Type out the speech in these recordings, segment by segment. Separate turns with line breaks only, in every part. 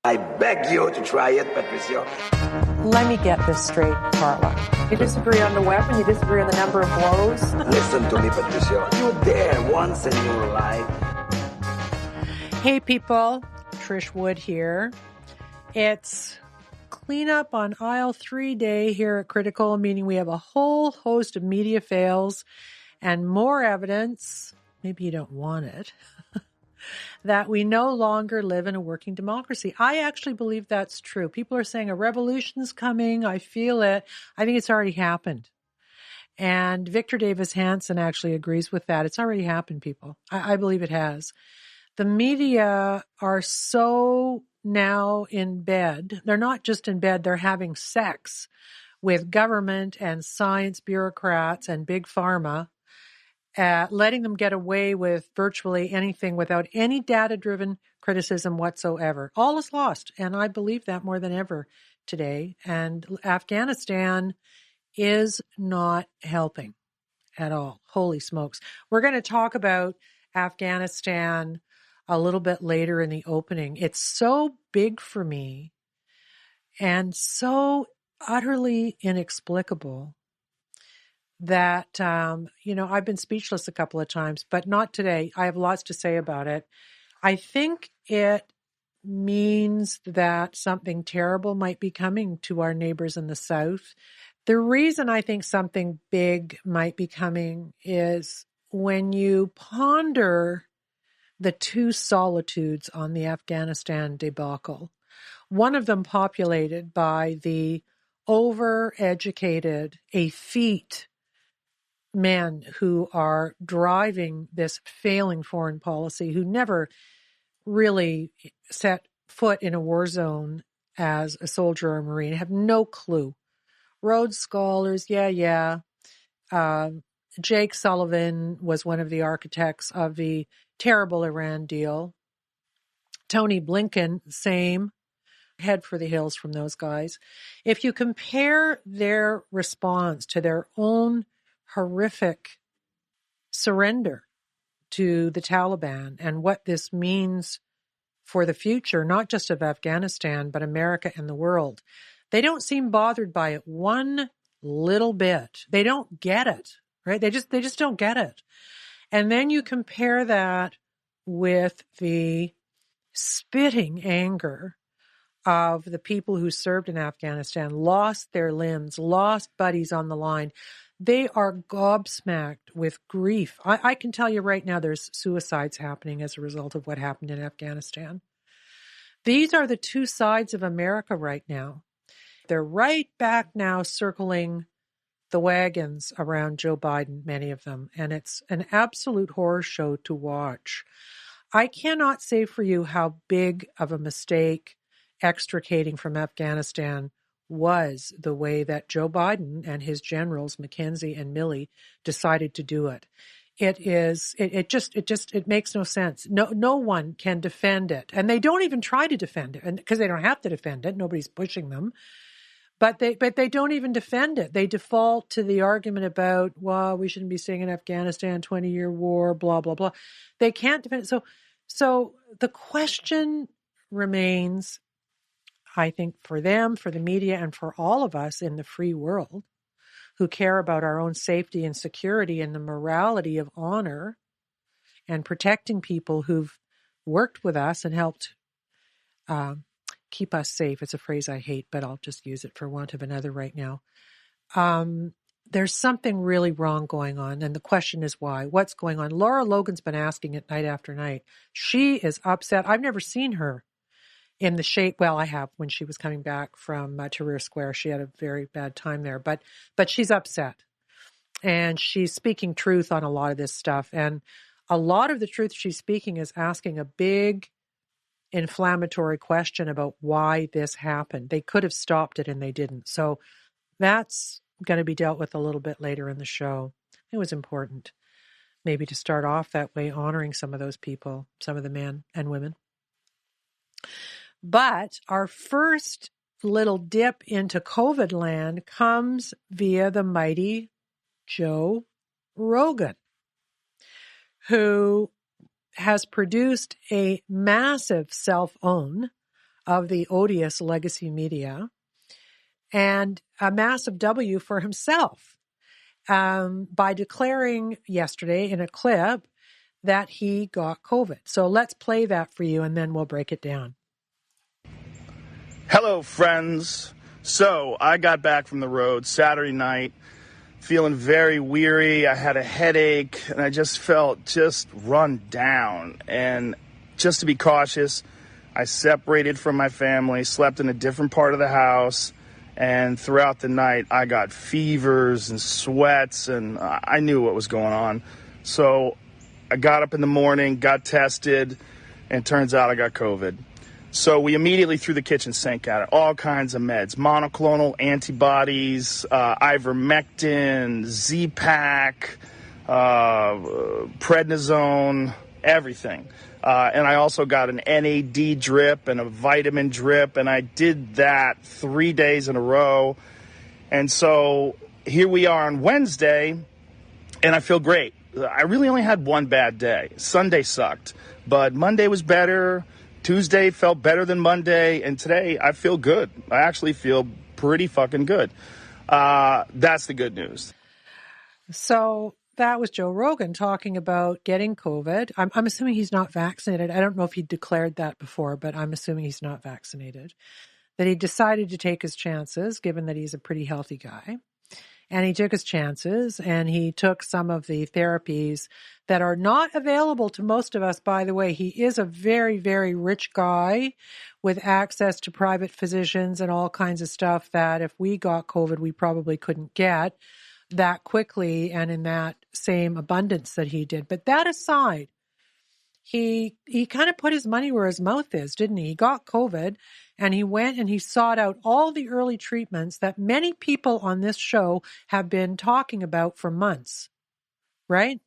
I beg you to try it, Patricio.
Let me get this straight, Carla. You disagree on the weapon, you disagree on the number of blows.
Listen to me, Patricio. You're there once in your life.
Hey, people. Trish Wood here. It's cleanup on aisle 3 day here at Critical, meaning we have a whole host of media fails and more evidence, maybe you don't want it, that we no longer live in a working democracy. I actually believe that's true. People are saying a revolution's coming. I feel it. I think it's already happened. And Victor Davis Hanson actually agrees with that. It's already happened, people. I believe it has. The media are so now in bed. They're not just in bed, they're having sex with government and science bureaucrats and big pharma, letting them get away with virtually anything without any data-driven criticism whatsoever. All is lost, and I believe that more than ever today. And Afghanistan is not helping at all. Holy smokes. We're going to talk about Afghanistan a little bit later in the opening. It's so big for me and so utterly inexplicable that, I've been speechless a couple of times, but not today. I have lots to say about it. I think it means that something terrible might be coming to our neighbors in the South. The reason I think something big might be coming is when you ponder the two solitudes on the Afghanistan debacle, one of them populated by the overeducated, effete men who are driving this failing foreign policy, who never really set foot in a war zone as a soldier or a Marine, have no clue. Rhodes Scholars, Jake Sullivan was one of the architects of the terrible Iran deal. Tony Blinken, same. Head for the hills from those guys. If you compare their response to their own horrific surrender to the Taliban and what this means for the future, not just of Afghanistan, but America and the world, they don't seem bothered by it one little bit. They don't get it, right? They just don't get it. And then you compare that with the spitting anger of the people who served in Afghanistan, lost their limbs, lost buddies on the line. They are gobsmacked with grief. I can tell you right now there's suicides happening as a result of what happened in Afghanistan. These are the two sides of America right now. They're right back now circling the wagons around Joe Biden, many of them, and it's an absolute horror show to watch. I cannot say for you how big of a mistake extricating from Afghanistan was the way that Joe Biden and his generals, McKenzie and Milley, decided to do it. It makes no sense. No one can defend it. And they don't even try to defend it, and because they don't have to defend it. Nobody's pushing them. But they don't even defend it. They default to the argument about, well, we shouldn't be staying in Afghanistan, 20-year war, blah, blah, blah. They can't defend it. So the question remains, I think, for them, for the media, and for all of us in the free world who care about our own safety and security and the morality of honor and protecting people who've worked with us and helped keep us safe. It's a phrase I hate, but I'll just use it for want of another right now. There's something really wrong going on, and the question is why? What's going on? Laura Logan's been asking it night after night. She is upset. I've never seen her in the shape, well, I have, when she was coming back from Tahrir Square. She had a very bad time there, but she's upset. And she's speaking truth on a lot of this stuff. And a lot of the truth she's speaking is asking a big inflammatory question about why this happened. They could have stopped it and they didn't. So that's going to be dealt with a little bit later in the show. It was important maybe to start off that way, honoring some of those people, some of the men and women. But our first little dip into COVID land comes via the mighty Joe Rogan, who has produced a massive self-own of the odious legacy media, and a massive W for himself by declaring yesterday in a clip that he got COVID. So let's play that for you, and then we'll break it down.
Hello, friends. So I got back from the road Saturday night, feeling very weary. I had a headache, and I just felt run down. And just to be cautious, I separated from my family, slept in a different part of the house, and throughout the night, I got fevers and sweats, and I knew what was going on. So I got up in the morning, got tested, and it turns out I got COVID. So we immediately threw the kitchen sink at it, all kinds of meds, monoclonal antibodies, ivermectin, Z-Pak, prednisone, everything. And I also got an NAD drip and a vitamin drip, and I did that 3 days in a row. And so here we are on Wednesday, and I feel great. I really only had one bad day. Sunday sucked, but Monday was better. Tuesday felt better than Monday, and today I feel good. I actually feel pretty fucking good. That's the good news.
So that was Joe Rogan talking about getting COVID. I'm assuming he's not vaccinated. I don't know if he declared that before, but I'm assuming he's not vaccinated. That he decided to take his chances, given that he's a pretty healthy guy. And he took his chances, and he took some of the therapies that are not available to most of us, by the way. He is a very, very rich guy with access to private physicians and all kinds of stuff that if we got COVID, we probably couldn't get that quickly and in that same abundance that he did. But that aside, he kind of put his money where his mouth is, didn't he? He got COVID, and he went and he sought out all the early treatments that many people on this show have been talking about for months, right?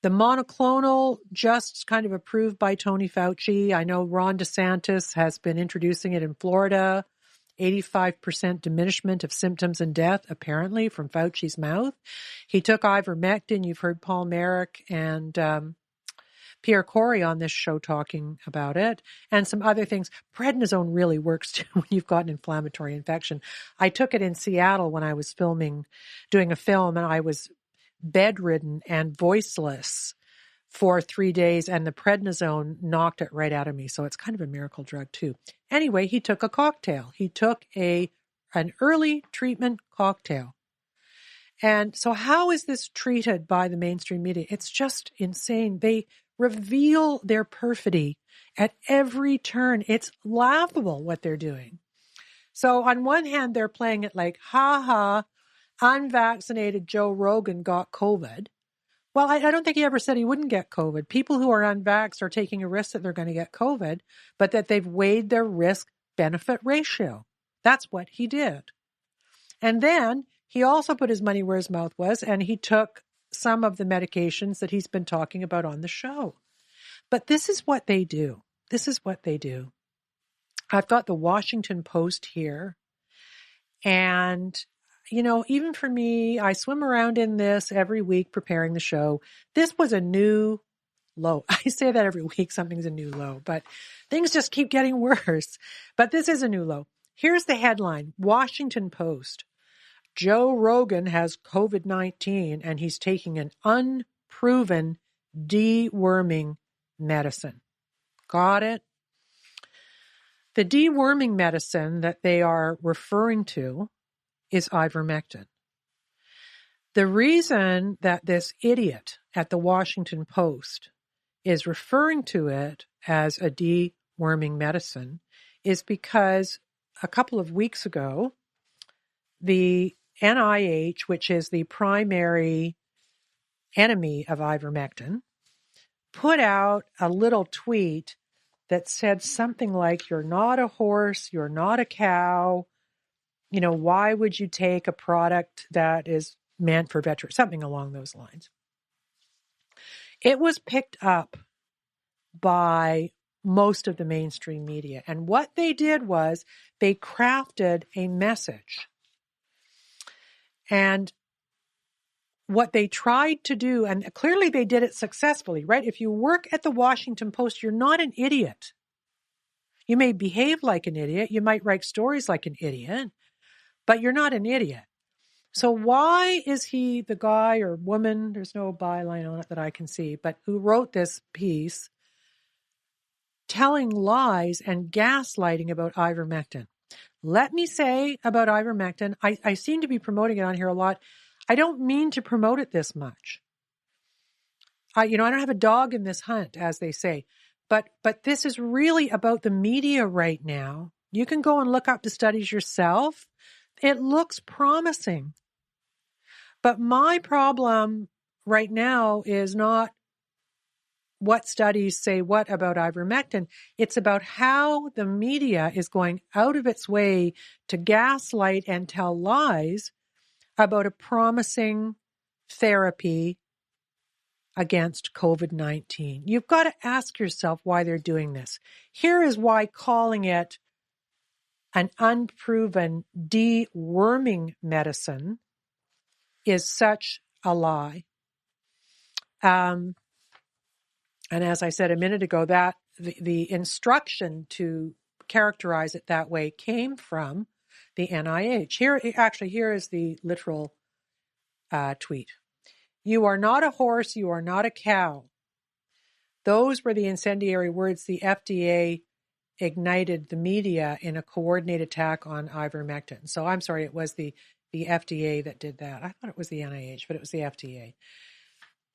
The monoclonal, just kind of approved by Tony Fauci. I know Ron DeSantis has been introducing it in Florida. 85% diminishment of symptoms and death, apparently, from Fauci's mouth. He took ivermectin. You've heard Paul Merrick and Pierre Corey on this show talking about it, and some other things. Prednisone really works too when you've got an inflammatory infection. I took it in Seattle when I was doing a film, and I was bedridden and voiceless for 3 days, and the prednisone knocked it right out of me. So it's kind of a miracle drug too. Anyway, he took a cocktail. He took an early treatment cocktail. And so how is this treated by the mainstream media? It's just insane. They reveal their perfidy at every turn. It's laughable what they're doing. So on one hand, they're playing it like, ha ha, unvaccinated Joe Rogan got COVID. Well, I don't think he ever said he wouldn't get COVID. People who are unvaxxed are taking a risk that they're going to get COVID, but that they've weighed their risk-benefit ratio. That's what he did. And then he also put his money where his mouth was, and he took some of the medications that he's been talking about on the show. But this is what they do. This is what they do. I've got the Washington Post here. And, you know, even for me, I swim around in this every week preparing the show. This was a new low. I say that every week, something's a new low, but things just keep getting worse. But this is a new low. Here's the headline, Washington Post. Joe Rogan has COVID-19 and he's taking an unproven deworming medicine. Got it? The deworming medicine that they are referring to is ivermectin. The reason that this idiot at the Washington Post is referring to it as a deworming medicine is because a couple of weeks ago, the NIH, which is the primary enemy of ivermectin, put out a little tweet that said something like, you're not a horse, you're not a cow, you know, why would you take a product that is meant for veterinary, something along those lines. It was picked up by most of the mainstream media. And what they did was they crafted a message. And what they tried to do, and clearly they did it successfully, right? If you work at the Washington Post, you're not an idiot. You may behave like an idiot. You might write stories like an idiot, but you're not an idiot. So why is he the guy or woman, there's no byline on it that I can see, but who wrote this piece telling lies and gaslighting about ivermectin? Let me say about ivermectin, I seem to be promoting it on here a lot. I don't mean to promote it this much. I don't have a dog in this hunt, as they say, but this is really about the media right now. You can go and look up the studies yourself. It looks promising. But my problem right now is not what studies say what about ivermectin. It's about how the media is going out of its way to gaslight and tell lies about a promising therapy against COVID-19. You've got to ask yourself why they're doing this. Here is why calling it an unproven deworming medicine is such a lie. And as I said a minute ago, that the instruction to characterize it that way came from the NIH. Here is the literal tweet. You are not a horse, you are not a cow. Those were the incendiary words the FDA ignited the media in a coordinated attack on ivermectin. So I'm sorry, it was the FDA that did that. I thought it was the NIH, but it was the FDA.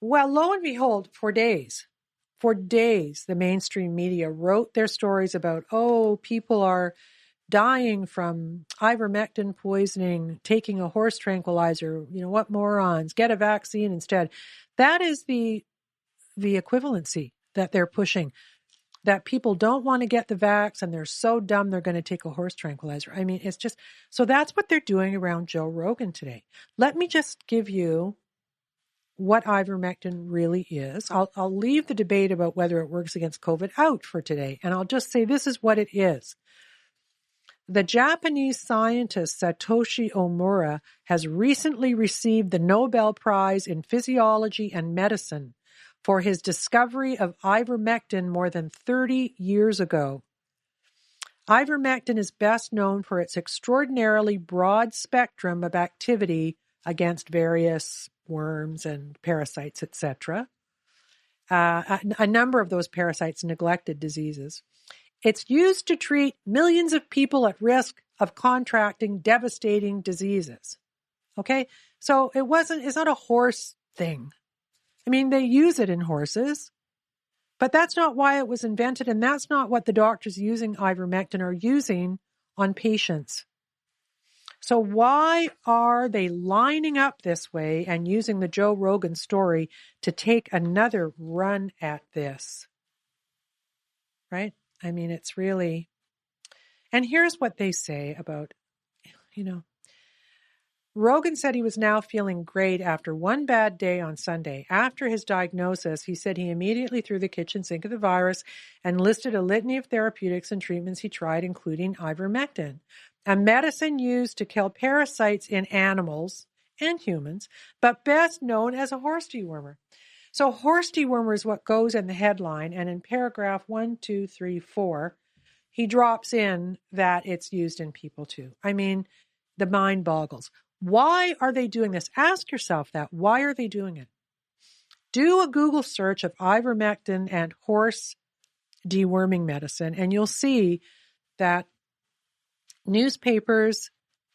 Well, lo and behold, for days, the mainstream media wrote their stories about, people are dying from ivermectin poisoning, taking a horse tranquilizer, what morons, get a vaccine instead. That is the equivalency that they're pushing, that people don't want to get the vax and they're so dumb they're going to take a horse tranquilizer. I mean, it's just, so that's what they're doing around Joe Rogan today. Let me just give you what ivermectin really is. I'll leave the debate about whether it works against COVID out for today, and I'll just say this is what it is. The Japanese scientist Satoshi Omura has recently received the Nobel Prize in Physiology and Medicine for his discovery of ivermectin more than 30 years ago. Ivermectin is best known for its extraordinarily broad spectrum of activity against various worms and parasites, etc. A number of those parasites neglected diseases. It's used to treat millions of people at risk of contracting devastating diseases. Okay? So it's not a horse thing. I mean, they use it in horses, but that's not why it was invented, and that's not what the doctors using ivermectin are using on patients. So why are they lining up this way and using the Joe Rogan story to take another run at this? Right? I mean, it's really... And here's what they say about, Rogan said he was now feeling great after one bad day on Sunday. After his diagnosis, he said he immediately threw the kitchen sink at the virus and listed a litany of therapeutics and treatments he tried, including ivermectin, a medicine used to kill parasites in animals and humans, but best known as a horse dewormer. So horse dewormer is what goes in the headline, and in paragraph 1, 2, 3, 4, he drops in that it's used in people too. I mean, the mind boggles. Why are they doing this? Ask yourself that. Why are they doing it? Do a Google search of ivermectin and horse deworming medicine, and you'll see that newspapers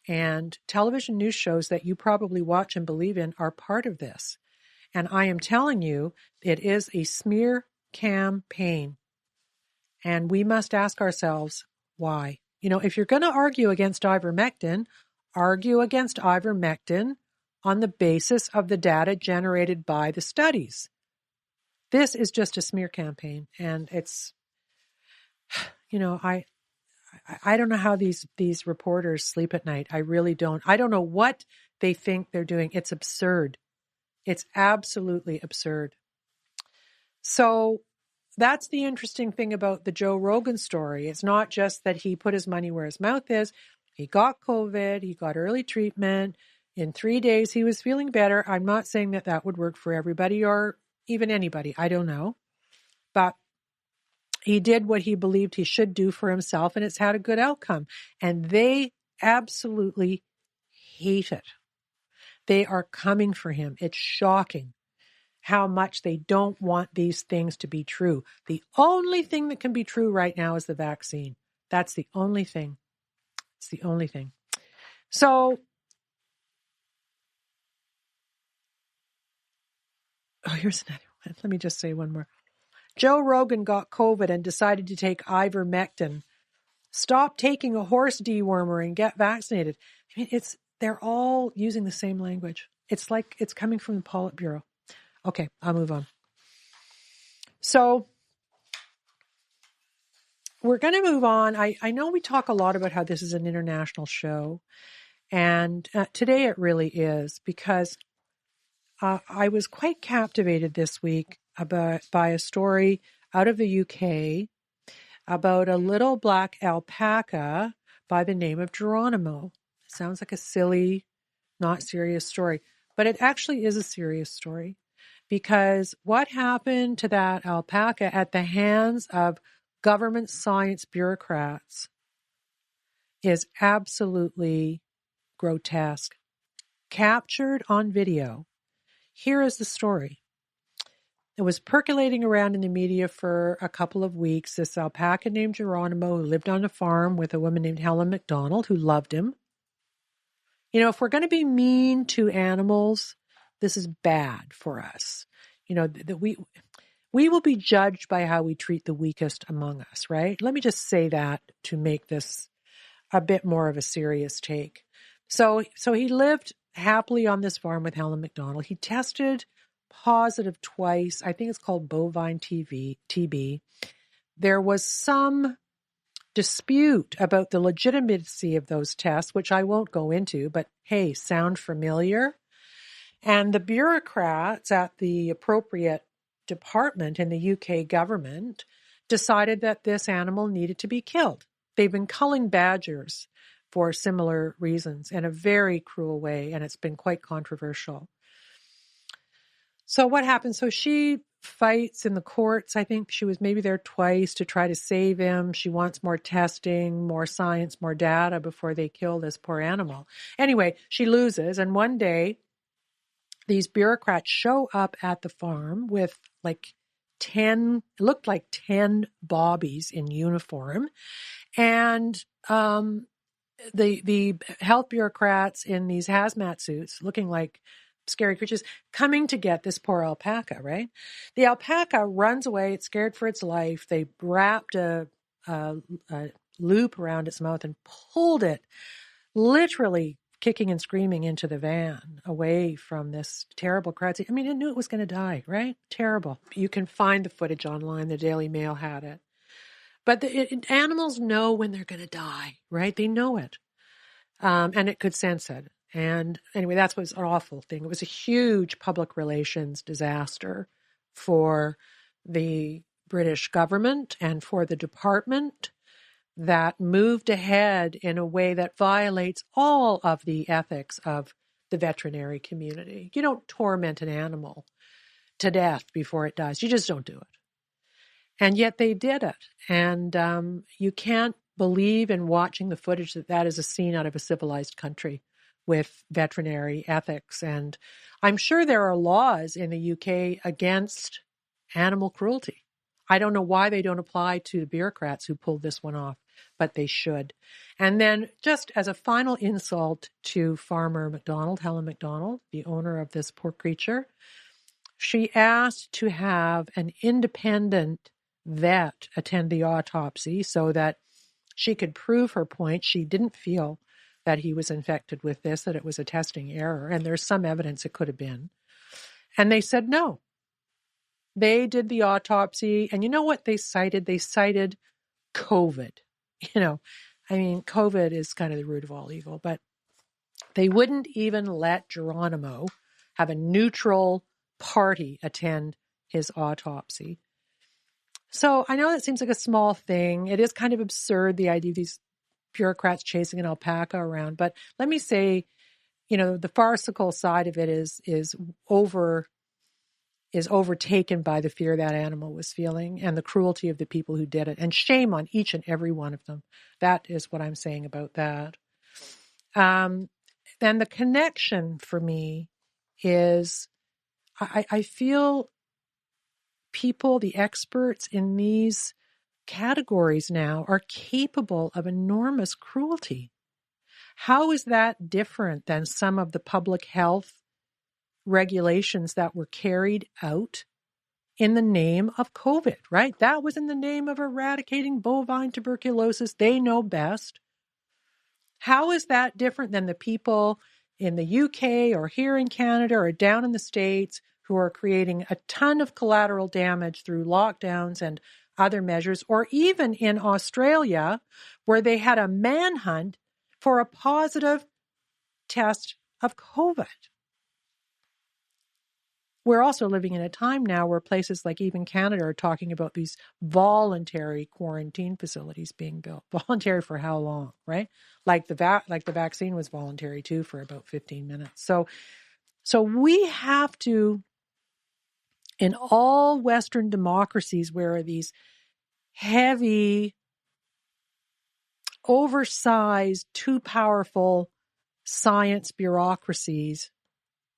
and television news shows that you probably watch and believe in are part of this. And I am telling you, it is a smear campaign. And we must ask ourselves why. If you're going to argue against ivermectin, argue against ivermectin on the basis of the data generated by the studies. This is just a smear campaign, and it's, I don't know how these reporters sleep at night. I really don't. I don't know what they think they're doing. It's absurd. It's absolutely absurd. So that's the interesting thing about the Joe Rogan story. It's not just that he put his money where his mouth is. He got COVID. He got early treatment. In 3 days, he was feeling better. I'm not saying that would work for everybody or even anybody. I don't know. But He did what he believed he should do for himself, and it's had a good outcome. And they absolutely hate it. They are coming for him. It's shocking how much they don't want these things to be true. The only thing that can be true right now is the vaccine. That's the only thing. It's the only thing. So, here's another one. Let me just say one more. Joe Rogan got COVID and decided to take ivermectin. Stop taking a horse dewormer and get vaccinated. I mean, they're all using the same language. It's like it's coming from the Politburo. Okay, I'll move on. So we're going to move on. I know we talk a lot about how this is an international show, and today it really is, because I was quite captivated this week by a story out of the UK about a little black alpaca by the name of Geronimo. It sounds like a silly, not serious story, but it actually is a serious story, because what happened to that alpaca at the hands of government science bureaucrats is absolutely grotesque. Captured on video. Here is the story. It was percolating around in the media for a couple of weeks. This alpaca named Geronimo, who lived on a farm with a woman named Helen McDonald, who loved him. You know, if we're going to be mean to animals, this is bad for us. You know, that we will be judged by how we treat the weakest among us, right? Let me just say that to make this a bit more of a serious take. So he lived happily on this farm with Helen McDonald. He tested positive twice. I think it's called bovine TB. There was some dispute about the legitimacy of those tests, which I won't go into, but hey, sound familiar? And the bureaucrats at the appropriate department in the UK government decided that this animal needed to be killed. They've been culling badgers for similar reasons in a very cruel way, and it's been quite controversial. So what happened? So she fights in the courts. I think she was maybe there twice to try to save him. She wants more testing, more science, more data before they kill this poor animal. Anyway, she loses, and one day these bureaucrats show up at the farm with like 10, it looked like 10 bobbies in uniform. And the health bureaucrats in these hazmat suits looking like scary creatures coming to get this poor alpaca, right? The alpaca runs away. It's scared for its life. They wrapped a loop around its mouth and pulled it, literally kicking and screaming, into the van away from this terrible crowd. I mean, it knew it was going to die, right? Terrible. You can find the footage online. The Daily Mail had it. But animals know when they're going to die, right? They know it. And it could sense it. And anyway, that's what's an awful thing. It was a huge public relations disaster for the British government and for the department that moved ahead in a way that violates all of the ethics of the veterinary community. You don't torment an animal to death before it dies. You just don't do it. And yet they did it. And you can't believe in watching the footage that is a scene out of a civilized country with veterinary ethics. And I'm sure there are laws in the UK against animal cruelty. I don't know why they don't apply to the bureaucrats who pulled this one off, but they should. And then just as a final insult to Farmer McDonald, Helen McDonald, the owner of this poor creature, she asked to have an independent vet attend the autopsy so that she could prove her point. She didn't feel that he was infected with this, that it was a testing error, and there's some evidence it could have been. And they said no. They did the autopsy, and you know what they cited? They cited COVID. You know, I mean, COVID is kind of the root of all evil, but they wouldn't even let Geronimo have a neutral party attend his autopsy. So I know that seems like a small thing. It is kind of absurd, the idea of these bureaucrats chasing an alpaca around. But let me say, you know, the farcical side of it is is overtaken by the fear that animal was feeling and the cruelty of the people who did it, and shame on each and every one of them. That is what I'm saying about that. And the connection for me is I feel people, the experts in these categories now, are capable of enormous cruelty. How is that different than some of the public health regulations that were carried out in the name of COVID, right? That was in the name of eradicating bovine tuberculosis. They know best. How is that different than the people in the UK or here in Canada or down in the States who are creating a ton of collateral damage through lockdowns and other measures, or even in Australia where they had a manhunt for a positive test of COVID? We're also living in a time now where places like even Canada are talking about these voluntary quarantine facilities being built. Voluntary for how long, right? Like the vaccine was voluntary too for about 15 minutes. So we have to, in all Western democracies where these heavy, oversized, too powerful science bureaucracies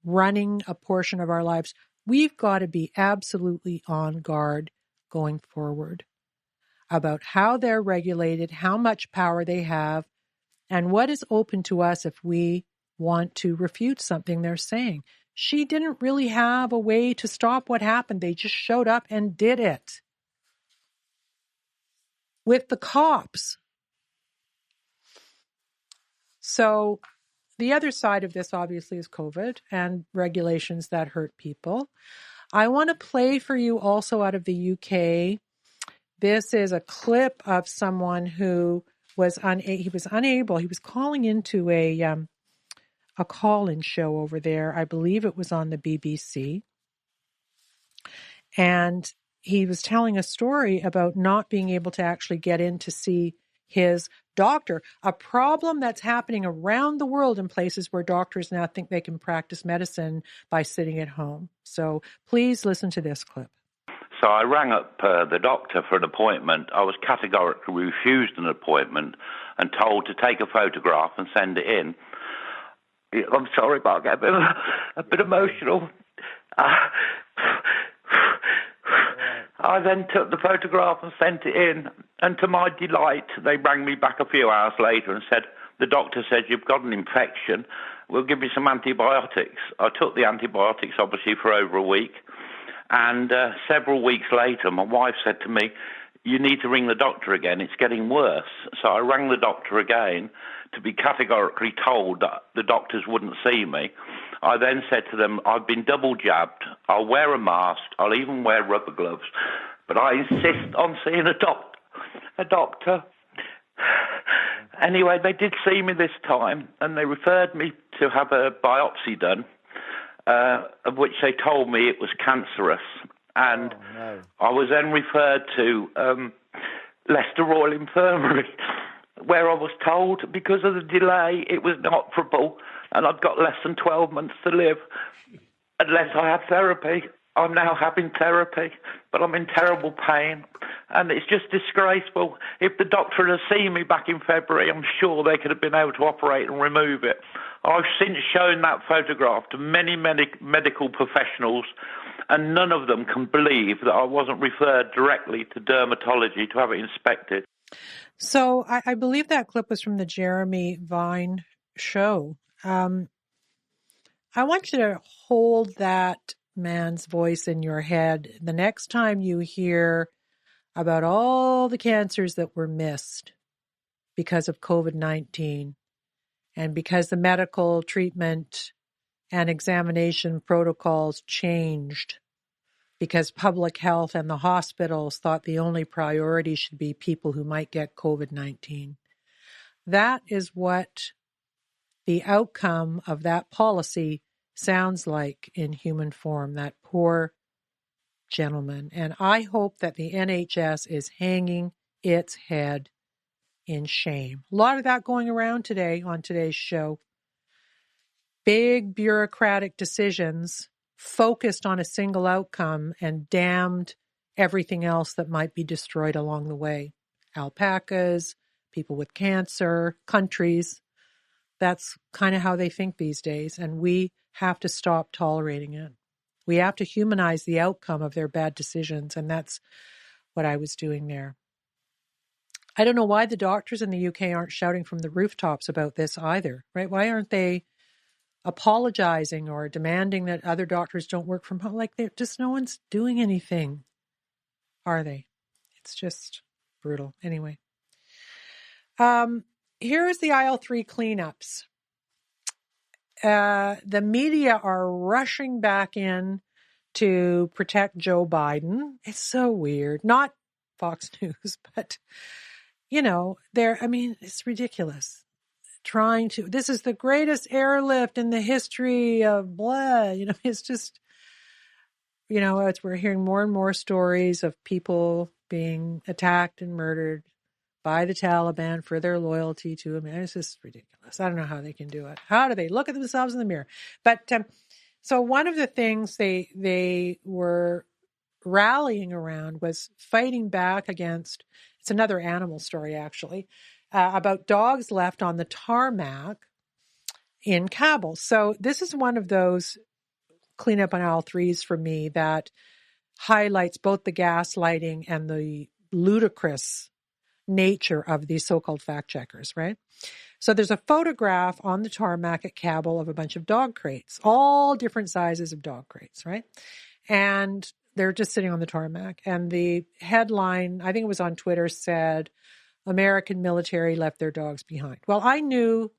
running a portion of our lives, we've got to be absolutely on guard going forward about how they're regulated, how much power they have, and what is open to us if we want to refute something they're saying. She didn't really have a way to stop what happened. They just showed up and did it with the cops. So the other side of this, obviously, is COVID and regulations that hurt people. I want to play for you also out of the UK. This is a clip of someone who was unable. He was calling into a call-in show over there. I believe it was on the BBC. And he was telling a story about not being able to actually get in to see his doctor, a problem that's happening around the world in places where doctors now think they can practice medicine by sitting at home. So please listen to this clip.
So I rang up the doctor for an appointment. I was categorically refused an appointment and told to take a photograph and send it in. I'm sorry, but I get a bit emotional. I then took the photograph and sent it in, and to my delight, they rang me back a few hours later and said, the doctor said, you've got an infection, we'll give you some antibiotics. I took the antibiotics, obviously, for over a week, and several weeks later, my wife said to me, you need to ring the doctor again, it's getting worse. So I rang the doctor again to be categorically told that the doctors wouldn't see me. I then said to them, I've been double jabbed, I'll wear a mask, I'll even wear rubber gloves, but I insist on seeing a doctor. Anyway, they did see me this time, and they referred me to have a biopsy done, of which they told me it was cancerous. And I was then referred to Leicester Royal Infirmary, where I was told because of the delay it was inoperable and I'd got less than 12 months to live unless I had therapy. I'm now having therapy, but I'm in terrible pain, and it's just disgraceful. If the doctor had seen me back in February, I'm sure they could have been able to operate and remove it. I've since shown that photograph to many medical professionals, and none of them can believe that I wasn't referred directly to dermatology to have it inspected.
So I believe that clip was from the Jeremy Vine show. I want you to hold that man's voice in your head the next time you hear about all the cancers that were missed because of COVID-19 and because the medical treatment and examination protocols changed, because public health and the hospitals thought the only priority should be people who might get COVID-19. That is what the outcome of that policy sounds like in human form, that poor gentleman. And I hope that the NHS is hanging its head in shame. A lot of that going around today on today's show. Big bureaucratic decisions focused on a single outcome and damned everything else that might be destroyed along the way. Alpacas, people with cancer, countries. That's kind of how they think these days, and we have to stop tolerating it. We have to humanize the outcome of their bad decisions, and that's what I was doing there. I don't know why the doctors in the UK aren't shouting from the rooftops about this either, right? Why aren't they apologizing or demanding that other doctors don't work from home? Like, they're just, no one's doing anything, are they? It's just brutal. Anyway, here's the IL-3 cleanups. The media are rushing back in to protect Joe Biden. It's so weird. Not Fox News, but, it's ridiculous. This is the greatest airlift in the history of blah, it's just, we're hearing more and more stories of people being attacked and murdered by the Taliban for their loyalty to him. It's just ridiculous. I don't know how they can do it. How do they look at themselves in the mirror? But so one of the things they were rallying around was fighting back against, it's another animal story actually, about dogs left on the tarmac in Kabul. So this is one of those cleanup on IL-3s for me that highlights both the gaslighting and the ludicrous nature of these so-called fact checkers, right? So there's a photograph on the tarmac at Kabul of a bunch of dog crates, all different sizes of dog crates, right? And they're just sitting on the tarmac. And the headline, I think it was on Twitter, said, American military left their dogs behind. Well, I knew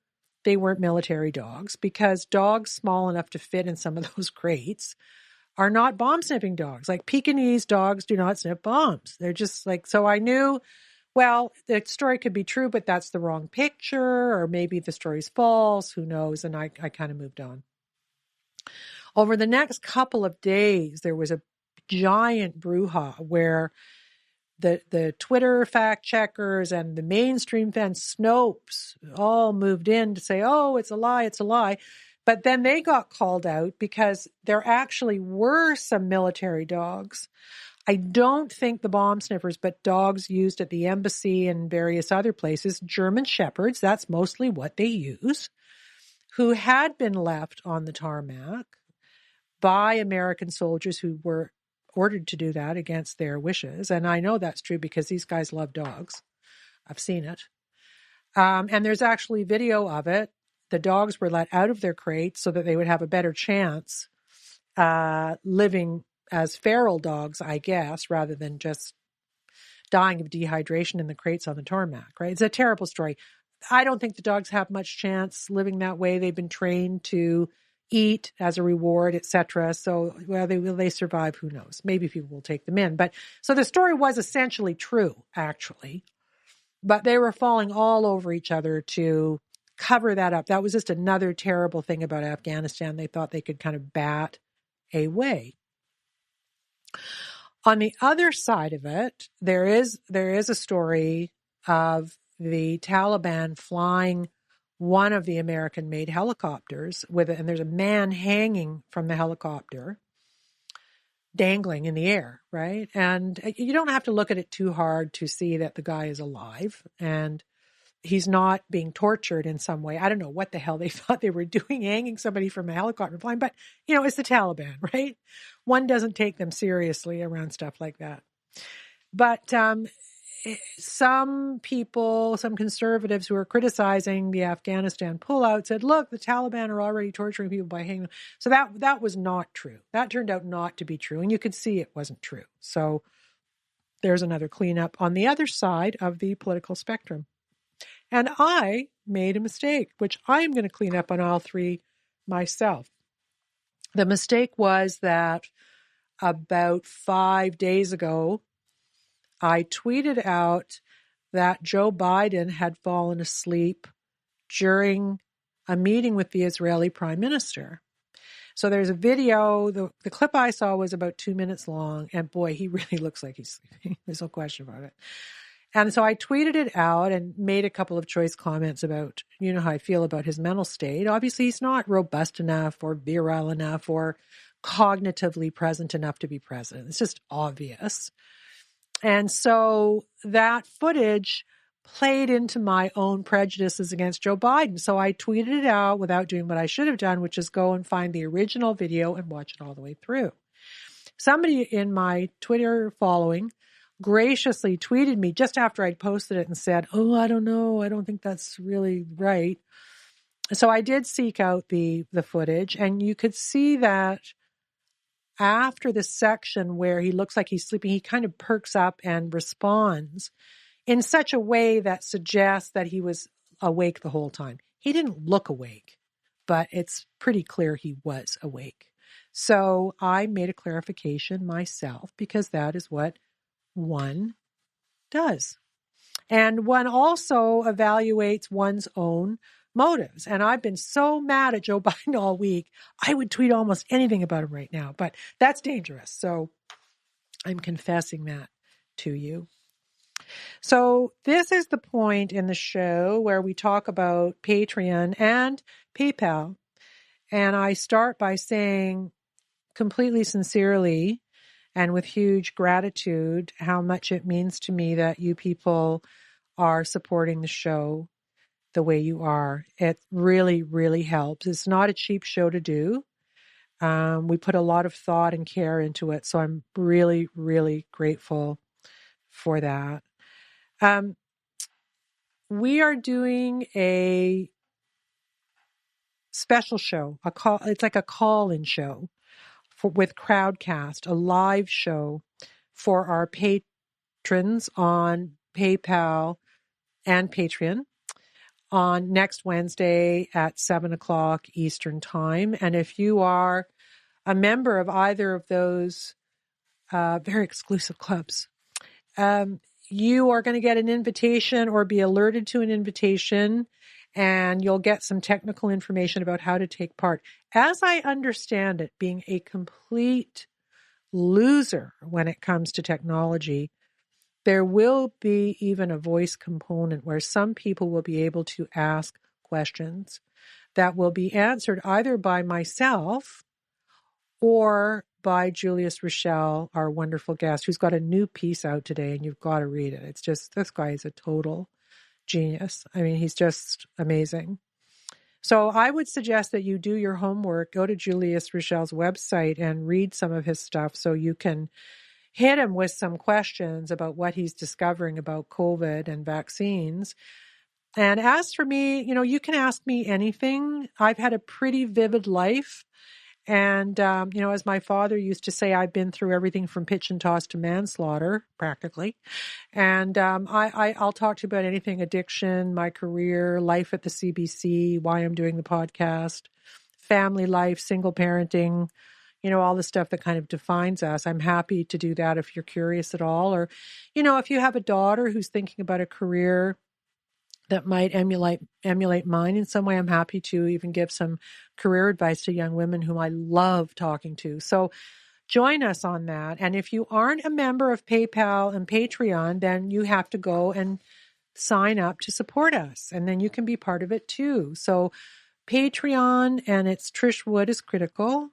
they weren't military dogs because dogs small enough to fit in some of those crates are not bomb sniffing dogs. Like Pekingese dogs do not sniff bombs. They're just like, so I knew, well, the story could be true, but that's the wrong picture, or maybe the story's false, who knows? And I kind of moved on. Over the next couple of days, there was a giant brouhaha where the Twitter fact checkers and the mainstream fans, Snopes, all moved in to say, oh, it's a lie, it's a lie. But then they got called out because there actually were some military dogs. I don't think the bomb sniffers, but dogs used at the embassy and various other places, German shepherds, that's mostly what they use, who had been left on the tarmac by American soldiers who were ordered to do that against their wishes. And I know that's true because these guys love dogs. I've seen it. And there's actually video of it. The dogs were let out of their crates so that they would have a better chance living as feral dogs, I guess, rather than just dying of dehydration in the crates on the tarmac, right? It's a terrible story. I don't think the dogs have much chance living that way. They've been trained to eat as a reward, etc. So, will they survive? Who knows? Maybe people will take them in. But so the story was essentially true, actually, but they were falling all over each other to cover that up. That was just another terrible thing about Afghanistan. They thought they could kind of bat away. On the other side of it, there is a story of the Taliban flying one of the American-made helicopters and there's a man hanging from the helicopter, dangling in the air, right? And you don't have to look at it too hard to see that the guy is alive and he's not being tortured in some way. I don't know what the hell they thought they were doing, hanging somebody from a helicopter flying, but, it's the Taliban, right? One doesn't take them seriously around stuff like that. But some people, some conservatives who are criticizing the Afghanistan pullout said, look, the Taliban are already torturing people by hanging them. So that was not true. That turned out not to be true. And you could see it wasn't true. So there's another cleanup on the other side of the political spectrum. And I made a mistake, which I'm going to clean up on all three myself. The mistake was that about 5 days ago, I tweeted out that Joe Biden had fallen asleep during a meeting with the Israeli prime minister. So there's a video, the clip I saw was about 2 minutes long, and boy, he really looks like he's sleeping. There's no question about it. And so I tweeted it out and made a couple of choice comments about, how I feel about his mental state. Obviously, he's not robust enough or virile enough or cognitively present enough to be president. It's just obvious. And so that footage played into my own prejudices against Joe Biden. So I tweeted it out without doing what I should have done, which is go and find the original video and watch it all the way through. Somebody in my Twitter following graciously tweeted me just after I'd posted it and said, "Oh, I don't know. I don't think that's really right." So I did seek out the footage, and you could see that after the section where he looks like he's sleeping, he kind of perks up and responds in such a way that suggests that he was awake the whole time. He didn't look awake, but it's pretty clear he was awake. So I made a clarification myself because that is what one does. And one also evaluates one's own motives. And I've been so mad at Joe Biden all week, I would tweet almost anything about him right now, but that's dangerous. So I'm confessing that to you. So this is the point in the show where we talk about Patreon and PayPal. And I start by saying completely sincerely and with huge gratitude how much it means to me that you people are supporting the show the way you are. It really, really helps. It's not a cheap show to do. We put a lot of thought and care into it. So I'm really, really grateful for that. We are doing a special show, it's like a call-in show with Crowdcast, a live show for our patrons on PayPal and Patreon on next Wednesday at 7:00 Eastern Time. And if you are a member of either of those very exclusive clubs, you are going to get an invitation or be alerted to an invitation, and you'll get some technical information about how to take part. As I understand it, being a complete loser when it comes to technology, there will be even a voice component where some people will be able to ask questions that will be answered either by myself or by Julius Rochelle, our wonderful guest, who's got a new piece out today, and you've got to read it. It's just, this guy is a total genius. I mean, he's just amazing. So I would suggest that you do your homework, go to Julius Rochelle's website and read some of his stuff so you can hit him with some questions about what he's discovering about COVID and vaccines. And as for me, you can ask me anything. I've had a pretty vivid life. And, as my father used to say, I've been through everything from pitch and toss to manslaughter, practically. And I'll talk to you about anything: addiction, my career, life at the CBC, why I'm doing the podcast, family life, single parenting, all the stuff that kind of defines us. I'm happy to do that if you're curious at all. Or, if you have a daughter who's thinking about a career that might emulate mine in some way, I'm happy to even give some career advice to young women whom I love talking to. So join us on that. And if you aren't a member of PayPal and Patreon, then you have to go and sign up to support us. And then you can be part of it too. So Patreon, and it's Trish Wood is critical,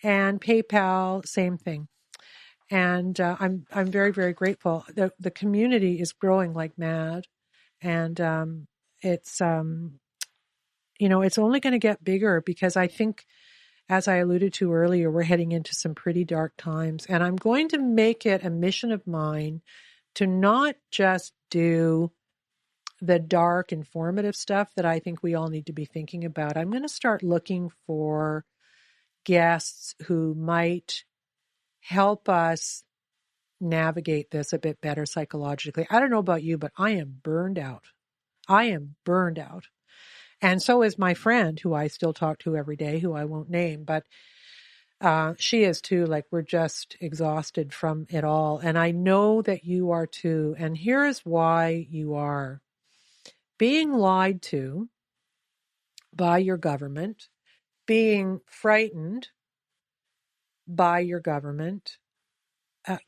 and PayPal, same thing. And I'm very, very grateful. The community is growing like mad. And it's only going to get bigger because I think, as I alluded to earlier, we're heading into some pretty dark times. And I'm going to make it a mission of mine to not just do the dark, informative stuff that I think we all need to be thinking about. I'm going to start looking for guests who might help us navigate this a bit better psychologically. I don't know about you, but I am burned out. And so is my friend, who I still talk to every day, who I won't name, but she is too. Like, we're just exhausted from it all. And I know that you are too. And here is why you are. Being lied to by your government, being frightened by your government,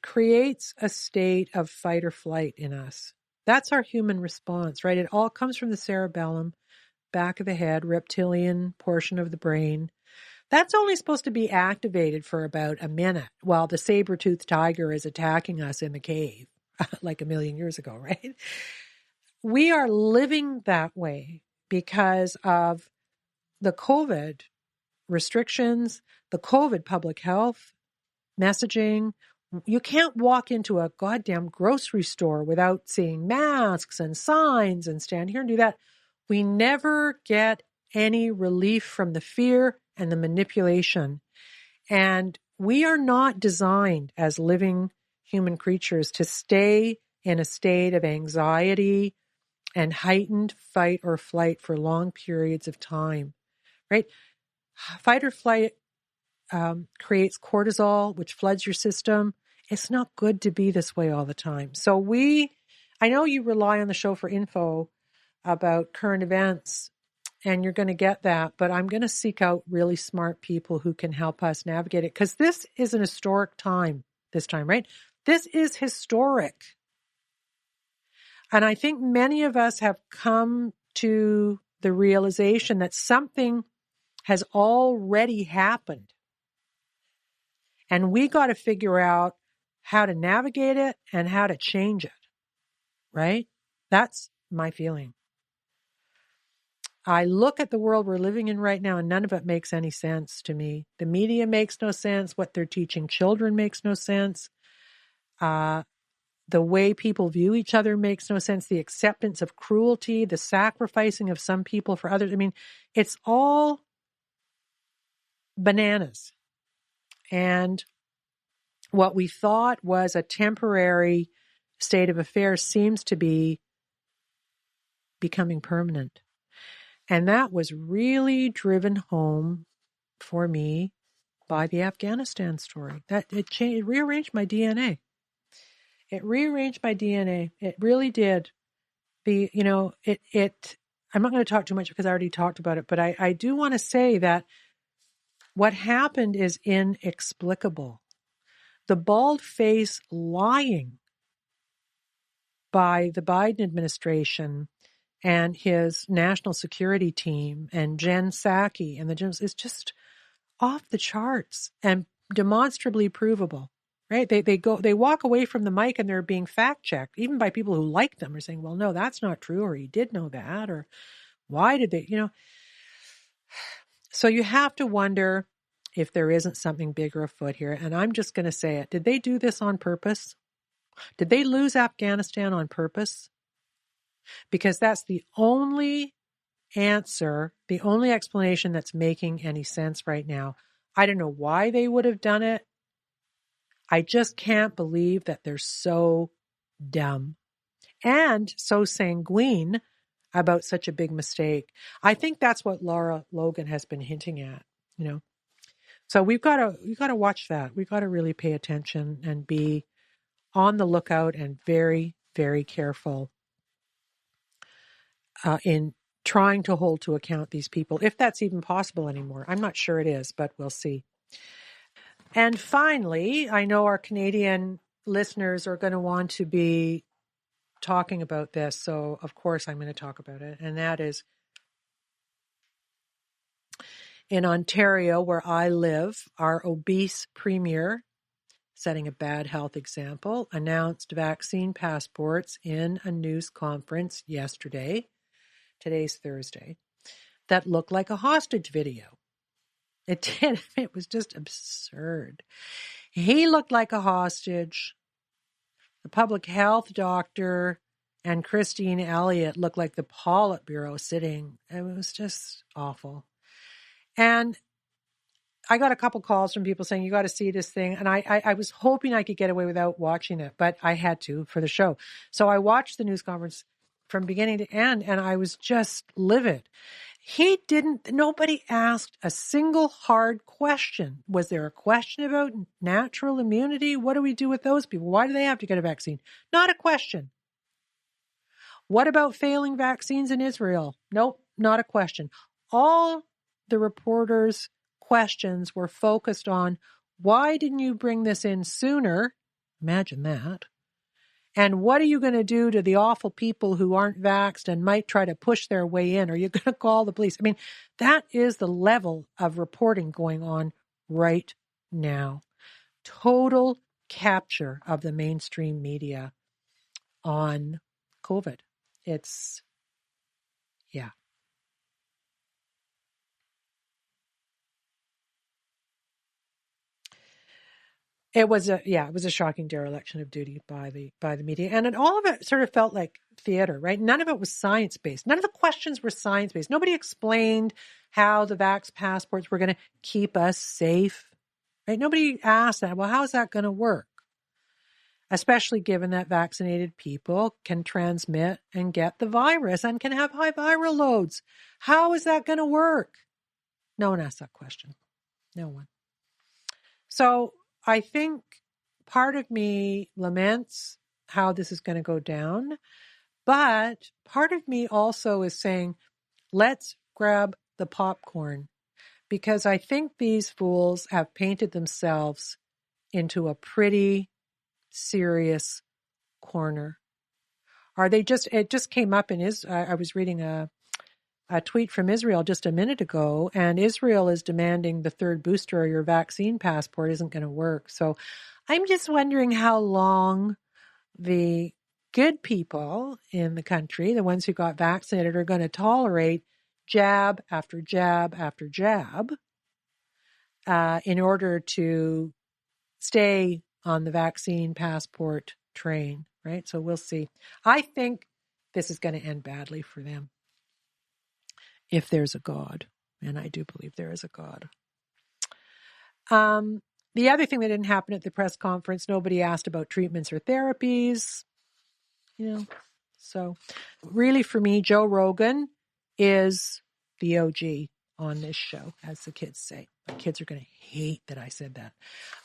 creates a state of fight or flight in us. That's our human response, right? It all comes from the cerebellum, back of the head, reptilian portion of the brain. That's only supposed to be activated for about a minute while the saber-toothed tiger is attacking us in the cave like a million years ago, right? We are living that way because of the COVID restrictions, the COVID public health messaging. You can't walk into a goddamn grocery store without seeing masks and signs and stand here and do that. We never get any relief from the fear and the manipulation. And we are not designed as living human creatures to stay in a state of anxiety and heightened fight or flight for long periods of time, right? Fight or flight creates cortisol, which floods your system. It's not good to be this way all the time. So I know you rely on the show for info about current events, and you're going to get that, but I'm going to seek out really smart people who can help us navigate it, because this is an historic time this time, right? This is historic. And I think many of us have come to the realization that something has already happened. And we got to figure out how to navigate it and how to change it, right? That's my feeling. I look at the world we're living in right now, and none of it makes any sense to me. The media makes no sense. What they're teaching children makes no sense. The way people view each other makes no sense. The acceptance of cruelty, the sacrificing of some people for others. I mean, it's all bananas. And what we thought was a temporary state of affairs seems to be becoming permanent. And that was really driven home for me by the Afghanistan story. That it rearranged my DNA. It rearranged my DNA. It really did. I'm not going to talk too much because I already talked about it, but I do want to say that what happened is inexplicable. The bald-faced lying by the Biden administration and his national security team and Jen Psaki and the Jims is just off the charts and demonstrably provable, right? They walk away from the mic and they're being fact-checked, even by people who like them, are saying, well, no, that's not true, or he did know that, or why did they, So you have to wonder if there isn't something bigger afoot here. And I'm just going to say it. Did they do this on purpose? Did they lose Afghanistan on purpose? Because that's the only answer, the only explanation that's making any sense right now. I don't know why they would have done it. I just can't believe that they're so dumb and so sanguine about such a big mistake. I think that's what Laura Logan has been hinting at, So we've got to watch that. We've got to really pay attention and be on the lookout and very, very careful in trying to hold to account these people, if that's even possible anymore. I'm not sure it is, but we'll see. And finally, I know our Canadian listeners are going to want to be talking about this, so of course I'm going to talk about it, and that is in Ontario, where I live, our obese premier, setting a bad health example, announced vaccine passports in a news conference yesterday, today's Thursday, that looked like a hostage video. It did. It was just absurd. He looked like a hostage. The public health doctor and Christine Elliott looked like the Politburo sitting. It was just awful. And I got a couple calls from people saying, you got to see this thing. And I was hoping I could get away without watching it, but I had to for the show. So I watched the news conference from beginning to end, and I was just livid. Nobody asked a single hard question. Was there a question about natural immunity? What do we do with those people? Why do they have to get a vaccine? Not a question. What about failing vaccines in Israel? Nope, not a question. All the reporters' questions were focused on, why didn't you bring this in sooner? Imagine that. And what are you going to do to the awful people who aren't vaxxed and might try to push their way in? Are you going to call the police? I mean, that is the level of reporting going on right now. Total capture of the mainstream media on COVID. It's, yeah. It was a shocking dereliction of duty by the media. And all of it sort of felt like theater, right? None of it was science-based. None of the questions were science-based. Nobody explained how the vax passports were going to keep us safe, right? Nobody asked that. Well, how is that going to work? Especially given that vaccinated people can transmit and get the virus and can have high viral loads. How is that going to work? No one asked that question. No one. So I think part of me laments how this is going to go down, but part of me also is saying, let's grab the popcorn, because I think these fools have painted themselves into a pretty serious corner. It just came up I was reading a tweet from Israel just a minute ago, and Israel is demanding the third booster or your vaccine passport isn't going to work. So I'm just wondering how long the good people in the country, the ones who got vaccinated, are going to tolerate jab after jab after jab in order to stay on the vaccine passport train, right? So we'll see. I think this is going to end badly for them. If there's a God, and I do believe there is a God. The other thing that didn't happen at the press conference, nobody asked about treatments or therapies. So really for me, Joe Rogan is the OG on this show, as the kids say. My kids are going to hate that I said that.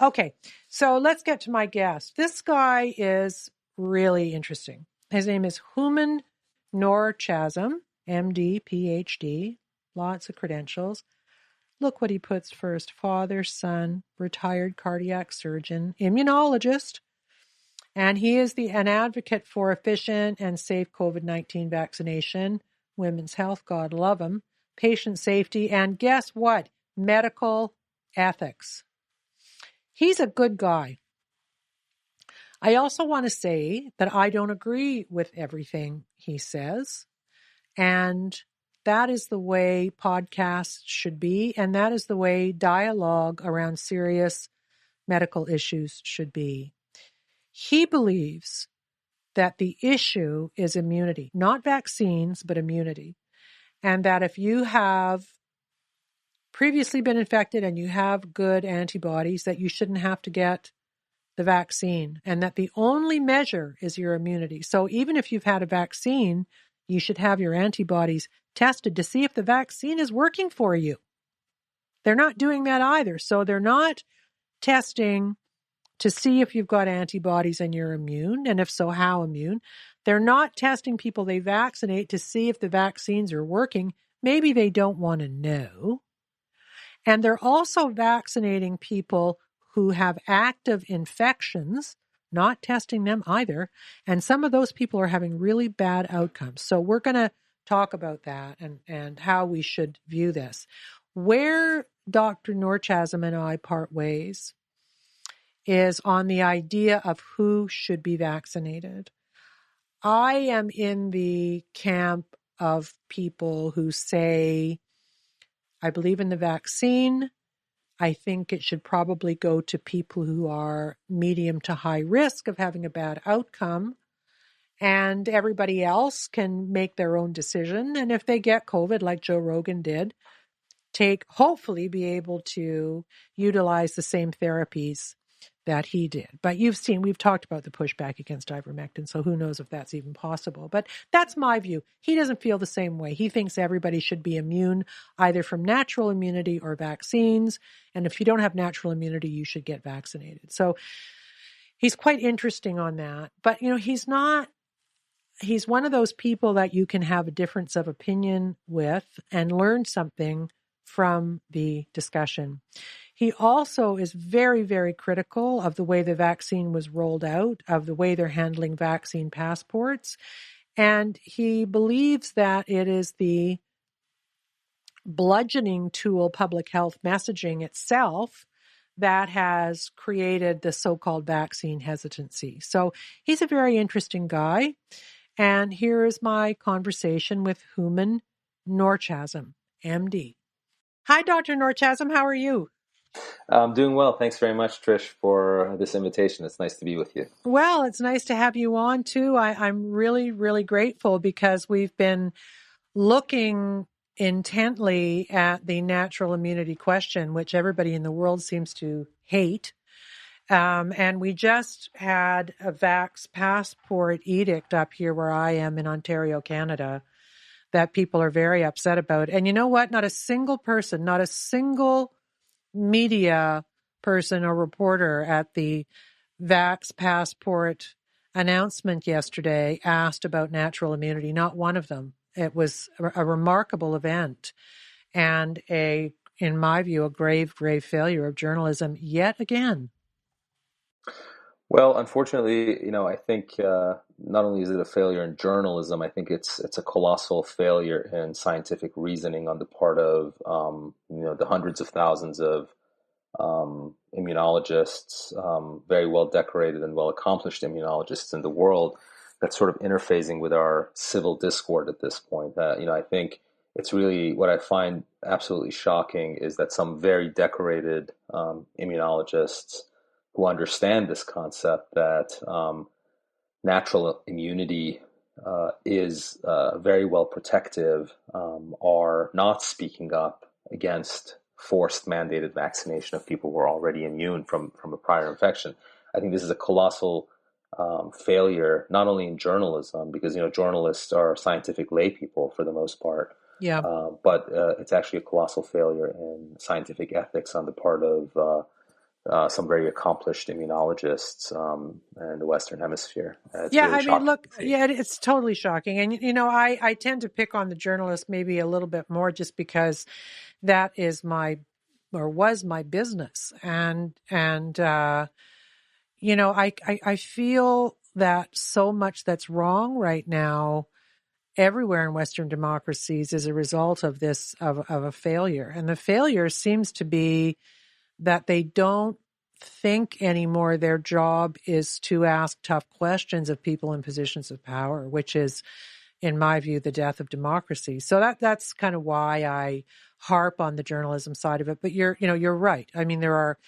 Okay, so let's get to my guest. This guy is really interesting. His name is Hooman Norchasm, MD, PhD, lots of credentials. Look what he puts first. Father, son, retired cardiac surgeon, immunologist, and he is an advocate for efficient and safe COVID-19 vaccination, women's health, God love him, patient safety, and guess what? Medical ethics. He's a good guy. I also want to say that I don't agree with everything he says. And that is the way podcasts should be. And that is the way dialogue around serious medical issues should be. He believes that the issue is immunity, not vaccines, but immunity. And that if you have previously been infected and you have good antibodies, that you shouldn't have to get the vaccine, and that the only measure is your immunity. So even if you've had a vaccine, you should have your antibodies tested to see if the vaccine is working for you. They're not doing that either. So they're not testing to see if you've got antibodies and you're immune, and if so, how immune. They're not testing people they vaccinate to see if the vaccines are working. Maybe they don't want to know. And they're also vaccinating people who have active infections, not testing them either. And some of those people are having really bad outcomes. So we're going to talk about that and how we should view this. Where Dr. Norchasm and I part ways is on the idea of who should be vaccinated. I am in the camp of people who say, I believe in the vaccine. I think it should probably go to people who are medium to high risk of having a bad outcome. And everybody else can make their own decision. And if they get COVID, like Joe Rogan did, hopefully be able to utilize the same therapies that he did. But we've talked about the pushback against ivermectin, so who knows if that's even possible. But that's my view. He doesn't feel the same way. He thinks everybody should be immune either from natural immunity or vaccines. And if you don't have natural immunity, you should get vaccinated. So he's quite interesting on that. But, he's one of those people that you can have a difference of opinion with and learn something from the discussion. He also is very, very critical of the way the vaccine was rolled out, of the way they're handling vaccine passports. And he believes that it is the bludgeoning tool, public health messaging itself, that has created the so-called vaccine hesitancy. So he's a very interesting guy. And here is my conversation with Hooman Norchasm, MD. Hi, Dr. Norchasm. How are you?
I'm doing well. Thanks very much, Trish, for this invitation. It's nice to be with you.
Well, it's nice to have you on, too. I'm really, really grateful because we've been looking intently at the natural immunity question, which everybody in the world seems to hate. And we just had a vax passport edict up here where I am in Ontario, Canada, that people are very upset about. And you know what? Not a single person, not a single media person or reporter at the vax passport announcement yesterday asked about natural immunity. Not one of them. It was a remarkable event and in my view, a grave, grave failure of journalism yet again.
Well, unfortunately, I think not only is it a failure in journalism, I think it's a colossal failure in scientific reasoning on the part of the hundreds of thousands of immunologists, very well decorated and well accomplished immunologists in the world, that's sort of interfacing with our civil discord at this point. I think it's really what I find absolutely shocking is that some very decorated immunologists who understand this concept that natural immunity is very well protective are not speaking up against forced mandated vaccination of people who are already immune from a prior infection. I think this is a colossal failure, not only in journalism, because journalists are scientific lay people for the most part, but it's actually a colossal failure in scientific ethics on the part of some very accomplished immunologists in the Western Hemisphere. It's really
it's totally shocking. And, I tend to pick on the journalists maybe a little bit more just because that is was my business. And I feel that so much that's wrong right now everywhere in Western democracies is a result of this, of a failure. And the failure seems to be that they don't think anymore their job is to ask tough questions of people in positions of power, which is, in my view, the death of democracy. So that's kind of why I harp on the journalism side of it. But you're right. I mean, there are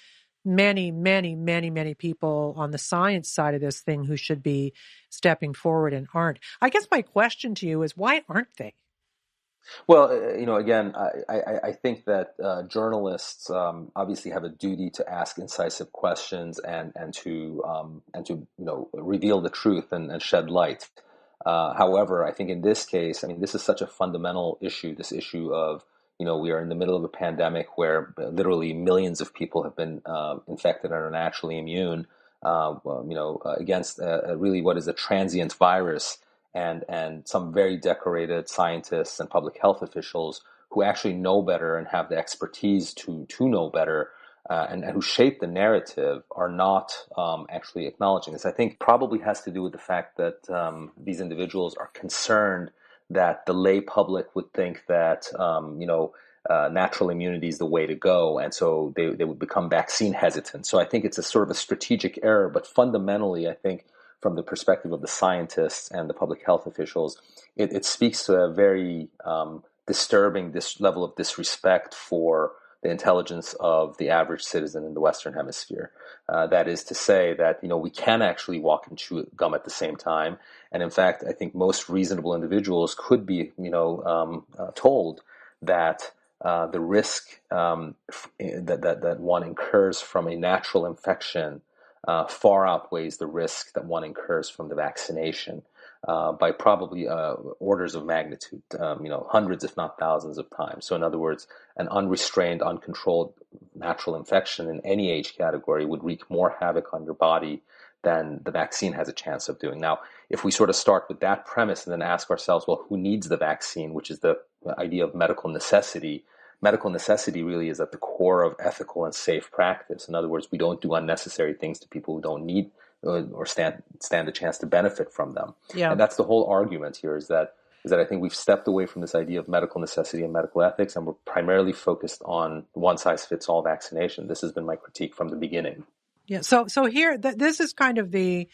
many, many, many, many people on the science side of this thing who should be stepping forward and aren't. I guess my question to you is, why aren't they?
Well, again, I think that journalists obviously have a duty to ask incisive questions and to reveal the truth and shed light. However, I think in this case, this is such a fundamental issue. This issue of we are in the middle of a pandemic where literally millions of people have been infected and are naturally immune, against really what is a transient virus. And some very decorated scientists and public health officials who actually know better and have the expertise to know better and who shape the narrative are not actually acknowledging this. I think probably has to do with the fact that these individuals are concerned that the lay public would think that natural immunity is the way to go, and so they would become vaccine hesitant. So I think it's a sort of a strategic error, but fundamentally, I think from the perspective of the scientists and the public health officials, it speaks to a very disturbing level of disrespect for the intelligence of the average citizen in the Western Hemisphere. That is to say that we can actually walk and chew gum at the same time, and in fact, I think most reasonable individuals could be told that the risk that one incurs from a natural infection far outweighs the risk that one incurs from the vaccination by probably orders of magnitude, hundreds if not thousands of times. So in other words, an unrestrained, uncontrolled natural infection in any age category would wreak more havoc on your body than the vaccine has a chance of doing. Now, if we sort of start with that premise and then ask ourselves, well, who needs the vaccine, which is the idea of medical necessity, medical necessity really is at the core of ethical and safe practice. In other words, we don't do unnecessary things to people who don't need or stand a chance to benefit from them.
Yeah.
And that's the whole argument here is that I think we've stepped away from this idea of medical necessity and medical ethics, and we're primarily focused on one-size-fits-all vaccination. This has been my critique from the beginning.
Yeah. So here, this is kind of the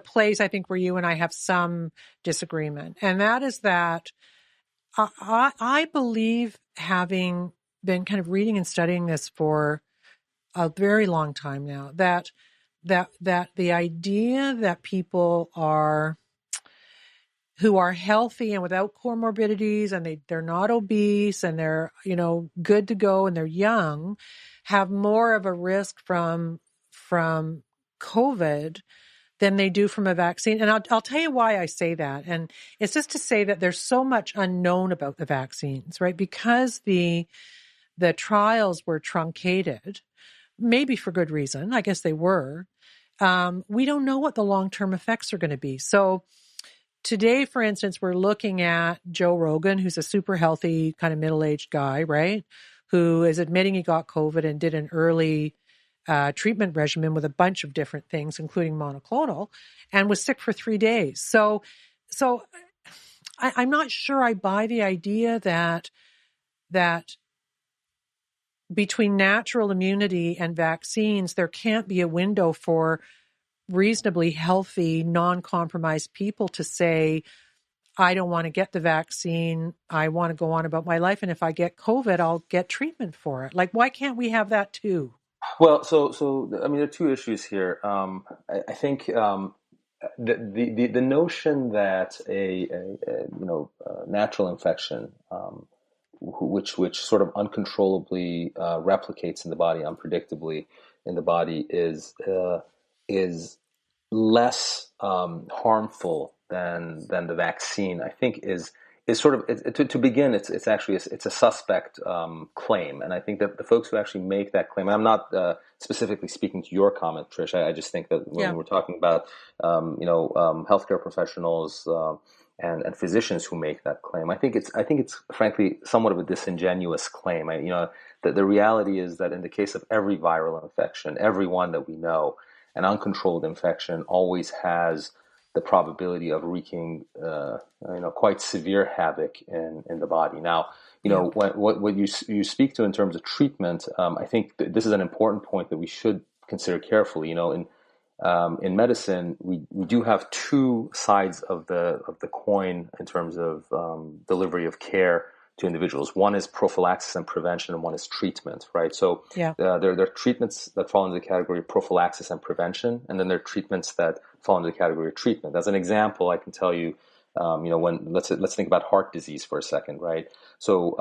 place I think where you and I have some disagreement, and that is that I believe, having been kind of reading and studying this for a very long time now, that the idea that people who are healthy and without comorbidities, and they're not obese, and they're, good to go, and they're young, have more of a risk from COVID than they do from a vaccine. And I'll tell you why I say that. And it's just to say that there's so much unknown about the vaccines, right? Because the trials were truncated, maybe for good reason. I guess they were. We don't know what the long-term effects are going to be. So today, for instance, we're looking at Joe Rogan, who's a super healthy kind of middle-aged guy, right? Who is admitting he got COVID and did an early treatment regimen with a bunch of different things, including monoclonal, and was sick for 3 days. So I'm not sure I buy the idea that between natural immunity and vaccines, there can't be a window for reasonably healthy, non-compromised people to say, I don't want to get the vaccine. I want to go on about my life. And if I get COVID, I'll get treatment for it. Like, why can't we have that too?
Well, so I mean, there are two issues here. I think the notion that a natural infection, which sort of uncontrollably replicates in the body, unpredictably in the body, is less harmful than the vaccine, I think is sort of, to begin, it's actually a suspect claim. And I think that the folks who actually make that claim, I'm not specifically speaking to your comment, Trish. I just think that when we're talking about healthcare professionals and physicians who make that claim, I think it's frankly somewhat of a disingenuous claim. The reality is that in the case of every viral infection, every one that we know, an uncontrolled infection always has the probability of wreaking, quite severe havoc in the body. Now, what you speak to in terms of treatment, I think this is an important point that we should consider carefully. In medicine, we do have two sides of the coin in terms of delivery of care to individuals. One is prophylaxis and prevention, and one is treatment, right? So there are treatments that fall into the category of prophylaxis and prevention, and then there are treatments that fall into the category of treatment. As an example, I can tell you, when let's think about heart disease for a second, right? So,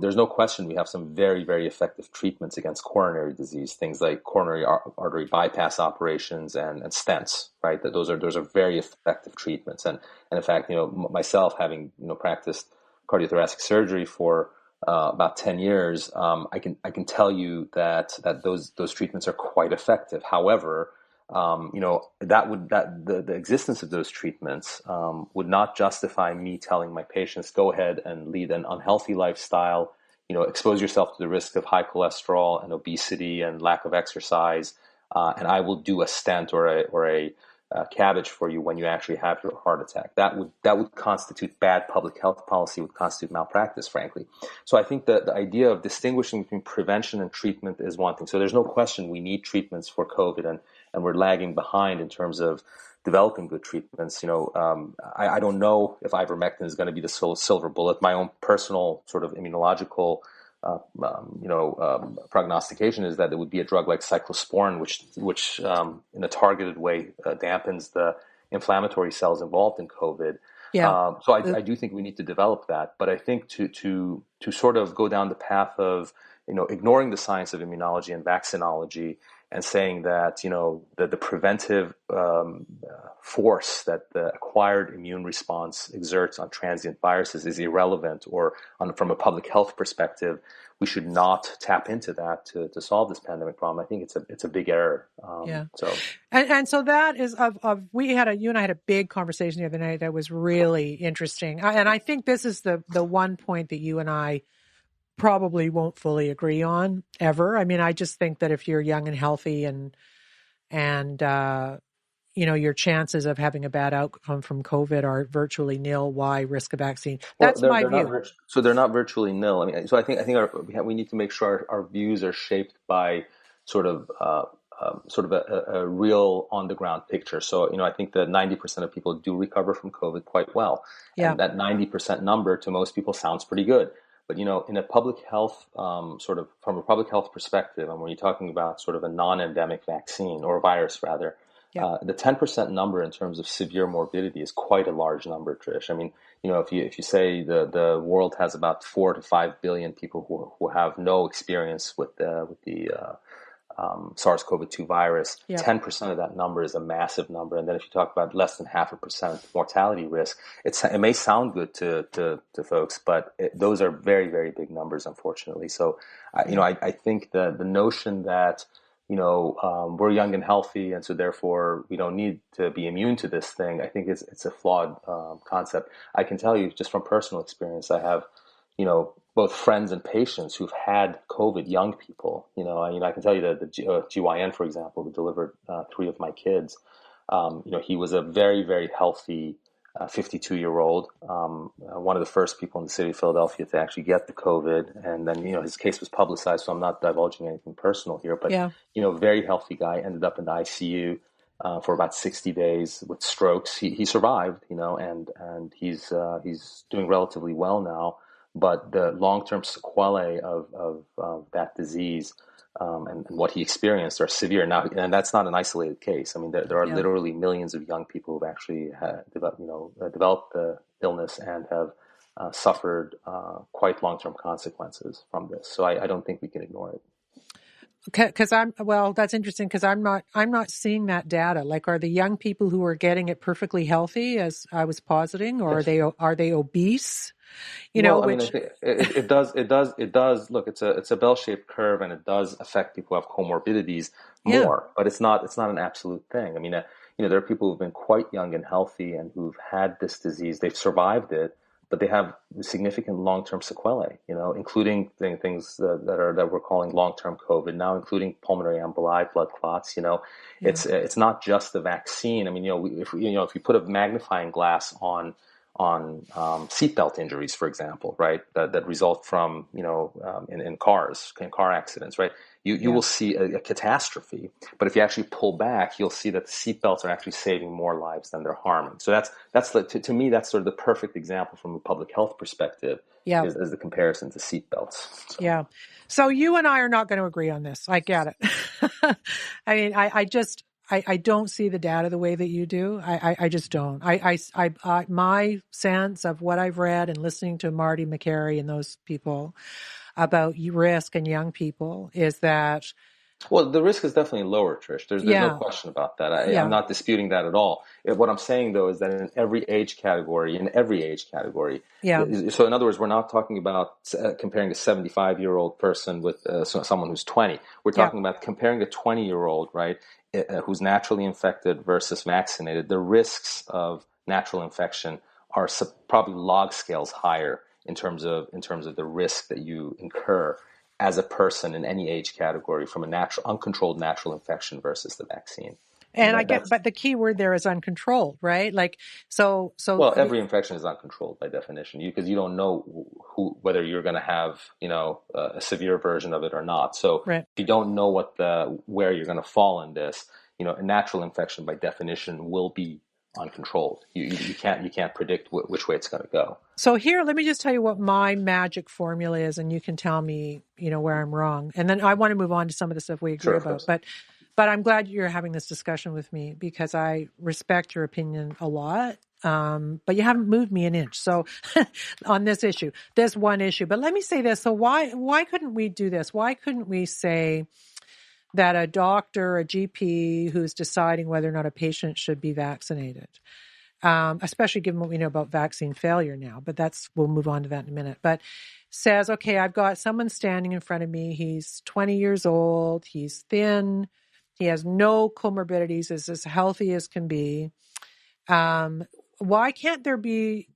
there's no question we have some very, very effective treatments against coronary disease, things like coronary artery bypass operations and stents, right? That those are very effective treatments. And in fact, myself having, practiced cardiothoracic surgery for about 10 years, I can tell you that those treatments are quite effective. However, the existence of those treatments would not justify me telling my patients, go ahead and lead an unhealthy lifestyle, expose yourself to the risk of high cholesterol and obesity and lack of exercise, and I will do a stent or a cabbage for you when you actually have your heart attack. That would constitute bad public health policy, would constitute malpractice, frankly. So I think that the idea of distinguishing between prevention and treatment is one thing. So there's no question we need treatments for COVID, and we're lagging behind in terms of developing good treatments. I don't know if ivermectin is going to be the silver bullet. My own personal sort of immunological prognostication is that it would be a drug like cyclosporin, which in a targeted way dampens the inflammatory cells involved in COVID. Yeah. So I do think we need to develop that. But I think to sort of go down the path of ignoring the science of immunology and vaccinology and saying that that the preventive force that the acquired immune response exerts on transient viruses is irrelevant, or from a public health perspective, we should not tap into that to solve this pandemic problem. I think it's a big error. And
so that is you and I had a big conversation the other night that was really interesting, and I think this is the one point that you and I probably won't fully agree on ever. I mean, I just think that if you're young and healthy and your chances of having a bad outcome from COVID are virtually nil, why risk a vaccine?
Well,
That's my view.
so they're not virtually nil. I mean, so I think we need to make sure our views are shaped by sort of a real on the ground picture. So I think that 90% of people do recover from COVID quite well, and that 90% number to most people sounds pretty good. But in a public health sort of from a public health perspective, and when you're talking about sort of a non-endemic vaccine or virus rather. The 10% number in terms of severe morbidity is quite a large number, Trish. I mean, if you say the world has about 4 to 5 billion people who have no experience with the SARS-CoV-2 virus, 10% of that number is a massive number. And then if you talk about less than 0.5% mortality risk, it may sound good to folks, but those are very, very big numbers, unfortunately. So, I think the notion that we're young and healthy, and so therefore we don't need to be immune to this thing, I think it's a flawed concept. I can tell you just from personal experience, I have, both friends and patients who've had COVID, young people. I can tell you that the GYN, for example, who delivered 3 of my kids, he was a very, very healthy 52-year-old, one of the first people in the city of Philadelphia to actually get the COVID. And then, his case was publicized, so I'm not divulging anything personal here, but, very healthy guy, ended up in the ICU for about 60 days with strokes. He survived, and he's doing relatively well now. But the long-term sequelae of that disease and what he experienced are severe. Now, and that's not an isolated case. I mean, there are literally millions of young people who've actually developed the illness and have suffered quite long-term consequences from this. So I don't think we can ignore it.
Because that's interesting because I'm not seeing that data. Like, are the young people who are getting it perfectly healthy, as I was positing, or are they obese? I
think it does. Look, it's a bell-shaped curve, and it does affect people who have comorbidities more. But it's not an absolute thing. I mean, there are people who've been quite young and healthy and who've had this disease. They've survived it, but they have significant long-term sequelae. Including things that we're calling long-term COVID now, including pulmonary emboli, blood clots. It's not just the vaccine. I mean, if you put a magnifying glass on seatbelt injuries, for example, right, that result from in car accidents, right, you will see a catastrophe. But if you actually pull back, you'll see that the seatbelts are actually saving more lives than they're harming. So to me, that's sort of the perfect example from a public health perspective. Is the comparison to seatbelts. So.
So you and I are not going to agree on this. I get it. I mean, I don't see the data the way that you do. I just don't. My sense of what I've read and listening to Marty McCary and those people about risk in young people is that.
Well, the risk is definitely lower, Trish. There's no question about that. I'm not disputing that at all. What I'm saying, though, is that in every age category, so in other words, we're not talking about comparing a 75-year-old person with someone who's 20. We're talking about comparing a 20-year-old, right, who's naturally infected versus vaccinated. The risks of natural infection are probably log scales higher in terms of the risk that you incur as a person in any age category from a uncontrolled natural infection versus the vaccine.
And but the key word there is uncontrolled, right? Like, so.
Well, every infection is uncontrolled by definition, because you don't know whether you're going to have, a severe version of it or not. So if you don't know where you're going to fall in this, a natural infection by definition will be uncontrolled. You can't predict which way it's going to go.
So here, let me just tell you what my magic formula is, and you can tell me, where I'm wrong. And then I want to move on to some of the stuff we agree about. But I'm glad you're having this discussion with me because I respect your opinion a lot. But you haven't moved me an inch. So on this issue, this one issue. But let me say this. So why couldn't we do this? Why couldn't we say that a doctor, a GP who's deciding whether or not a patient should be vaccinated, especially given what we know about vaccine failure now, but we'll move on to that in a minute, but says, okay, I've got someone standing in front of me. He's 20 years old. He's thin. He has no comorbidities, is as healthy as can be. Why can't there be,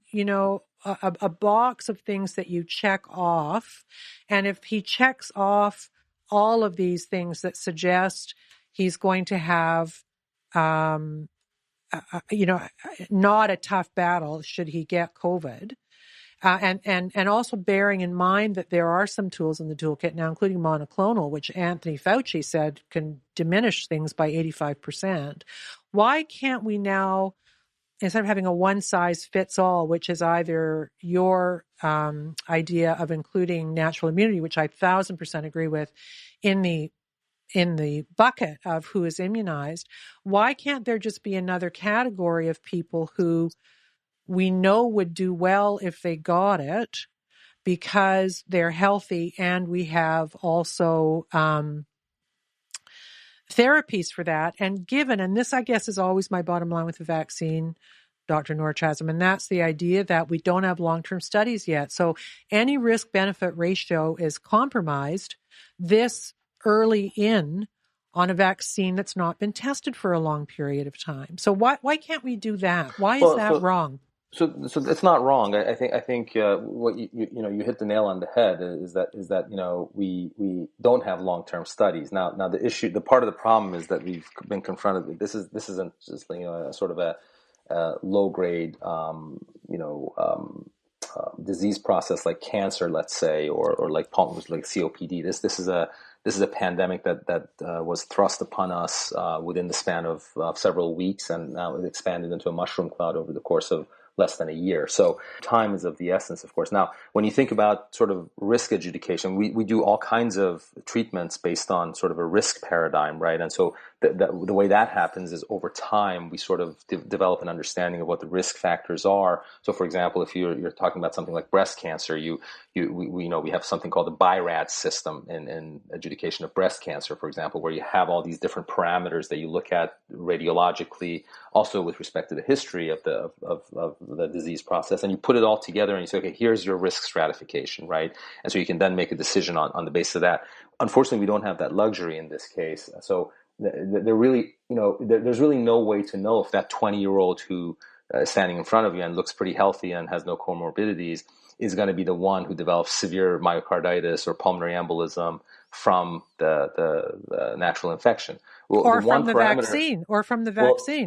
a box of things that you check off. And if he checks off all of these things that suggest he's going to have, not a tough battle should he get COVID. And also bearing in mind that there are some tools in the toolkit now, including monoclonal, which Anthony Fauci said can diminish things by 85%. Why can't we now, instead of having a one-size-fits-all, which is either your idea of including natural immunity, which I 1,000% agree with, in the bucket of who is immunized, why can't there just be another category of people who we know would do well if they got it because they're healthy, and we have also therapies for that? And this I guess is always my bottom line with the vaccine, Dr. Norchasm, and that's the idea that we don't have long-term studies yet. So any risk-benefit ratio is compromised this early on a vaccine that's not been tested for a long period of time. So why can't we do that? Why is that wrong?
So it's not wrong. I think what you hit the nail on the head is that we don't have long-term studies now. The part of the problem is that we've been confronted with this isn't just a sort of a low-grade disease process like cancer, let's say, or like COPD. This is a pandemic that was thrust upon us within the span of several weeks, and now it expanded into a mushroom cloud over the course of less than a year. So time is of the essence, of course. Now, when you think about sort of risk adjudication, we do all kinds of treatments based on sort of a risk paradigm, right? And so the way that happens is over time, we sort of develop an understanding of what the risk factors are. So, for example, if you're talking about something like breast cancer, we have something called the BI-RADS system in adjudication of breast cancer, for example, where you have all these different parameters that you look at radiologically, also with respect to the history of the disease process, and you put it all together and you say, okay, here's your risk stratification, right? And so you can then make a decision on the basis of that. Unfortunately, we don't have that luxury in this case. So there's really no way to know if that 20-year-old who is standing in front of you and looks pretty healthy and has no comorbidities is going to be the one who develops severe myocarditis or pulmonary embolism from the natural infection. Well,
or from the vaccine,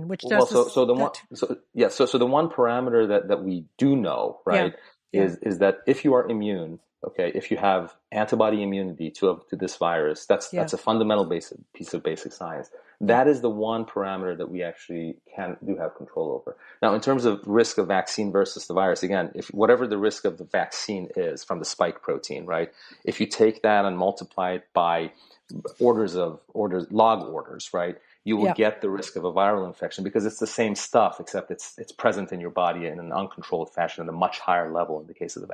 which does.
So the one parameter that we do know, right, is that if you are immune, okay, if you have antibody immunity to this virus, that's a fundamental piece of basic science. That is the one parameter that we actually do have control over. Now, in terms of risk of vaccine versus the virus, again, if whatever the risk of the vaccine is from the spike protein, right, if you take that and multiply it by log orders, right, you will get the risk of a viral infection because it's the same stuff, except it's present in your body in an uncontrolled fashion at a much higher level in the case of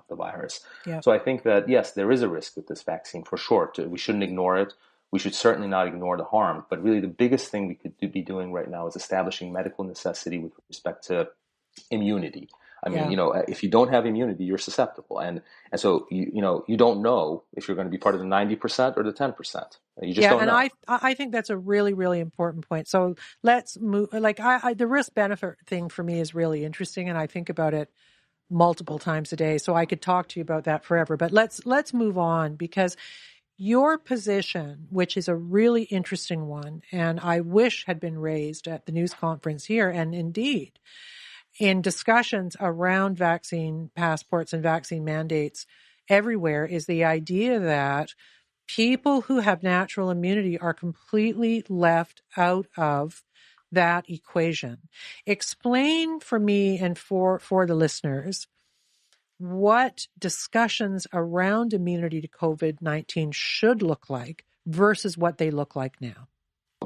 the virus. Yeah. So I think that, yes, there is a risk with this vaccine for sure. We shouldn't ignore it. We should certainly not ignore the harm. But really the biggest thing we could be doing right now is establishing medical necessity with respect to immunity. I mean, if you don't have immunity, you're susceptible. And so, you don't know if you're going to be part of the 90% or the 10%. You just don't know.
And I think that's a really, really important point. So let's move, the risk benefit thing for me is really interesting. And I think about it multiple times a day. So I could talk to you about that forever, but let's move on, because your position, which is a really interesting one, and I wish had been raised at the news conference here, and indeed in discussions around vaccine passports and vaccine mandates everywhere, is the idea that people who have natural immunity are completely left out of that equation. Explain for me and for the listeners what discussions around immunity to COVID-19 should look like versus what they look like now.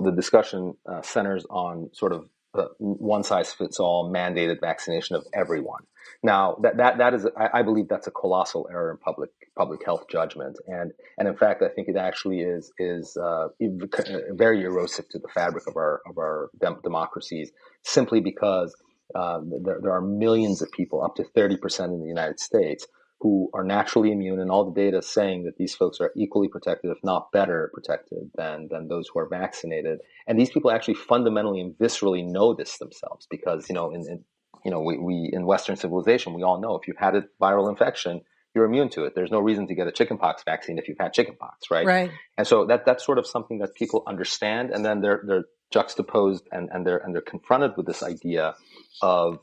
The discussion centers on sort of one-size-fits-all mandated vaccination of everyone. Now, that is, I believe that's a colossal error in public health judgment, and in fact, I think it actually is very erosive to the fabric of our democracies, simply because there are millions of people, up to 30% in the United States, who are naturally immune, and all the data is saying that these folks are equally protected, if not better protected than those who are vaccinated. And these people actually fundamentally and viscerally know this themselves, because, in we in Western civilization, we all know if you've had a viral infection, you're immune to it. There's no reason to get a chickenpox vaccine if you've had chickenpox, right?
Right.
And so that's sort of something that people understand, and then they're juxtaposed and they're confronted with this idea of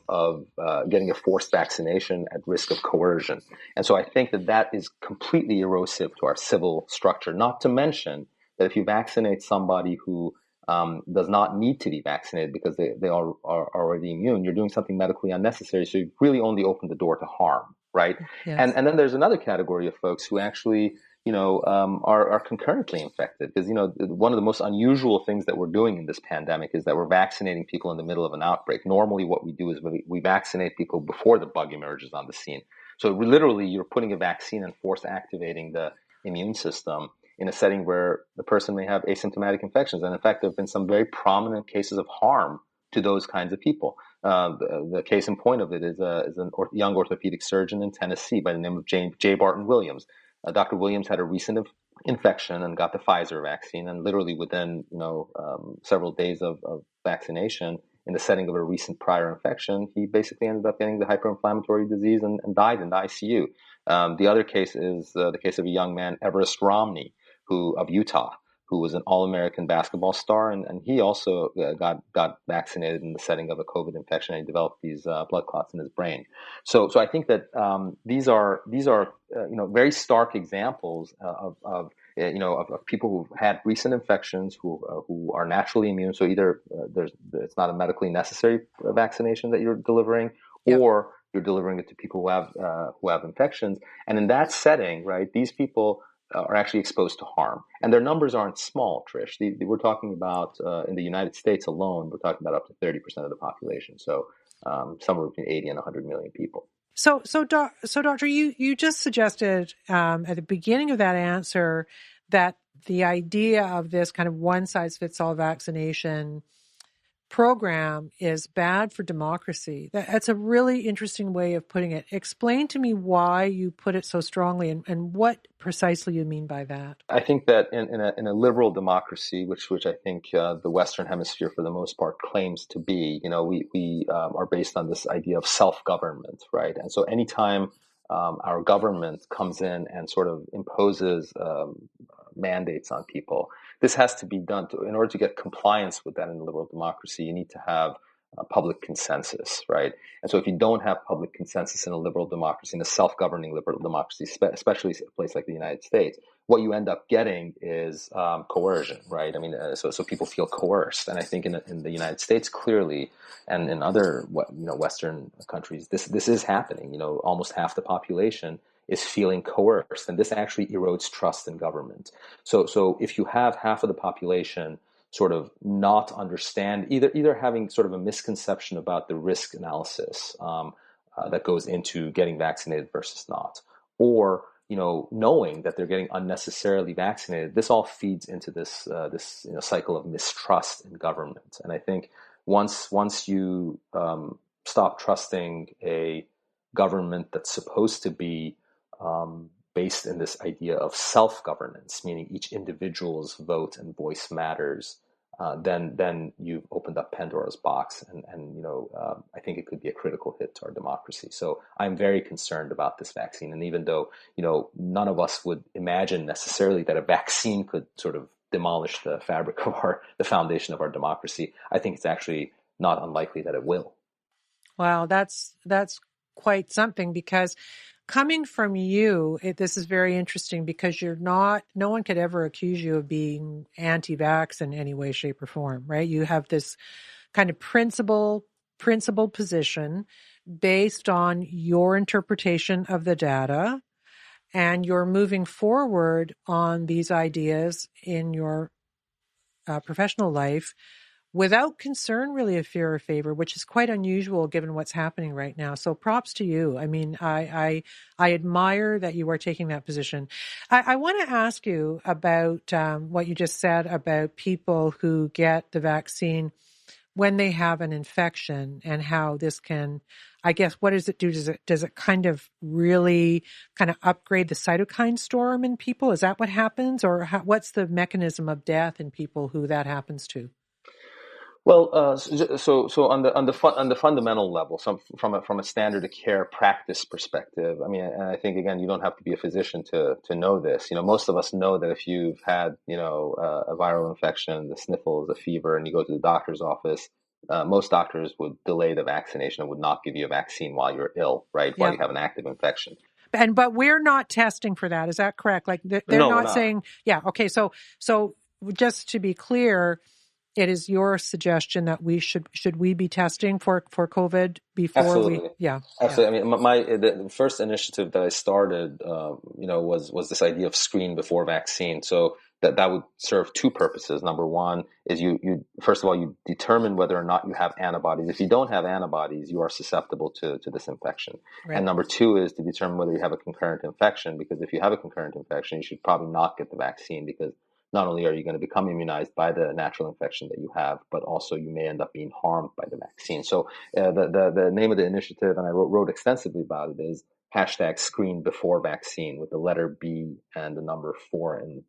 getting a forced vaccination at risk of coercion. And so I think that is completely erosive to our civil structure. Not to mention that if you vaccinate somebody who does not need to be vaccinated because they are already immune, you're doing something medically unnecessary. So you really only open the door to harm, right?
Yes.
And then there's another category of folks who actually are concurrently infected, because one of the most unusual things that we're doing in this pandemic is that we're vaccinating people in the middle of an outbreak. Normally, what we do is we vaccinate people before the bug emerges on the scene. So literally, you're putting a vaccine and force activating the immune system in a setting where the person may have asymptomatic infections. And in fact, there have been some very prominent cases of harm to those kinds of people. The case in point of it is a young orthopedic surgeon in Tennessee by the name of J. Barton Williams. Dr. Williams had a recent infection and got the Pfizer vaccine, and literally within several days of vaccination, in the setting of a recent prior infection, he basically ended up getting the hyperinflammatory disease and died in the ICU. The other case is the case of a young man, Everest Romney, of Utah, who was an All-American basketball star, and he also got vaccinated in the setting of a COVID infection, and he developed these blood clots in his brain. So I think that these are very stark examples of people who've had recent infections who are naturally immune. So either it's not a medically necessary vaccination that you're delivering, or you're delivering it to people who have infections. And in that setting, right, these people are actually exposed to harm. And their numbers aren't small, Trish. We're talking about, in the United States alone, we're talking about up to 30% of the population. So somewhere between 80 and 100 million people.
So doctor, you just suggested at the beginning of that answer that the idea of this kind of one-size-fits-all vaccination program is bad for democracy. That's a really interesting way of putting it. Explain to me why you put it so strongly and what precisely you mean by that.
I think that in a liberal democracy, which I think the Western Hemisphere for the most part claims to be, we are based on this idea of self-government, right? And so anytime our government comes in and sort of imposes mandates on people, this has to be done in order to get compliance with that in a liberal democracy. You need to have public consensus, right? And so if you don't have public consensus in a liberal democracy, in a self-governing liberal democracy, especially a place like the United States, what you end up getting is coercion, right? I mean, so people feel coerced. And I think in the United States, clearly, and in other Western countries, this is happening. Almost half the population is feeling coerced, and this actually erodes trust in government. So if you have half of the population sort of not understand, either having sort of a misconception about the risk analysis that goes into getting vaccinated versus not, or knowing that they're getting unnecessarily vaccinated, this all feeds into this cycle of mistrust in government. And I think once you stop trusting a government that's supposed to be based in this idea of self-governance, meaning each individual's vote and voice matters, then you've opened up Pandora's box, and I think it could be a critical hit to our democracy. So I'm very concerned about this vaccine, and even though none of us would imagine necessarily that a vaccine could sort of demolish the fabric of the foundation of our democracy, I think it's actually not unlikely that it will.
Wow, that's quite something, because coming from you, this is very interesting, because no one could ever accuse you of being anti-vax in any way, shape, or form, right? You have this kind of principled position based on your interpretation of the data, and you're moving forward on these ideas in your professional life without concern, really, of fear or favor, which is quite unusual given what's happening right now. So props to you. I mean, I admire that you are taking that position. I want to ask you about what you just said about people who get the vaccine when they have an infection, and how this can, I guess, what does it do? Does it kind of really kind of upgrade the cytokine storm in people? Is that what happens? Or what's the mechanism of death in people who that happens to?
Well, so on the fundamental level, from a standard of care practice perspective, I mean, and I think again, you don't have to be a physician to know this. Most of us know that if you've had a viral infection, the sniffles, the fever, and you go to the doctor's office, most doctors would delay the vaccination and would not give you a vaccine while you're ill, right? While
Yeah.
you have an active infection.
But we're not testing for that. Is that correct? Like they're
No, we're
not
not.
saying, yeah. Okay. So just to be clear, it is your suggestion that we should we be testing for COVID before
Absolutely. Absolutely.
Yeah.
I mean, the first initiative that I started, was this idea of screen before vaccine. So that would serve two purposes. Number one is you first of all, you determine whether or not you have antibodies. If you don't have antibodies, you are susceptible to this infection.
Right.
And number two is to determine whether you have a concurrent infection, because if you have a concurrent infection, you should probably not get the vaccine, because not only are you going to become immunized by the natural infection that you have, but also you may end up being harmed by the vaccine. So the name of the initiative, and I wrote extensively about it, is #ScreenBeforeVaccine, with the letter B and the number 4 in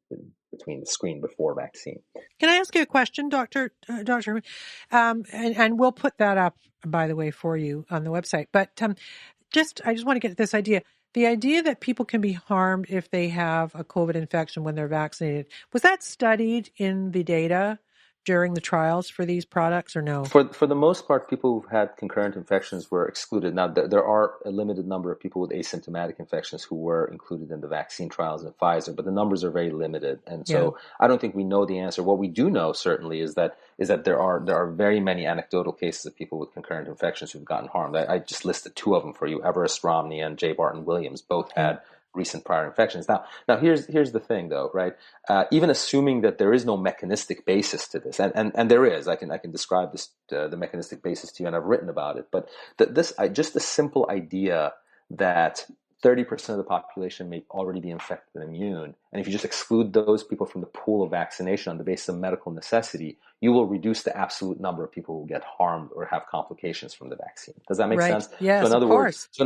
between the screen before vaccine.
Can I ask you a question, Doctor? And we'll put that up, by the way, for you on the website. But I just want to get this idea. The idea that people can be harmed if they have a COVID infection when they're vaccinated, was that studied in the data during the trials for these products, or no?
For the most part, people who've had concurrent infections were excluded. Now, there are a limited number of people with asymptomatic infections who were included in the vaccine trials in Pfizer, but the numbers are very limited. And so I don't think we know the answer. What we do know, certainly, is that there are very many anecdotal cases of people with concurrent infections who've gotten harmed. I just listed two of them for you. Everest Romney and J. Barton Williams both had recent prior infections. Now here's the thing, though, right? Even assuming that there is no mechanistic basis to this, and there is, I can describe this the mechanistic basis to you, and I've written about it. But just the simple idea that 30% of the population may already be infected and immune, and if you just exclude those people from the pool of vaccination on the basis of medical necessity, you will reduce the absolute number of people who get harmed or have complications from the vaccine. Does that make sense?
Yes,
so in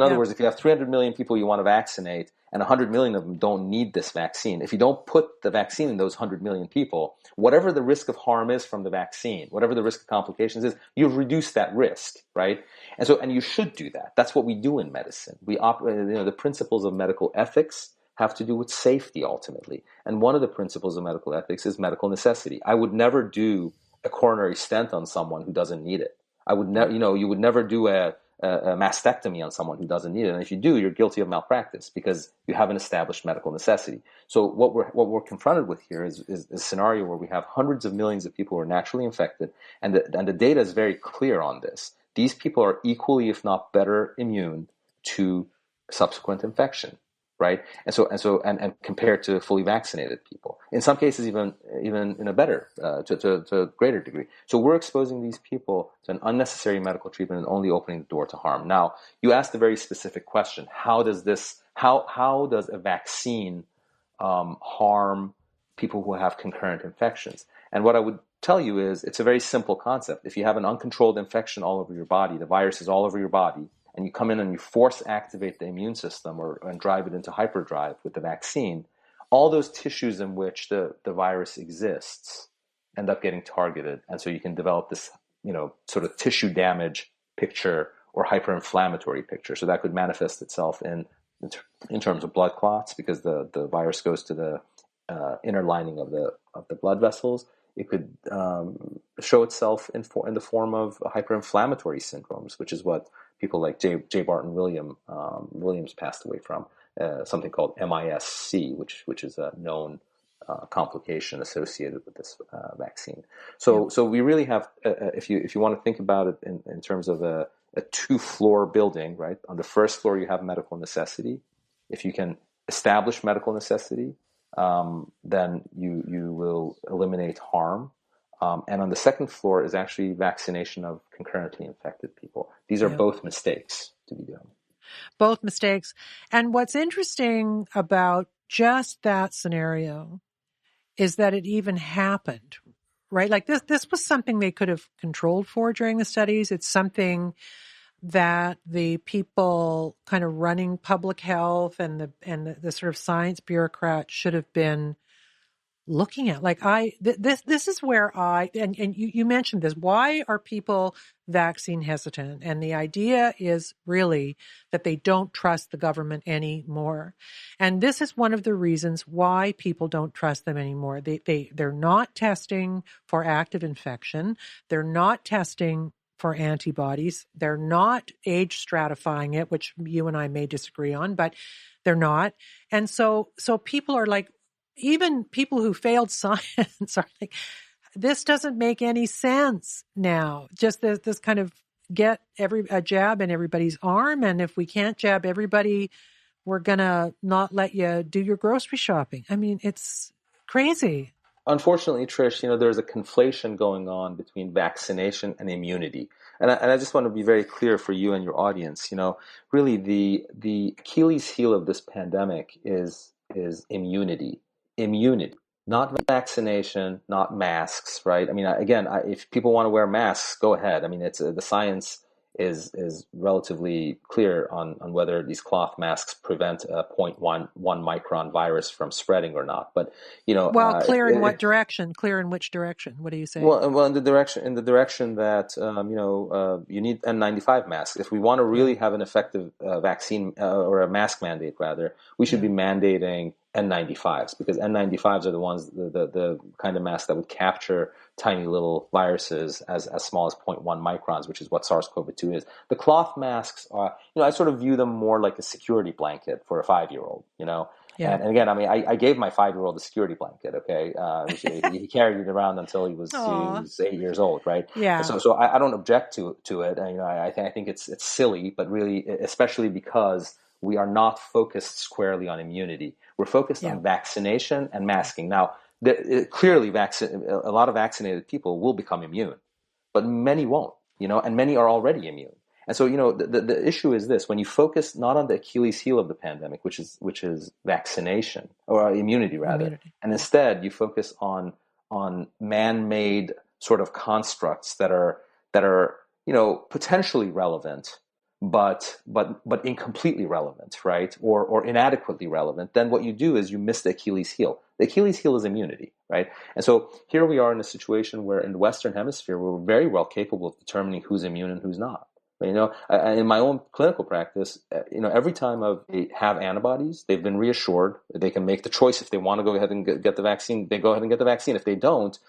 other
words,
if you have 300 million people you want to vaccinate, and 100 million of them don't need this vaccine, if you don't put the vaccine in those 100 million people, whatever the risk of harm is from the vaccine, whatever the risk of complications is, you've reduced that risk, right? And you should do that. That's what we do in medicine. We operate, the principles of medical ethics have to do with safety ultimately. And one of the principles of medical ethics is medical necessity. I would never do a coronary stent on someone who doesn't need it. I would never, you would never do a mastectomy on someone who doesn't need it. And if you do, you're guilty of malpractice because you haven't established medical necessity. So what we're confronted with here is a scenario where we have hundreds of millions of people who are naturally infected, and the data is very clear on this. These people are equally, if not better, immune to subsequent infection, right? And compared to fully vaccinated people, in some cases even in a better to a greater degree. So we're exposing these people to an unnecessary medical treatment and only opening the door to harm. Now, you asked a very specific question: how does a vaccine harm people who have concurrent infections? And what I would tell you is it's a very simple concept. If you have an uncontrolled infection all over your body, the virus is all over your body, and you come in and you force activate the immune system and drive it into hyperdrive with the vaccine, all those tissues in which the virus exists end up getting targeted. And so you can develop this, sort of tissue damage picture or hyperinflammatory picture. So that could manifest itself in terms of blood clots, because the virus goes to the inner lining of the blood vessels. It could show itself in the form of hyperinflammatory syndromes, which is what people like J. Barton Williams passed away from, something called MIS-C, which is a known complication associated with this vaccine. So we really have, if you want to think about it in terms of a 2-floor building, right? On the first floor you have medical necessity. If you can establish medical necessity, then you will eliminate harm. And on the second floor is actually vaccination of concurrently infected people. These are both mistakes to be done.
Both mistakes. And what's interesting about just that scenario is that it even happened, right? Like this was something they could have controlled for during the studies. It's something that the people kind of running public health and the sort of science bureaucrats should have been looking at. Like this is where and you mentioned this. Why are people vaccine hesitant? And the idea is really that they don't trust the government anymore. And this is one of the reasons why people don't trust them anymore. They're not testing for active infection. They're not testing for antibodies. They're not age stratifying it, which you and I may disagree on, but they're not. And so people are like, even people who failed science are like, this doesn't make any sense now. Just this kind of get a jab in everybody's arm. And if we can't jab everybody, we're going to not let you do your grocery shopping. I mean, it's crazy.
Unfortunately, Trish, there's a conflation going on between vaccination and immunity. And I just want to be very clear for you and your audience. Really the Achilles heel of this pandemic is immunity. Immunity, not vaccination, not masks, right? I mean, again, if people want to wear masks, go ahead. I mean, it's the science is relatively clear on whether these cloth masks prevent a 0.1 micron virus from spreading or not. But
well, clear in what direction? Clear in which direction? What do you say?
Well, in the direction that you need N95 masks. If we want to really have an effective vaccine or a mask mandate, rather, we should be mandating N95s, because N95s are the ones, the kind of masks that would capture tiny little viruses as small as 0.1 microns, which is what SARS-CoV-2 is. The cloth masks are, I sort of view them more like a security blanket for a 5-year-old, Yeah. And again, I mean, I gave my 5-year-old a security blanket. Okay, he carried it around until he was 8 years old, right?
Yeah.
So I don't object to it. And, I think it's silly, but really, especially because we are not focused squarely on immunity. We're focused on vaccination and masking. Now, clearly, a lot of vaccinated people will become immune, but many won't. And many are already immune. And so, the issue is this: when you focus not on the Achilles heel of the pandemic, which is vaccination or immunity rather, and instead you focus on man-made sort of constructs that are potentially relevant, but incompletely relevant, right? Or inadequately relevant, then what you do is you miss the Achilles heel. The Achilles heel is immunity, right? And so here we are in a situation where in the Western Hemisphere, we're very well capable of determining who's immune and who's not. In my own clinical practice, every time I have antibodies, they've been reassured that they can make the choice. If they want to go ahead and get the vaccine, they go ahead and get the vaccine. If they don't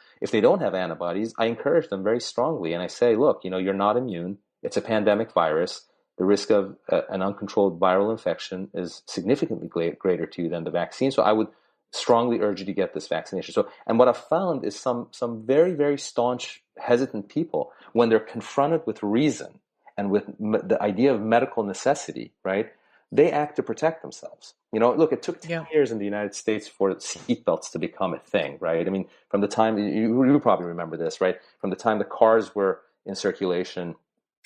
have antibodies, I encourage them very strongly. And I say, look, you're not immune. It's a pandemic virus. The risk of an uncontrolled viral infection is significantly greater to you than the vaccine. So I would strongly urge you to get this vaccination. So, and what I've found is some very, very staunch, hesitant people, when they're confronted with reason and with the idea of medical necessity, right, they act to protect themselves. Look, it took 10 years in the United States for seatbelts to become a thing, right? I mean, from the time, you probably remember this, right? From the time the cars were in circulation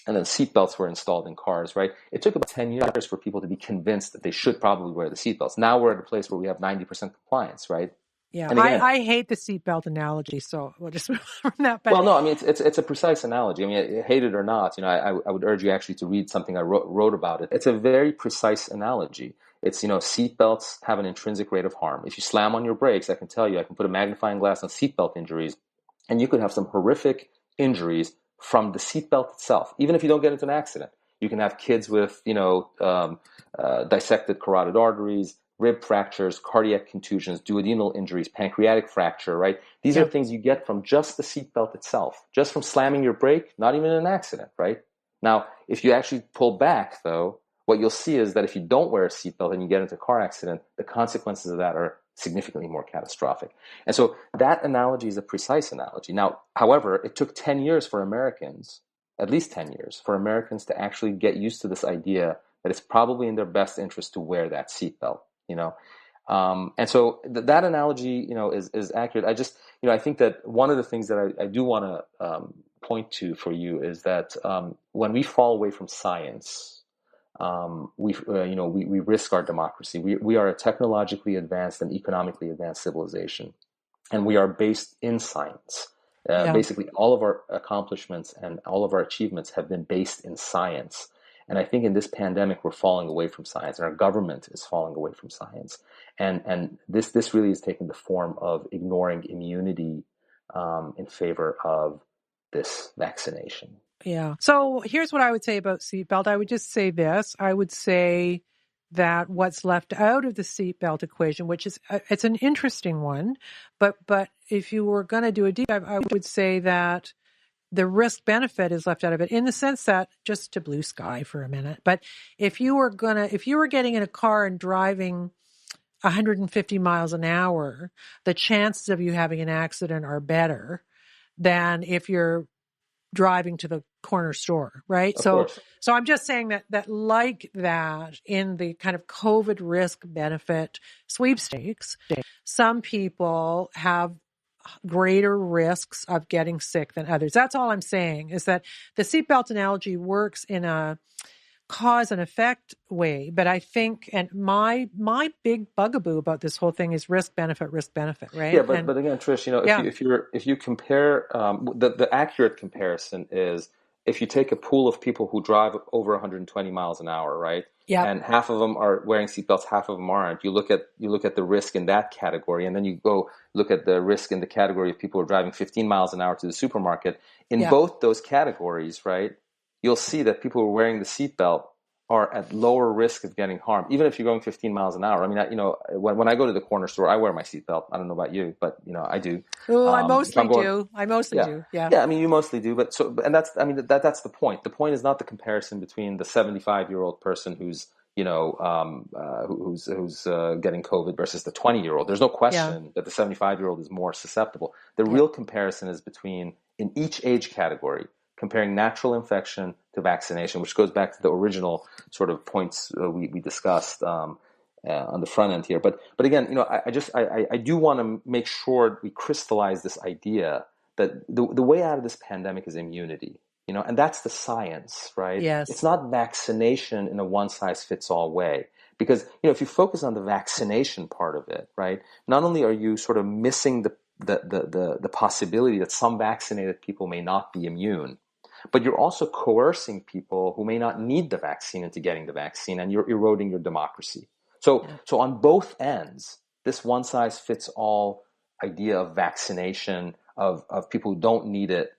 and then seatbelts were installed in cars, right? It took about 10 years for people to be convinced that they should probably wear the seatbelts. Now we're at a place where we have 90% compliance, right?
Yeah, again, I hate the seatbelt analogy, so we'll just move from that. But...
Well, no, I mean, it's a precise analogy. I mean, hate it or not, I would urge you actually to read something I wrote about it. It's a very precise analogy. It's, seatbelts have an intrinsic rate of harm. If you slam on your brakes, I can tell you, I can put a magnifying glass on seatbelt injuries, and you could have some horrific injuries from the seatbelt itself, even if you don't get into an accident. You can have kids with, dissected carotid arteries, rib fractures, cardiac contusions, duodenal injuries, pancreatic fracture, right? These are things you get from just the seatbelt itself, just from slamming your brake, not even an accident, right? Now, if you actually pull back, though, what you'll see is that if you don't wear a seatbelt and you get into a car accident, the consequences of that are significantly more catastrophic. And so that analogy is a precise analogy. Now, however, it took 10 years for Americans, at least 10 years, for Americans to actually get used to this idea that it's probably in their best interest to wear that seatbelt. And so that analogy, is accurate. I just, I think that one of the things that I do want to point to for you is that when we fall away from science, we risk our democracy. We are a technologically advanced and economically advanced civilization, and we are based in science. Basically, all of our accomplishments and all of our achievements have been based in science. And I think in this pandemic, we're falling away from science, and our government is falling away from science. And this really is taking the form of ignoring immunity in favor of this vaccination.
Yeah. So here's what I would say about seatbelt. I would just say this. I would say that what's left out of the seatbelt equation, which is it's an interesting one, but if you were going to do a deep dive, I would say that the risk benefit is left out of it in the sense that, just to blue sky for a minute, but if you were getting in a car and driving 150 miles an hour, the chances of you having an accident are better than if you're driving to the corner store, right? So I'm just saying that like that in the kind of COVID risk benefit sweepstakes, some people have greater risks of getting sick than others. That's all I'm saying, is that the seatbelt analogy works in a cause and effect way, but I think, and my big bugaboo about this whole thing is risk benefit, right?
Yeah, but again, Trish, if you compare, the accurate comparison is if you take a pool of people who drive over 120 miles an hour, right?
Yeah.
And half of them are wearing seatbelts, half of them aren't. You look at the risk in that category, and then you go look at the risk in the category of people who are driving 15 miles an hour to the supermarket. In both those categories, right, you'll see that people who are wearing the seatbelt are at lower risk of getting harmed, even if you're going 15 miles an hour. I mean, when I go to the corner store, I wear my seatbelt. I don't know about you, but I do.
Oh, I mostly do. Yeah.
Yeah, I mean, you mostly do, but that's the point. The point is not the comparison between the 75-year-old person who's who's getting COVID versus the 20-year-old. There's no question that the 75-year-old is more susceptible. The real comparison is between, in each age category, comparing natural infection to vaccination, which goes back to the original sort of points we discussed on the front end here. But again, I do want to make sure we crystallize this idea that the way out of this pandemic is immunity, and that's the science, right?
Yes.
It's not vaccination in a one-size-fits-all way. Because, if you focus on the vaccination part of it, right, not only are you sort of missing the possibility that some vaccinated people may not be immune, but you're also coercing people who may not need the vaccine into getting the vaccine, and you're eroding your democracy. So on both ends, this one-size-fits-all idea of vaccination, of people who don't need it,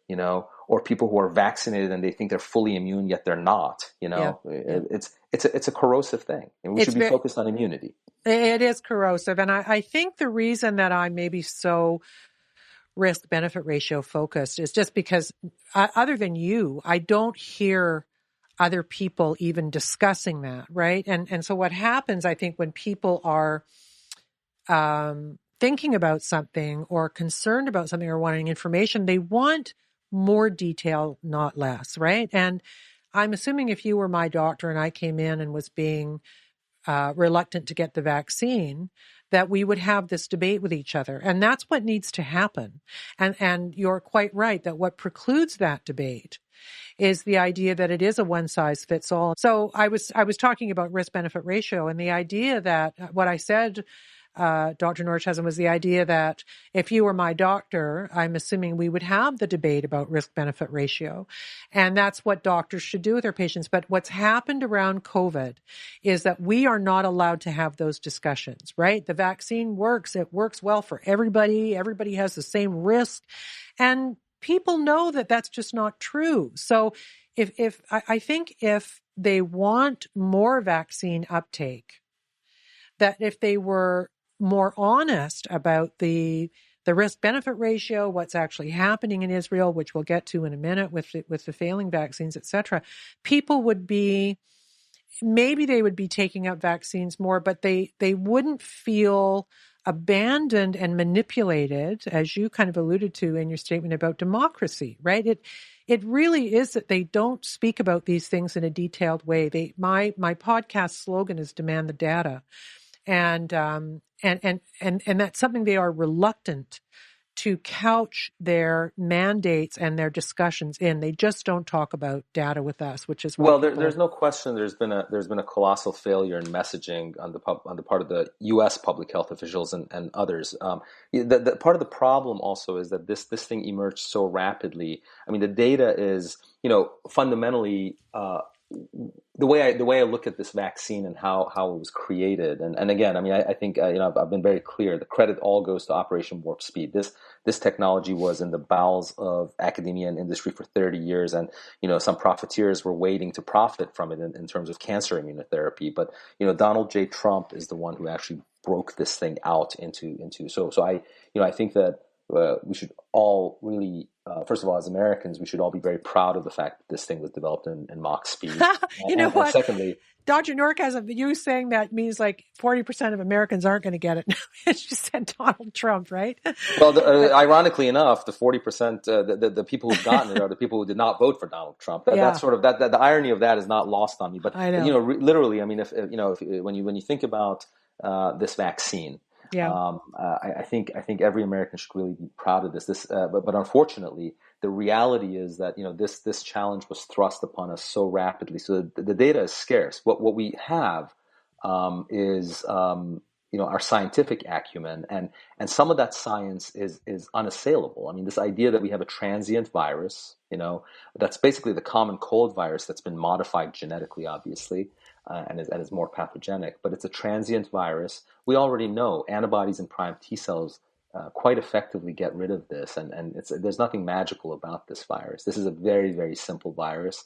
or people who are vaccinated and they think they're fully immune yet they're not, it's a corrosive thing, and we should be focused on immunity.
It is corrosive, and I think the reason that I may be so risk-benefit ratio focused is just because, other than you, I don't hear other people even discussing that, right? And so what happens, I think, when people are thinking about something or concerned about something or wanting information, they want more detail, not less, right? And I'm assuming if you were my doctor and I came in and was being reluctant to get the vaccine, that we would have this debate with each other. And that's what needs to happen. And you're quite right that what precludes that debate is the idea that it is a one-size-fits-all. So I was talking about risk-benefit ratio, and the idea that what I said, Dr. Nordshausen, was the idea that if you were my doctor, I'm assuming we would have the debate about risk-benefit ratio. And that's what doctors should do with their patients. But what's happened around COVID is that we are not allowed to have those discussions, right? The vaccine works. It works well for everybody. Everybody has the same risk. And people know that that's just not true. So I think if they want more vaccine uptake, that if they were more honest about the risk-benefit ratio, what's actually happening in Israel, which we'll get to in a minute with the failing vaccines, et cetera, people would be, maybe they would be taking up vaccines more, but they wouldn't feel abandoned and manipulated, as you kind of alluded to in your statement about democracy, right? It really is that they don't speak about these things in a detailed way. My podcast slogan is "Demand the Data." And that's something they are reluctant to couch their mandates and their discussions in. They just don't talk about data with us, which is
there's no question there's been a colossal failure in messaging on the part of the U.S. public health officials and others. The part of the problem also is that this thing emerged so rapidly. I mean, the data is fundamentally the way I look at this vaccine and how it was created, and again, I mean, I think I've been very clear. The credit all goes to Operation Warp Speed. This technology was in the bowels of academia and industry for 30 years, and some profiteers were waiting to profit from it in terms of cancer immunotherapy. But Donald J. Trump is the one who actually broke this thing out into. So I think that we should all really, first of all, as Americans, we should all be very proud of the fact that this thing was developed in Mach speed.
What?
And secondly,
Dr. Nork has you saying that means like 40% of Americans aren't going to get it. She said Donald Trump, right?
Well, ironically enough, the 40%, the people who've gotten it are the people who did not vote for Donald Trump. That's sort of the irony of that is not lost on me. But
I know.
literally, I mean, if when you think about this vaccine.
Yeah.
I think every American should really be proud of this. But unfortunately, the reality is that this challenge was thrust upon us so rapidly. So the data is scarce. What we have is our scientific acumen, and some of that science is unassailable. I mean, this idea that we have a transient virus, that's basically the common cold virus that's been modified genetically, obviously. And is more pathogenic, but it's a transient virus. We already know antibodies and prime T cells quite effectively get rid of this, and there's nothing magical about this virus. This is a very, very simple virus.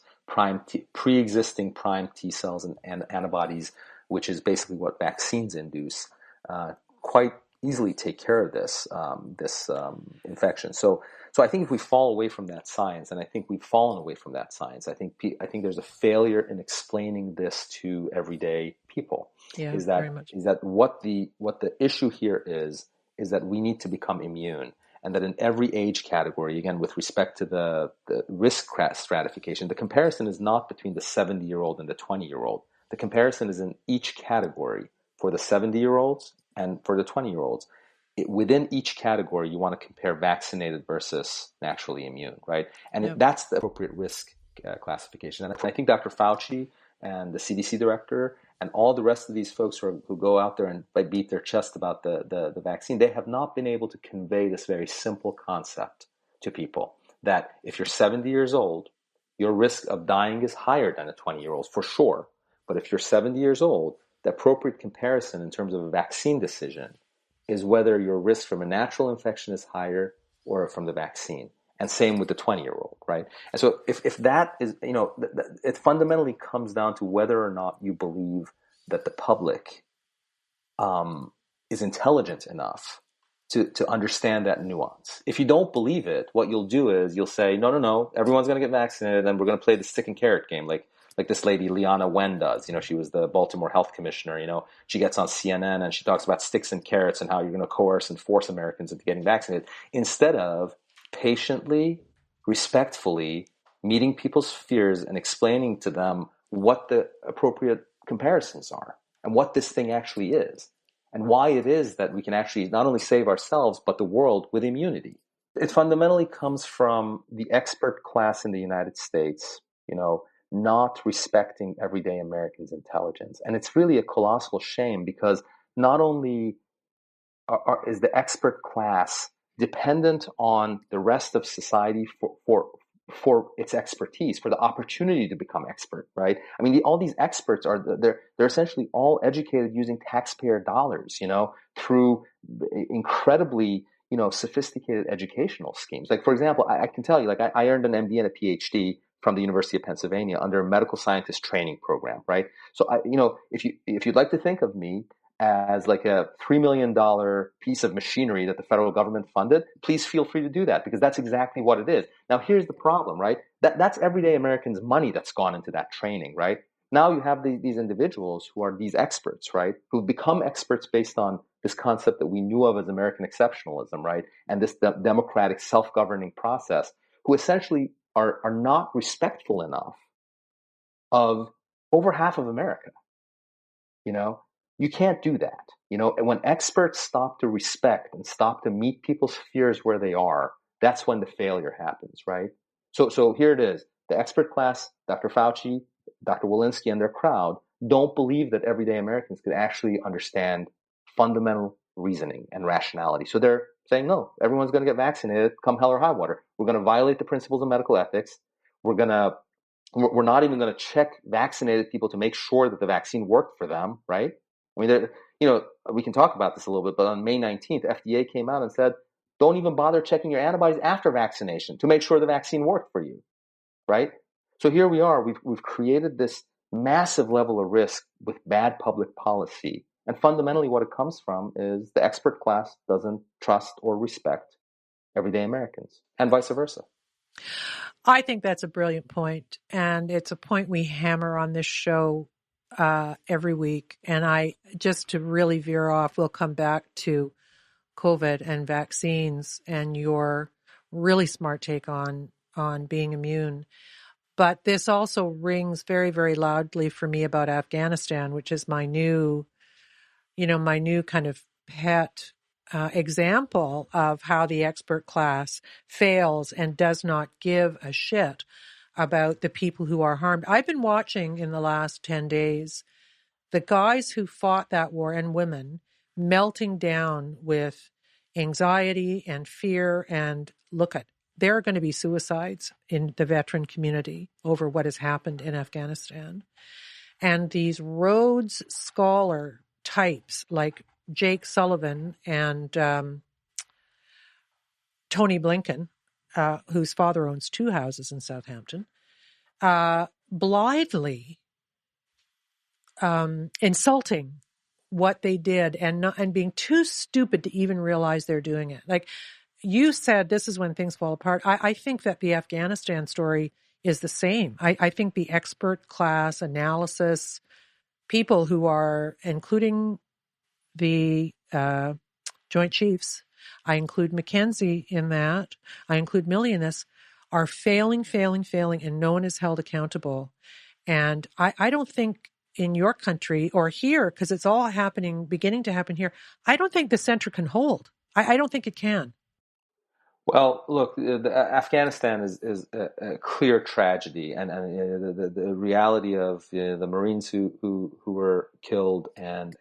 Pre-existing prime T cells and antibodies, which is basically what vaccines induce, quite easily take care of this infection. So I think if we fall away from that science, and I think we've fallen away from that science, I think there's a failure in explaining this to everyday people.
Yeah,
very much. Is that what the issue here is that we need to become immune, and that in every age category, again, with respect to the risk stratification, the comparison is not between the 70-year-old and the 20-year-old. The comparison is in each category for the 70-year-olds and for the 20-year-olds. Within each category, you want to compare vaccinated versus naturally immune, right? And that's the appropriate risk classification. And I think Dr. Fauci and the CDC director and all the rest of these folks who go out there and beat their chest about the vaccine, they have not been able to convey this very simple concept to people, that if you're 70 years old, your risk of dying is higher than a 20-year-old, for sure. But if you're 70 years old, the appropriate comparison in terms of a vaccine decision is whether your risk from a natural infection is higher or from the vaccine. And same with the 20-year-old, right? And so if that is, it fundamentally comes down to whether or not you believe that the public is intelligent enough to understand that nuance. If you don't believe it, what you'll do is you'll say, no, everyone's going to get vaccinated, and we're going to play the stick and carrot game, like this lady Liana Wen does. She was the Baltimore health commissioner. She gets on CNN and she talks about sticks and carrots and how you're going to coerce and force Americans into getting vaccinated, instead of patiently, respectfully meeting people's fears and explaining to them what the appropriate comparisons are and what this thing actually is and why it is that we can actually not only save ourselves but the world with immunity. It fundamentally comes from the expert class in the United States, not respecting everyday Americans' intelligence. And it's really a colossal shame, because not only is the expert class dependent on the rest of society for its expertise, for the opportunity to become expert, right? I mean, all these experts they're essentially all educated using taxpayer dollars, through incredibly, sophisticated educational schemes. Like, for example, I can tell you, like, I earned an MD and a PhD from the University of Pennsylvania under a medical scientist training program, right? So, if you'd like to think of me as like a $3 million piece of machinery that the federal government funded, please feel free to do that, because that's exactly what it is. Now, here's the problem, right? That's everyday Americans' money that's gone into that training, right? Now you have these individuals who are these experts, right? Who've become experts based on this concept that we knew of as American exceptionalism, right? And this democratic self-governing process, who essentially are not respectful enough of over half of America. You can't do that. And when experts stop to respect and stop to meet people's fears where they are, that's when the failure happens, right? So here it is. The expert class, Dr. Fauci, Dr. Walensky, and their crowd don't believe that everyday Americans could actually understand fundamental reasoning and rationality. So they're saying, no, everyone's going to get vaccinated, come hell or high water. We're going to violate the principles of medical ethics. We're going to We're not even going to check vaccinated people to make sure that the vaccine worked for them, right? I mean, we can talk about this a little bit, but on May 19th, FDA came out and said, don't even bother checking your antibodies after vaccination to make sure the vaccine worked for you, right? So here we are. We've created this massive level of risk with bad public policy. And fundamentally what it comes from is the expert class doesn't trust or respect everyday Americans, and vice versa.
I think that's a brilliant point, and it's a point we hammer on this show every week. And just to really veer off, we'll come back to COVID and vaccines and your really smart take on being immune. But this also rings very, very loudly for me about Afghanistan, which is my new kind of pet example of how the expert class fails and does not give a shit about the people who are harmed. I've been watching in the last 10 days the guys who fought that war, and women, melting down with anxiety and fear. And there are going to be suicides in the veteran community over what has happened in Afghanistan. And these Rhodes Scholar types like Jake Sullivan and Tony Blinken, whose father owns 2 houses in Southampton, blithely insulting what they did and being too stupid to even realize they're doing it. Like you said, this is when things fall apart. I think that the Afghanistan story is the same. I think the expert class analysis, people who are, including the Joint Chiefs, I include Mackenzie in that, I include Milley in this, are failing, and no one is held accountable. And I don't think in your country or here, because it's all beginning to happen here, I don't think the center can hold. I don't think it can.
Well, look, Afghanistan is a clear tragedy, and the reality of the Marines who were killed and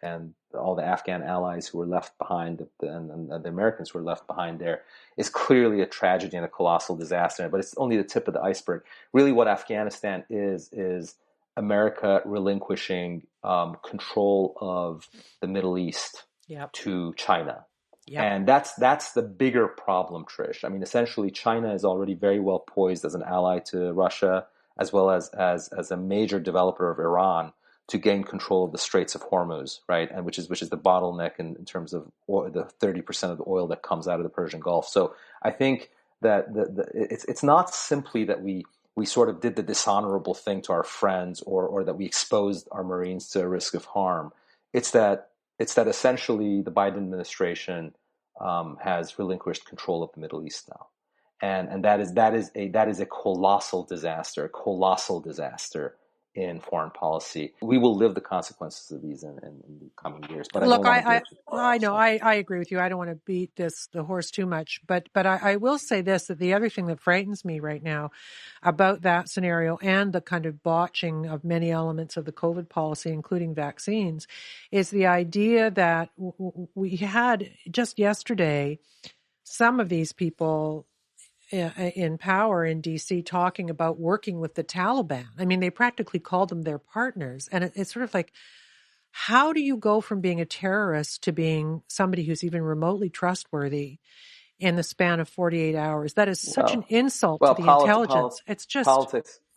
all the Afghan allies who were left behind and the Americans who were left behind there is clearly a tragedy and a colossal disaster. But it's only the tip of the iceberg. Really, what Afghanistan is America relinquishing control of the Middle East to China. Yep. And that's the bigger problem, Trish. I mean, essentially, China is already very well poised as an ally to Russia, as well as a major developer of Iran, to gain control of the Straits of Hormuz, right? And which is the bottleneck in terms of oil, the 30% of the oil that comes out of the Persian Gulf. So I think that it's not simply that we sort of did the dishonorable thing to our friends, or that we exposed our Marines to a risk of harm. It's that essentially the Biden administration has relinquished control of the Middle East now, and that is a colossal disaster in foreign policy. We will live the consequences of these in the coming years. But
look, I know I agree with you. I don't want to beat the horse too much, but I will say this: that the other thing that frightens me right now about that scenario and the kind of botching of many elements of the COVID policy, including vaccines, is the idea that we had just yesterday some of these people in power in DC talking about working with the Taliban. I mean, they practically called them their partners. And it's sort of like, how do you go from being a terrorist to being somebody who's even remotely trustworthy in the span of 48 hours? That is such an insult to the intelligence. It's just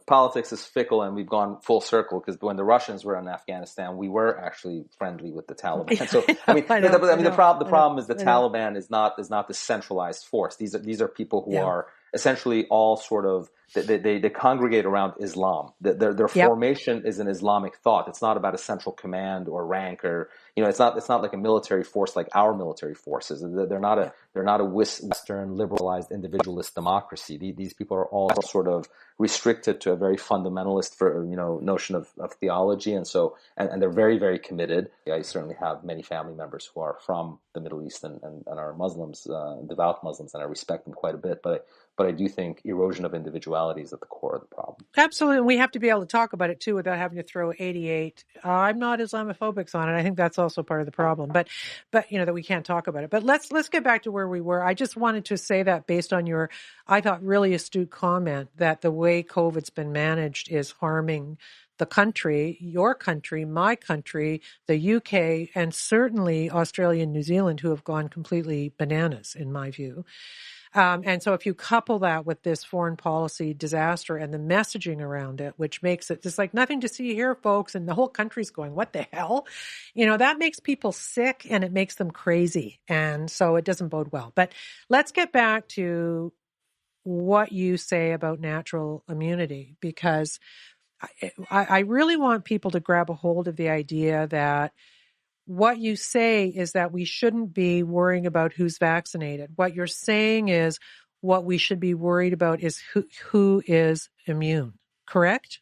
politics is fickle, and we've gone full circle, because when the Russians were in Afghanistan, we were actually friendly with the Taliban. So the problem is the Taliban is not the centralized force. These are people who are essentially all sort of they congregate around Islam. Their formation is an Islamic thought. It's not about a central command or rank, or it's not like a military force like our military forces. They're not a Western liberalized individualist democracy. These people are all sort of restricted to a very fundamentalist notion of theology, and they're very, very committed. I certainly have many family members who are from the Middle East and are Muslims, devout Muslims, and I respect them quite a bit. But I do think erosion of individuality sexuality is at the core of the problem.
Absolutely. We have to be able to talk about it too without having to throw 88 I'm not Islamophobics on it. I think that's also part of the problem. But that we can't talk about it. But let's get back to where we were. I just wanted to say that based on your, I thought, really astute comment that the way COVID's been managed is harming the country, your country, my country, the UK, and certainly Australia and New Zealand, who have gone completely bananas, in my view. And so if you couple that with this foreign policy disaster and the messaging around it, which makes it just like nothing to see here, folks, and the whole country's going, what the hell? That makes people sick and it makes them crazy. And so it doesn't bode well. But let's get back to what you say about natural immunity, because I really want people to grab a hold of the idea that what you say is that we shouldn't be worrying about who's vaccinated. What you're saying is what we should be worried about is who is immune, correct?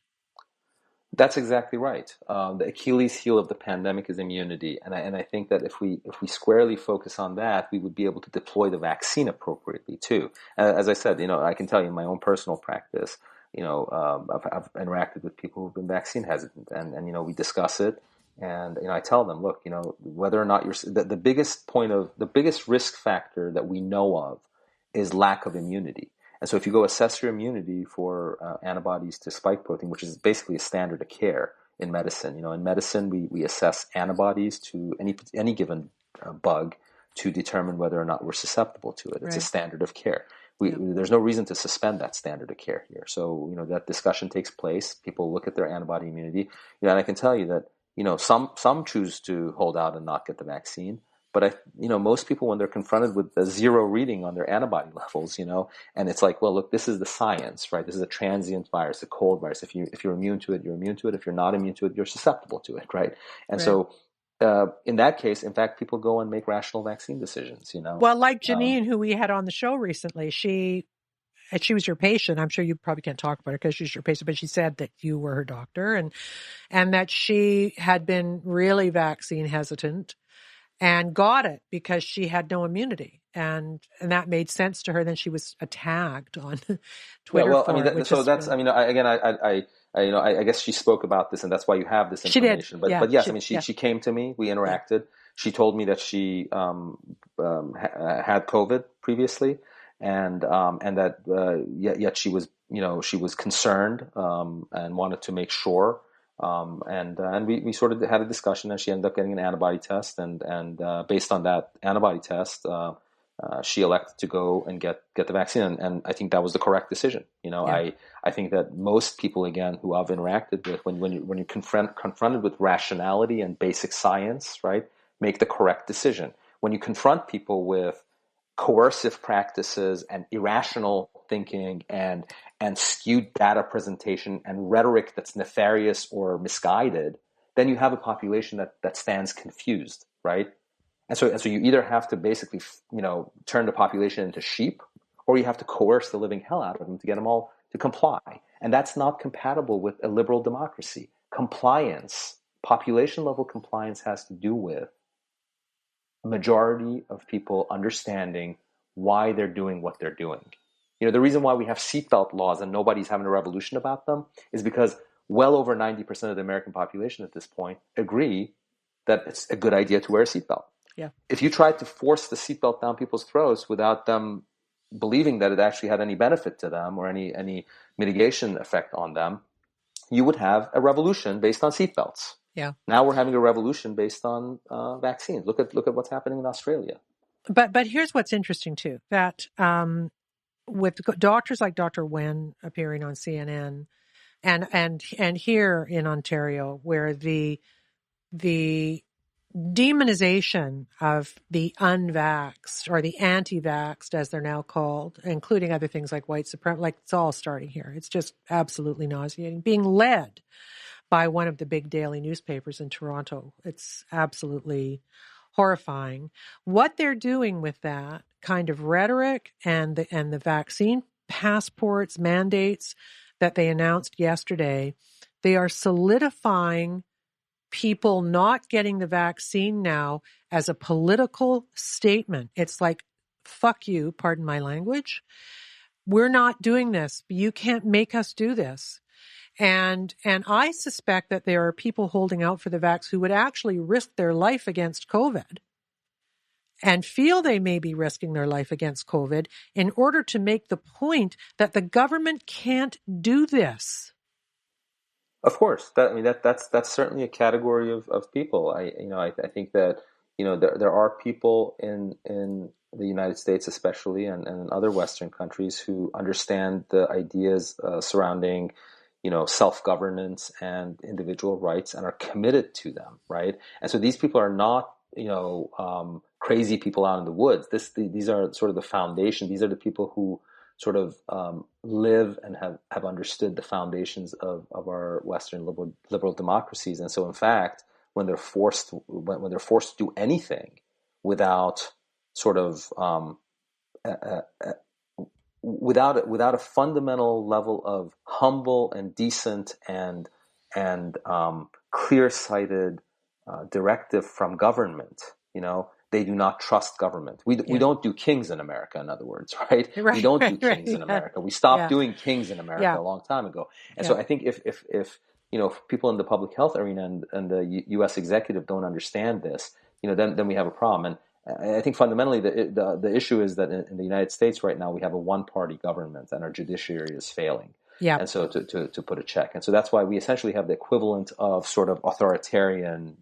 That's exactly right. The Achilles heel of the pandemic is immunity, and I think that if we squarely focus on that, we would be able to deploy the vaccine appropriately too. As I said, I can tell you in my own personal practice, I've interacted with people who've been vaccine hesitant, and we discuss it. And I tell them, look, whether or not the biggest risk factor that we know of is lack of immunity. And so if you go assess your immunity for antibodies to spike protein, which is basically a standard of care in medicine. In medicine we assess antibodies to any given bug to determine whether or not we're susceptible to it. It's a standard of care. There's no reason to suspend that standard of care here. So that discussion takes place. People look at their antibody immunity. And I can tell you that some choose to hold out and not get the vaccine, but most people, when they're confronted with a zero reading on their antibody levels, and it's like, well, look, this is the science, right? This is a transient virus, a cold virus. If you're immune to it, you're immune to it. If you're not immune to it, you're susceptible to it, right? And so, in that case, in fact, people go and make rational vaccine decisions.
Well, like Janine, who we had on the show recently, she was your patient. I'm sure you probably can't talk about her because she's your patient, but she said that you were her doctor and that she had been really vaccine hesitant and got it because she had no immunity. And that made sense to her. Then she was tagged on Twitter.
I guess she spoke about this, and that's why you have this information.
She did.
But yes, she came to me. We interacted. Yeah. She told me that she had COVID previously. And that yet she was concerned and wanted to make sure, and we sort of had a discussion, and she ended up getting an antibody test, and based on that antibody test, she elected to go and get the vaccine, and I think that was the correct decision. I think that most people, again, who I've interacted with, when you're confronted with rationality and basic science, right, make the correct decision. When you confront people with coercive practices and irrational thinking and skewed data presentation and rhetoric that's nefarious or misguided, then you have a population that stands confused, right? And so you either have to basically, turn the population into sheep, or you have to coerce the living hell out of them to get them all to comply. And that's not compatible with a liberal democracy. Compliance, population level compliance, has to do with majority of people understanding why they're doing what they're doing. The reason why we have seatbelt laws and nobody's having a revolution about them is because well over 90% of the American population at this point agree that it's a good idea to wear a seatbelt.
Yeah.
If you tried to force the seatbelt down people's throats without them believing that it actually had any benefit to them or any mitigation effect on them, you would have a revolution based on seatbelts.
Yeah.
Now we're having a revolution based on vaccines. Look at what's happening in Australia.
But here's what's interesting too, that with doctors like Dr. Wen appearing on CNN, and here in Ontario, where the demonization of the unvaxxed or the anti-vaxxed, as they're now called, including other things like white supremacy, like it's all starting here. It's just absolutely nauseating. Being led by one of the big daily newspapers in Toronto. It's absolutely horrifying. What they're doing with that kind of rhetoric and the vaccine passports, mandates that they announced yesterday, they are solidifying people not getting the vaccine now as a political statement. It's like, fuck you, pardon my language. we're not doing this. You can't make us do this. And I suspect that there are people holding out for the vax who would actually risk their life against COVID and feel they may be risking their life against COVID in order to make the point that the government can't do this.
Of course, that's certainly a category of people. I think that there are people in the United States, especially, and in other Western countries, who understand the ideas surrounding self-governance and individual rights and are committed to them, right? And so these people are not crazy people out in the woods. These are sort of the foundation. These are the people who sort of live and have understood the foundations of our Western liberal democracies. And so, in fact, when they're forced to do anything without sort of without a fundamental level of humble and decent and clear-sighted directive from government, they do not trust government. We don't do kings in America, in other words, right? We don't do kings in America. We stopped doing kings in America a long time ago. And so I think if people in the public health arena and the U.S. executive don't understand this, then we have a problem. And I think fundamentally the issue is that in the United States right now we have a one-party government and our judiciary is failing. Yeah. And so to put a check. And so that's why we essentially have the equivalent of sort of authoritarian,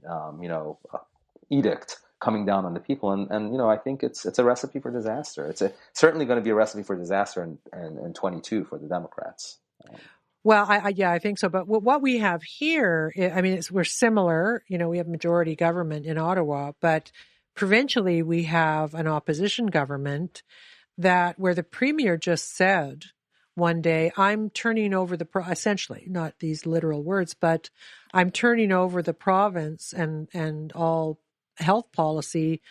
edict coming down on the people. And I think it's a recipe for disaster. It's certainly going to be a recipe for disaster in 22 for the Democrats.
Well, I think so. But what we have here, we're similar. We have majority government in Ottawa, but provincially we have an opposition government where the premier just said one day, I'm turning over essentially, not these literal words, but I'm turning over the province and all health policy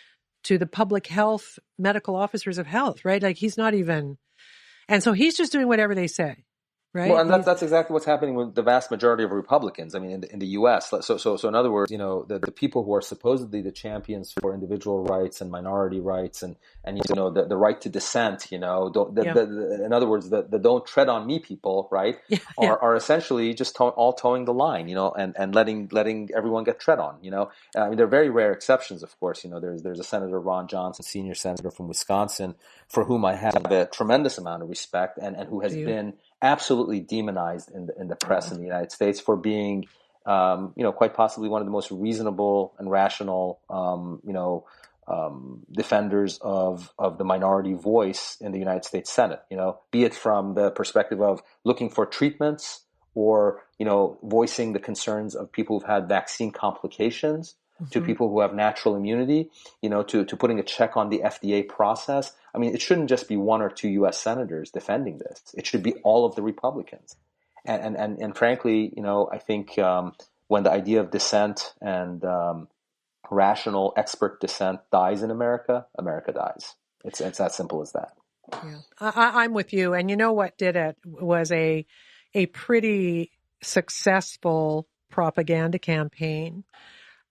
to the public health medical officers of health, right? Like he's not even, and so he's just doing whatever they say, right?
Well, and that's exactly what's happening with the vast majority of Republicans. I mean, in the U.S. So in other words, the people who are supposedly the champions for individual rights and minority rights and the right to dissent, in other words, the don't tread on me people, right, are essentially just all towing the line, and letting everyone get tread on, I mean, there are very rare exceptions, of course. There's a Senator Ron Johnson, senior senator from Wisconsin, for whom I have a tremendous amount of respect and who has been absolutely demonized in the press in the United States for being, quite possibly one of the most reasonable and rational, defenders of the minority voice in the United States Senate. Be it from the perspective of looking for treatments or voicing the concerns of people who've had vaccine complications. Mm-hmm. To people who have natural immunity, to putting a check on the FDA process. I mean, it shouldn't just be one or two U.S. senators defending this. It should be all of the Republicans. And frankly, I think when the idea of dissent and rational expert dissent dies in America, America dies. It's as simple as that.
Yeah, I'm with you. And what did it was a pretty successful propaganda campaign.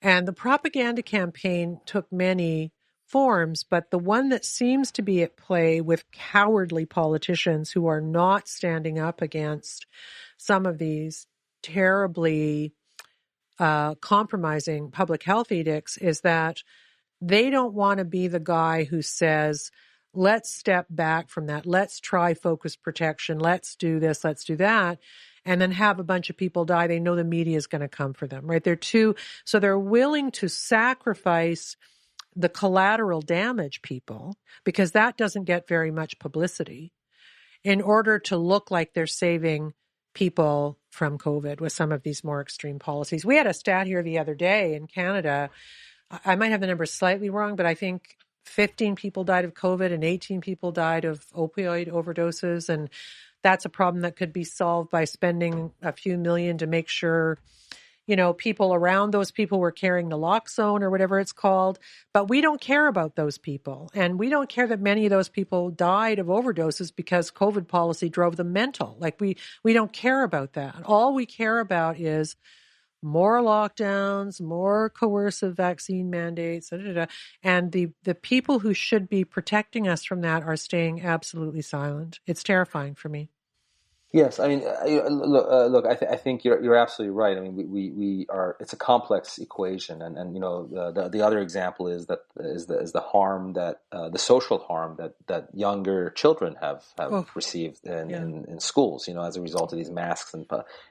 And the propaganda campaign took many forms, but the one that seems to be at play with cowardly politicians who are not standing up against some of these terribly compromising public health edicts is that they don't want to be the guy who says, let's step back from that. Let's try focused protection. Let's do this. Let's do that. And then have a bunch of people die. They know the media is going to come for them, right? So they're willing to sacrifice the collateral damage people because that doesn't get very much publicity in order to look like they're saving people from COVID with some of these more extreme policies. We had a stat here the other day in Canada. I might have the numbers slightly wrong, but I think 15 people died of COVID and 18 people died of opioid overdoses. And that's a problem that could be solved by spending a few million to make sure, people around those people were carrying naloxone or whatever it's called. But we don't care about those people. And we don't care that many of those people died of overdoses because COVID policy drove them mental. Like we don't care about that. All we care about is more lockdowns, more coercive vaccine mandates, and the people who should be protecting us from that are staying absolutely silent. It's terrifying for me.
Yes, I mean, look. I think you're absolutely right. I mean, we are. It's a complex equation, and the other example is the harm that the social harm that younger children have received in schools. As a result of these masks and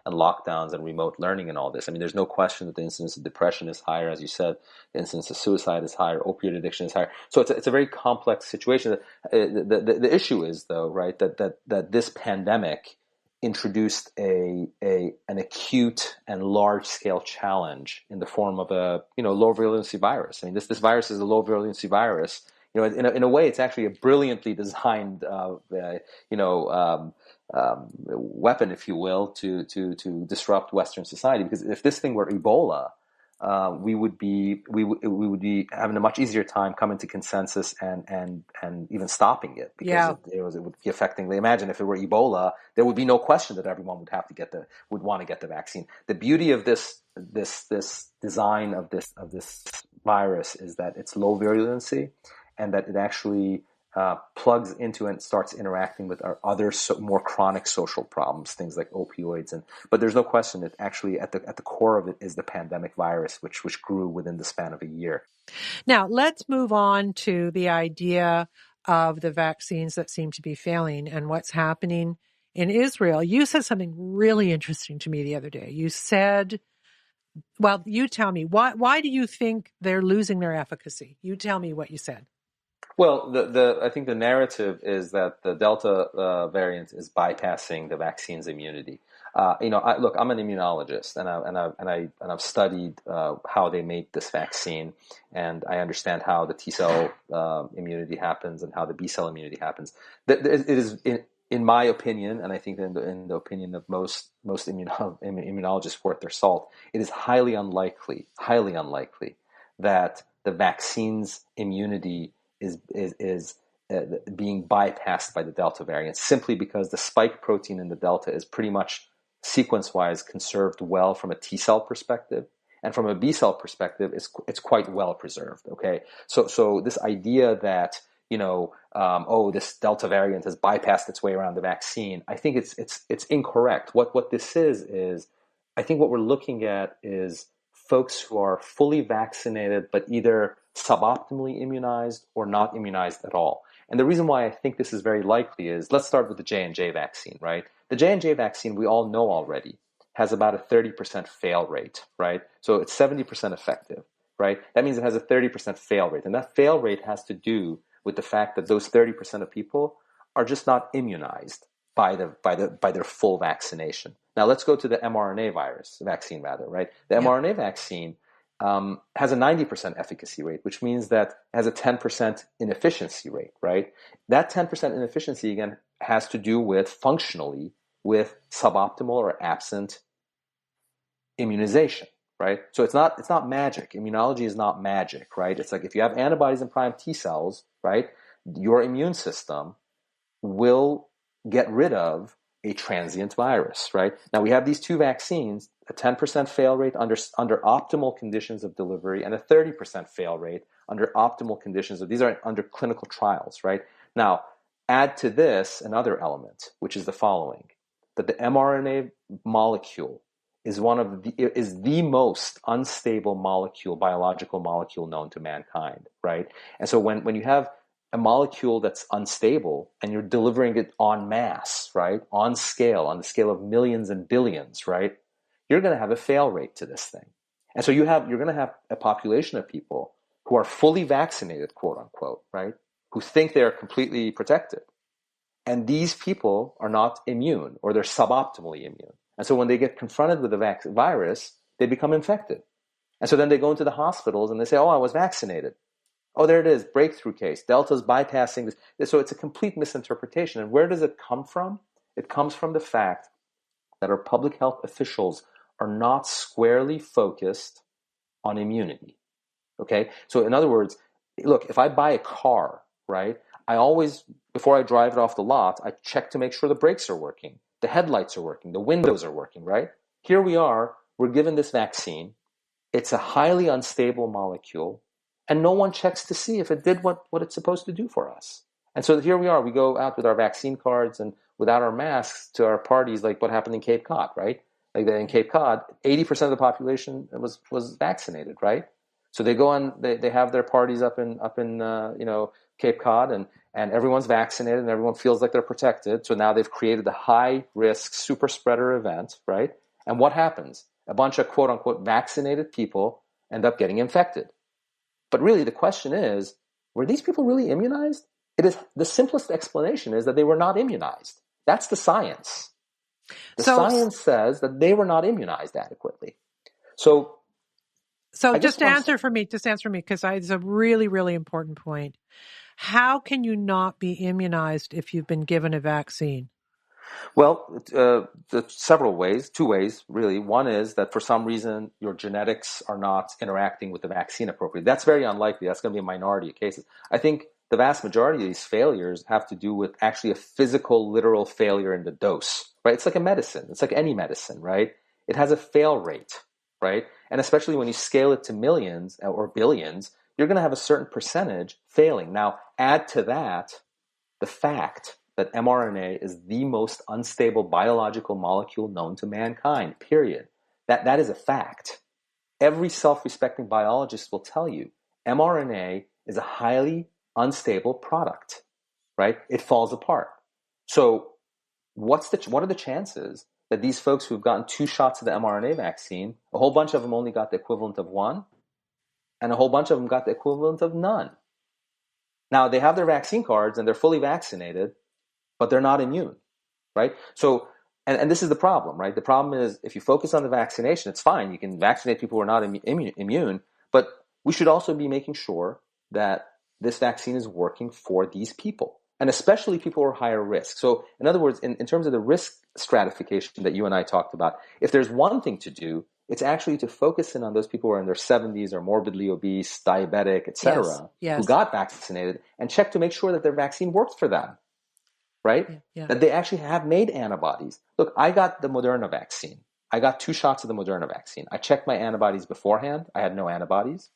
lockdowns and remote learning and all this. I mean, there's no question that the incidence of depression is higher, as you said. The incidence of suicide is higher. Opioid addiction is higher. So it's a very complex situation. The issue is, though, right, that this pandemic introduced an acute and large scale challenge in the form of a low virulency virus. I mean, this virus is a low virulency virus. In a way, it's actually a brilliantly designed weapon, if you will, to disrupt Western society. Because if this thing were Ebola, we would be having a much easier time coming to consensus and even stopping it, because it would be affecting. Imagine if it were Ebola, there would be no question that everyone would want to get the vaccine. The beauty of this design of this virus is that it's low virulency, and that it actually plugs into and starts interacting with our other more chronic social problems, things like opioids. But there's no question that actually at the core of it is the pandemic virus, which grew within the span of a year.
Now, let's move on to the idea of the vaccines that seem to be failing and what's happening in Israel. You said something really interesting to me the other day. You said, well, you tell me, why do you think they're losing their efficacy? You tell me what you said.
Well, I think the narrative is that the Delta variant is bypassing the vaccine's immunity. Look, I'm an immunologist, and I've studied how they make this vaccine, and I understand how the T cell immunity happens and how the B cell immunity happens. It is, in my opinion, and I think in the opinion of most immunologists worth their salt, it is highly unlikely that the vaccine's immunity is being bypassed by the Delta variant, simply because the spike protein in the Delta is pretty much sequence-wise conserved well from a T cell perspective, and from a B cell perspective, it's quite well preserved. Okay, so this idea that this Delta variant has bypassed its way around the vaccine, I think it's incorrect. What this is I think what we're looking at is folks who are fully vaccinated but either suboptimally immunized or not immunized at all. And the reason why I think this is very likely is, let's start with the J&J vaccine, right? The J&J vaccine, we all know already, has about a 30% fail rate, right? So it's 70% effective, right? That means it has a 30% fail rate. And that fail rate has to do with the fact that those 30% of people are just not immunized by their full vaccination. Now let's go to the mRNA vaccine, right? The mRNA vaccine has a 90% efficacy rate, which means that it has a 10% inefficiency rate, right? That 10% inefficiency, again, has to do functionally with suboptimal or absent immunization, right? So it's not magic. Immunology is not magic, right? It's like if you have antibodies and prime T cells, right, your immune system will get rid of a transient virus, right? Now we have these two vaccines, a 10% fail rate under optimal conditions of delivery and a 30% fail rate under optimal conditions these are under clinical trials, right? Now, add to this another element, which is the following, that the mRNA molecule is the most unstable biological molecule known to mankind, right? And so when you have a molecule that's unstable and you're delivering it en masse, right, on the scale of millions and billions, right, you're going to have a fail rate to this thing. And so you're going to have a population of people who are fully vaccinated, quote unquote, right, who think they're completely protected. And these people are not immune, or they're suboptimally immune. And so when they get confronted with the virus, they become infected. And so then they go into the hospitals and they say, oh, I was vaccinated. Oh, there it is, breakthrough case. Delta's bypassing this. So it's a complete misinterpretation. And where does it come from? It comes from the fact that our public health officials are not squarely focused on immunity. Okay? So in other words, look, if I buy a car, right, I always, before I drive it off the lot, I check to make sure the brakes are working, the headlights are working, the windows are working, right? Here we are we're given this vaccine. It's a highly unstable molecule, and no one checks to see if it did what it's supposed to do for us. And so here we are. We go out with our vaccine cards and without our masks to our parties, like what happened in Cape Cod, right? Like in Cape Cod, 80% of the population was vaccinated, right? So they go on, they have their parties up in Cape Cod, and everyone's vaccinated and everyone feels like they're protected. So now they've created a high risk super spreader event, right? And what happens? A bunch of quote unquote vaccinated people end up getting infected. But really the question is, were these people really immunized? It is the simplest explanation is that they were not immunized. That's the science. The science says that they were not immunized adequately. So
just answer for me, because it's a really, really important point. How can you not be immunized if you've been given a vaccine?
Well, several ways, two ways, really. One is that for some reason your genetics are not interacting with the vaccine appropriately. That's very unlikely. That's going to be a minority of cases. I think the vast majority of these failures have to do with actually a physical, literal failure in the dose, right? It's like a medicine. It's like any medicine, right? It has a fail rate, right? And especially when you scale it to millions or billions, you're going to have a certain percentage failing. Now, add to that the fact that mRNA is the most unstable biological molecule known to mankind, period. That is a fact. Every self-respecting biologist will tell you mRNA is a highly unstable product, right? It falls apart. So what are the chances that these folks who've gotten 2 shots of the mRNA vaccine, a whole bunch of them only got the equivalent of 1, and a whole bunch of them got the equivalent of none? Now, they have their vaccine cards and they're fully vaccinated, but they're not immune, right? So, and this is the problem, right? The problem is if you focus on the vaccination, it's fine. You can vaccinate people who are not immune, but we should also be making sure that this vaccine is working for these people, and especially people who are higher risk. So in other words, in terms of the risk stratification that you and I talked about, if there's one thing to do, it's actually to focus in on those people who are in their 70s or morbidly obese, diabetic, etc., who got vaccinated, and check to make sure that their vaccine worked for them. Right? Yeah. That they actually have made antibodies. Look, I got the Moderna vaccine. I got 2 shots of the Moderna vaccine. I checked my antibodies beforehand. I had no antibodies.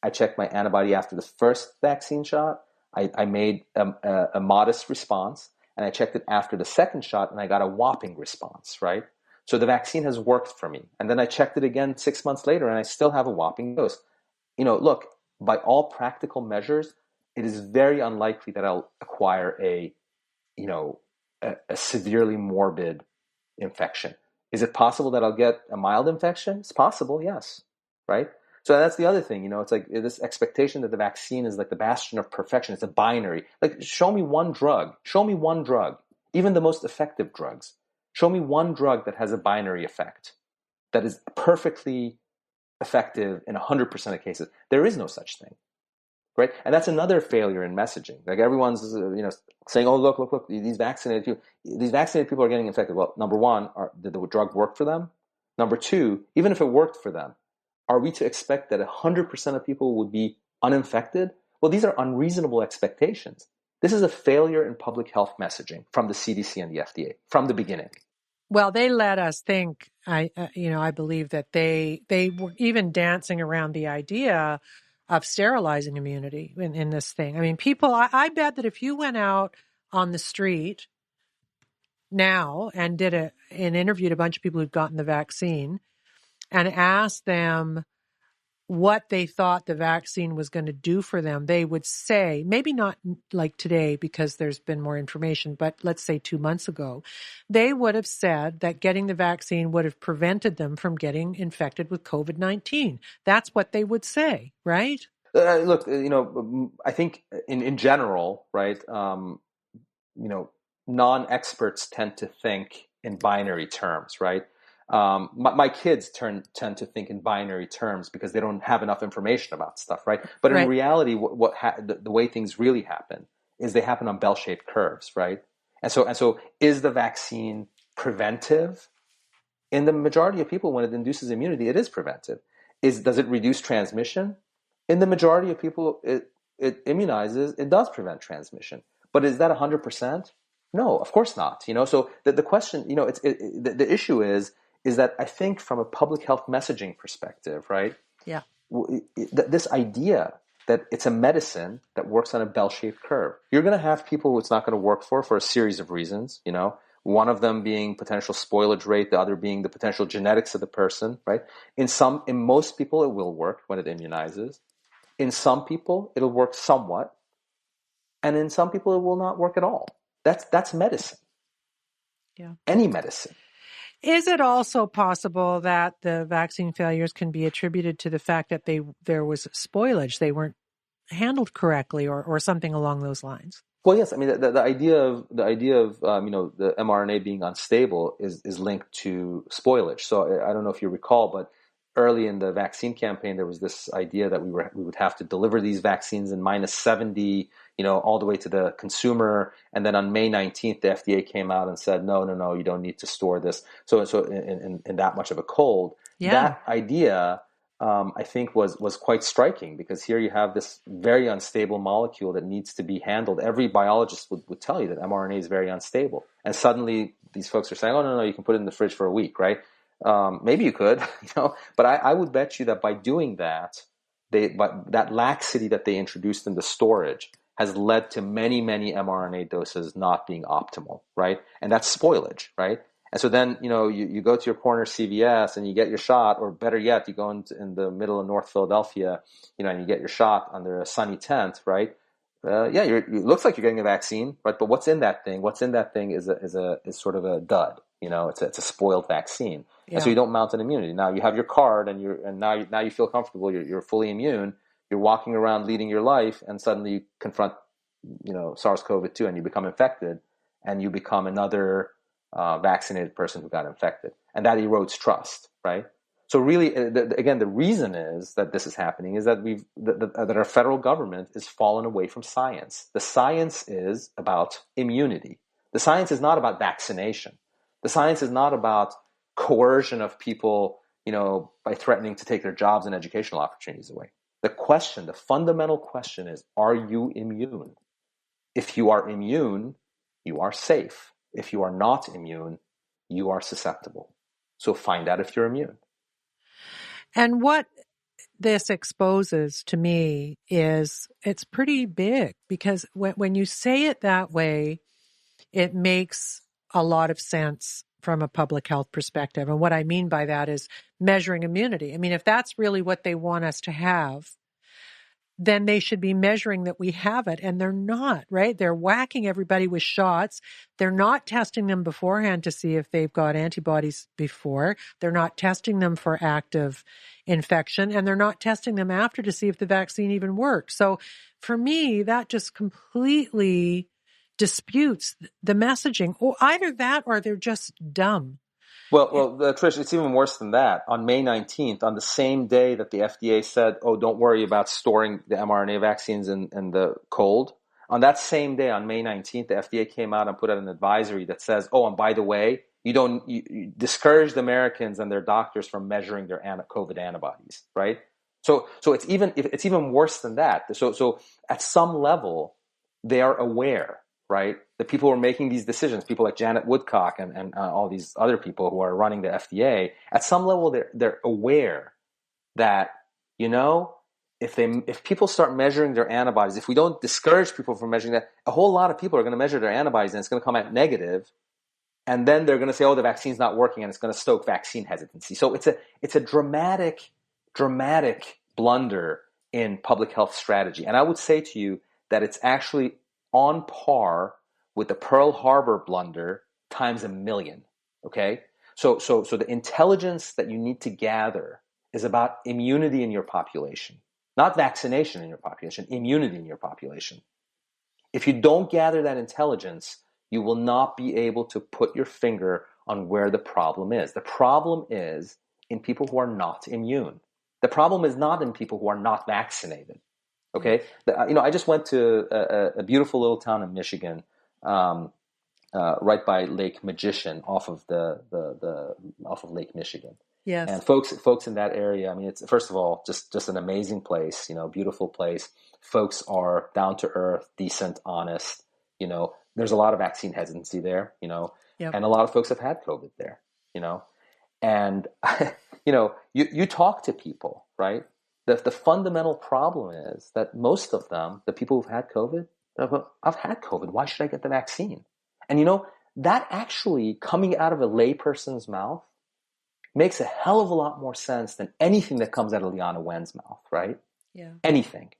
I checked my antibody after the first vaccine shot. I made a modest response. And I checked it after the second shot, and I got a whopping response, right? So the vaccine has worked for me. And then I checked it again 6 months later, and I still have a whopping dose. Look, by all practical measures, it is very unlikely that I'll acquire a severely morbid infection. Is it possible that I'll get a mild infection? It's possible, yes. Right? So that's the other thing, it's like this expectation that the vaccine is like the bastion of perfection. It's a binary. Like, show me one drug, even the most effective drugs. Show me one drug that has a binary effect, that is perfectly effective in 100% of cases. There is no such thing. Right? And that's another failure in messaging. Like everyone's, saying, "Oh, look, these vaccinated people are getting infected." Well, number one, did the drug work for them? Number two, even if it worked for them, are we to expect that 100% of people would be uninfected? Well, these are unreasonable expectations. This is a failure in public health messaging from the CDC and the FDA from the beginning.
Well, they let us think. I believe that they were even dancing around the idea of sterilizing immunity in this thing. I mean, people, I bet that if you went out on the street now and interviewed a bunch of people who'd gotten the vaccine and asked them what they thought the vaccine was going to do for them, they would say, maybe not like today because there's been more information, but let's say 2 months ago, they would have said that getting the vaccine would have prevented them from getting infected with COVID-19. That's what they would say, right?
Look, I think in general, right, non-experts tend to think in binary terms, right? My kids tend to think in binary terms because they don't have enough information about stuff, right? But in reality, the way things really happen is they happen on bell-shaped curves, right? And so is the vaccine preventive? In the majority of people, when it induces immunity, it is preventive. Does it reduce transmission? In the majority of people, it immunizes. It does prevent transmission. But is that 100%? No, of course not. So the question, the issue is is that I think from a public health messaging perspective, right?
Yeah.
This idea that it's a medicine that works on a bell-shaped curve. You're going to have people who it's not going to work for a series of reasons, you know, one of them being potential spoilage rate, the other being the potential genetics of the person, right? In most people, it will work when it immunizes. In some people, it'll work somewhat. And in some people, it will not work at all. That's medicine.
Yeah.
Any medicine.
Is it also possible that the vaccine failures can be attributed to the fact that there was spoilage, they weren't handled correctly, or something along those lines?
Well, yes. I mean, the idea of the mRNA being unstable is linked to spoilage. So I don't know if you recall, but early in the vaccine campaign, there was this idea that we would have to deliver these vaccines in -70, all the way to the consumer. And then on May 19th, the FDA came out and said, no, you don't need to store this. So in that much of a cold, that idea, I think was quite striking, because here you have this very unstable molecule that needs to be handled. Every biologist would tell you that mRNA is very unstable. And suddenly these folks are saying, oh, no, you can put it in the fridge for a week, right? Maybe you could, but I would bet you that by doing that, that laxity that they introduced in the storage has led to many, many mRNA doses not being optimal, right? And that's spoilage, right? And so then, you go to your corner CVS and you get your shot, or better yet, you go in the middle of North Philadelphia, and you get your shot under a sunny tent, right? It looks like you're getting a vaccine, right? But what's in that thing? What's in that thing is sort of a dud. It's a spoiled vaccine, and so you don't mount an immunity. Now you have your card, and now you feel comfortable. You're fully immune. You're walking around leading your life, and suddenly you confront, SARS-CoV-2, and you become infected, and you become another vaccinated person who got infected, and that erodes trust, right? So really, again, the reason is that this is happening is that that our federal government is fallen away from science. The science is about immunity. The science is not about vaccination. The science is not about coercion of people, by threatening to take their jobs and educational opportunities away. The fundamental question is, are you immune? If you are immune, you are safe. If you are not immune, you are susceptible. So find out if you're immune.
And what this exposes to me is it's pretty big, because when you say it that way, it makes a lot of sense from a public health perspective. And what I mean by that is measuring immunity. I mean, if that's really what they want us to have, then they should be measuring that we have it. And they're not, right? They're whacking everybody with shots. They're not testing them beforehand to see if they've got antibodies before. They're not testing them for active infection. And they're not testing them after to see if the vaccine even works. So for me, that just completely disputes the messaging. Or either that, or they're just dumb.
Well, Trish, it's even worse than that. On May 19th, on the same day that the FDA said, oh, don't worry about storing the mRNA vaccines in the cold, on that same day, on May 19th, the FDA came out and put out an advisory that says, oh, and by the way, you discouraged Americans and their doctors from measuring their COVID antibodies, right? So it's even worse than that. So at some level, they are aware, right? The people who are making these decisions, people like Janet Woodcock and all these other people who are running the FDA, at some level they're aware that, if people start measuring their antibodies, if we don't discourage people from measuring that, a whole lot of people are going to measure their antibodies and it's going to come out negative, and then they're going to say, oh, the vaccine's not working, and it's going to stoke vaccine hesitancy. So it's a dramatic blunder in public health strategy. And I would say to you that it's actually on par with the Pearl Harbor blunder times 1,000,000. Okay, so the intelligence that you need to gather is about immunity in your population, not vaccination in your population, immunity in your population. If you don't gather that intelligence, you will not be able to put your finger on where the problem is. The problem is in people who are not immune. The problem is not in people who are not vaccinated. Okay, I just went to a beautiful little town in Michigan, right by Lake Magician, off of Lake Michigan.
Yes.
And folks in that area, I mean, it's, first of all, just an amazing place, beautiful place. Folks are down to earth, decent, honest. There's a lot of vaccine hesitancy there,
Yep.
and a lot of folks have had COVID there, And, you talk to people, right? The fundamental problem is that most of them, the people who've had COVID, I've had COVID. Why should I get the vaccine? And that actually coming out of a layperson's mouth makes a hell of a lot more sense than anything that comes out of Liana Wen's mouth, right?
Yeah.
Anything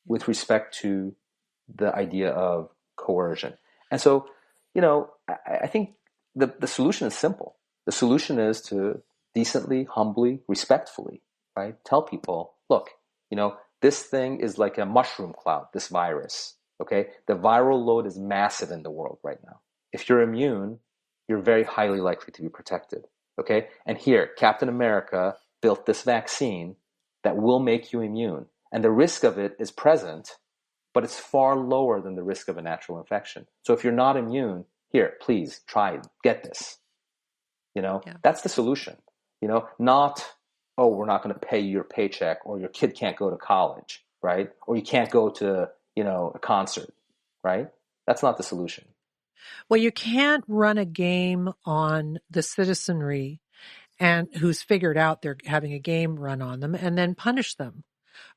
with respect to the idea of coercion. And so, I think the solution is simple. The solution is to decently, humbly, respectfully, right? Tell people, look, this thing is like a mushroom cloud, this virus, okay? The viral load is massive in the world right now. If you're immune, you're very highly likely to be protected, okay? And here, Captain America built this vaccine that will make you immune. And the risk of it is present, but it's far lower than the risk of a natural infection. So if you're not immune, here, please try it, get this. That's the solution. Not, oh, we're not going to pay your paycheck, or your kid can't go to college, right? Or you can't go to, a concert, right? That's not the solution.
Well, you can't run a game on the citizenry and who's figured out they're having a game run on them and then punish them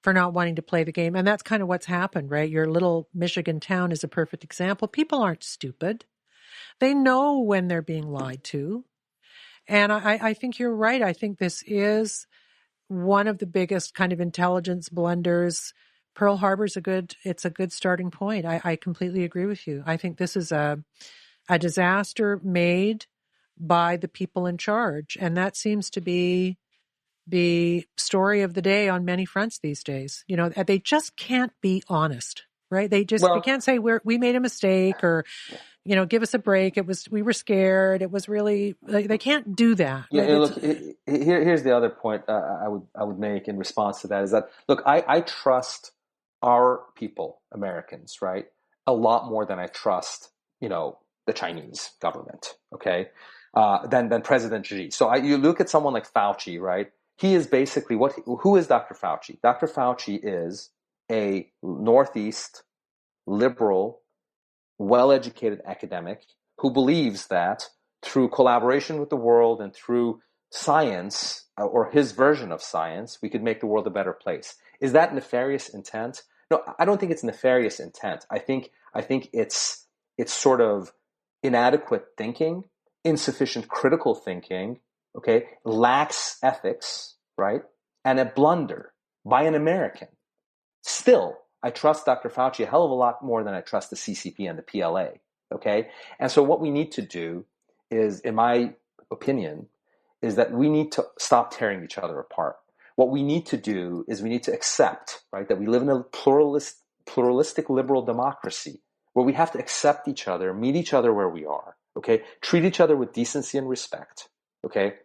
for not wanting to play the game. And that's kind of what's happened, right? Your little Michigan town is a perfect example. People aren't stupid. They know when they're being lied to. And I think you're right. I think this is one of the biggest kind of intelligence blunders. Pearl Harbor's it's a good starting point. I completely agree with you. I think this is a disaster made by the people in charge. And that seems to be the story of the day on many fronts these days. They just can't be honest, right? They can't say we made a mistake, or, give us a break. We were scared. It was really, they can't do that.
Yeah. Look, here's the other point I would make in response to that is that, look, I trust our people, Americans, right, a lot more than I trust, the Chinese government, okay, than President Xi. So you look at someone like Fauci, right? He is basically who is Dr. Fauci? Dr. Fauci is a Northeast liberal, well-educated academic who believes that through collaboration with the world and through science, or his version of science, we could make the world a better place. Is that nefarious intent? No, I don't think it's nefarious intent. I think it's sort of inadequate thinking, insufficient critical thinking, okay, lax ethics, right? And a blunder by an American. Still, I trust Dr. Fauci a hell of a lot more than I trust the CCP and the PLA, okay? And so what we need to do is, in my opinion, is that we need to stop tearing each other apart. What we need to do is we need to accept, right, that we live in a pluralistic liberal democracy where we have to accept each other, meet each other where we are, okay? Treat each other with decency and respect, okay?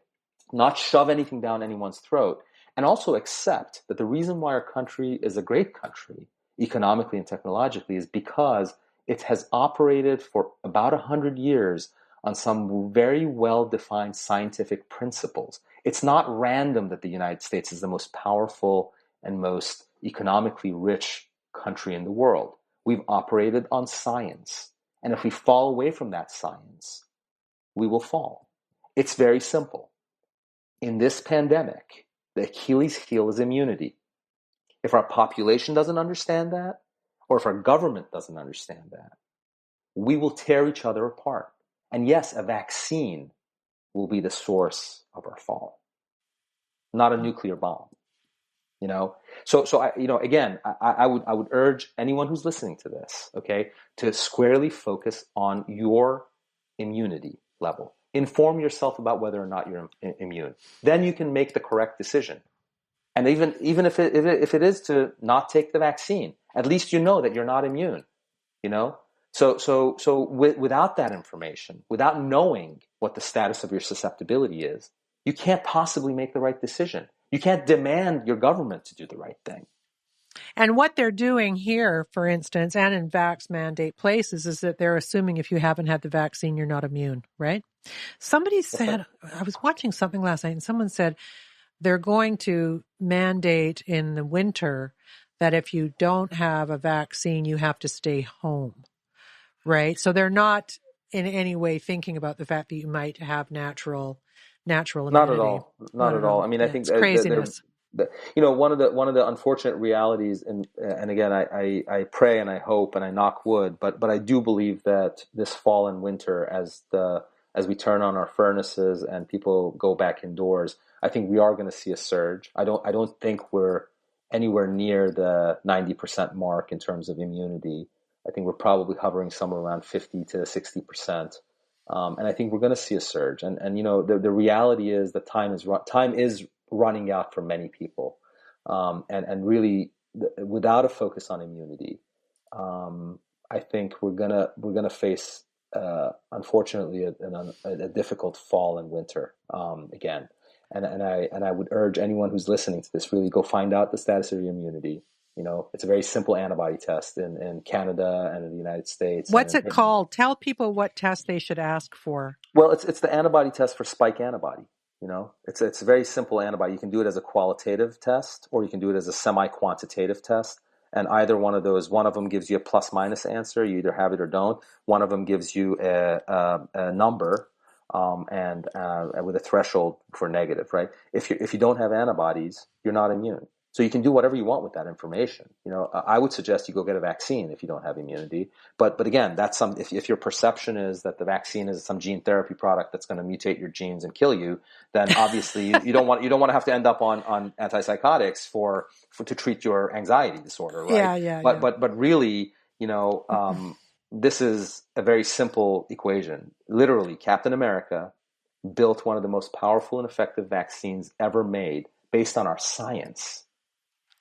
Not shove anything down anyone's throat, and also accept that the reason why our country is a great country, economically and technologically, is because it has operated for about 100 years on some very well-defined scientific principles. It's not random that the United States is the most powerful and most economically rich country in the world. We've operated on science. And if we fall away from that science, we will fall. It's very simple. In this pandemic, the Achilles heel is immunity. If our population doesn't understand that, or if our government doesn't understand that, we will tear each other apart. And yes, a vaccine will be the source of our fall, not a nuclear bomb. So I would urge anyone who's listening to this, okay, to squarely focus on your immunity level. Inform yourself about whether or not you're immune. Then you can make the correct decision. And even if it is to not take the vaccine, at least you know that you're not immune. So without that information, without knowing what the status of your susceptibility is, you can't possibly make the right decision. You can't demand your government to do the right thing.
And what they're doing here, for instance, and in vax mandate places, is that they're assuming if you haven't had the vaccine, you're not immune, right? Somebody said, I was watching something last night, and someone said they're going to mandate in the winter that if you don't have a vaccine, you have to stay home, right? So they're not in any way thinking about the fact that you might have natural natural
Not at
immunity.
all. Not at all. I mean, I think
it's craziness.
one of the unfortunate realities, and again, I pray and I hope and I knock wood, but I do believe that this fall and winter, as we turn on our furnaces and people go back indoors, I think we are going to see a surge. I don't think we're anywhere near the 90% mark in terms of immunity. I think we're probably hovering somewhere around 50 to 60%. And I think we're going to see a surge. And the reality is that time is running out for many people. And really, without a focus on immunity, I think we're gonna face, unfortunately, a difficult fall and winter again. And I would urge anyone who's listening to this, really go find out the status of your immunity. It's a very simple antibody test in Canada and in the United States.
What's it called? Tell people what test they should ask for.
Well, it's the antibody test for spike antibody. It's a very simple antibody. You can do it as a qualitative test, or you can do it as a semi-quantitative test. And either one of them gives you a plus-minus answer. You either have it or don't. One of them gives you a number, and with a threshold for negative, right? If you don't have antibodies, you're not immune. So you can do whatever you want with that information. I would suggest you go get a vaccine if you don't have immunity. But again, that's if your perception is that the vaccine is some gene therapy product that's going to mutate your genes and kill you, then obviously you don't want to have to end up on antipsychotics to treat your anxiety disorder, right? But really, this is a very simple equation. Literally, Captain America built one of the most powerful and effective vaccines ever made based on our science.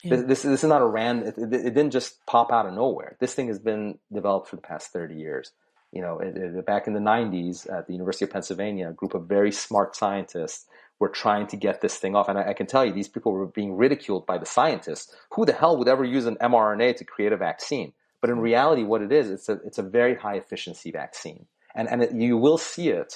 Yeah. This is not a random. It didn't just pop out of nowhere. This thing has been developed for the past 30 years. Back in the 90s at the University of Pennsylvania, a group of very smart scientists were trying to get this thing off. And I can tell you, these people were being ridiculed by the scientists. Who the hell would ever use an mRNA to create a vaccine? But in reality, what it is, it's a very high efficiency vaccine, and you will see it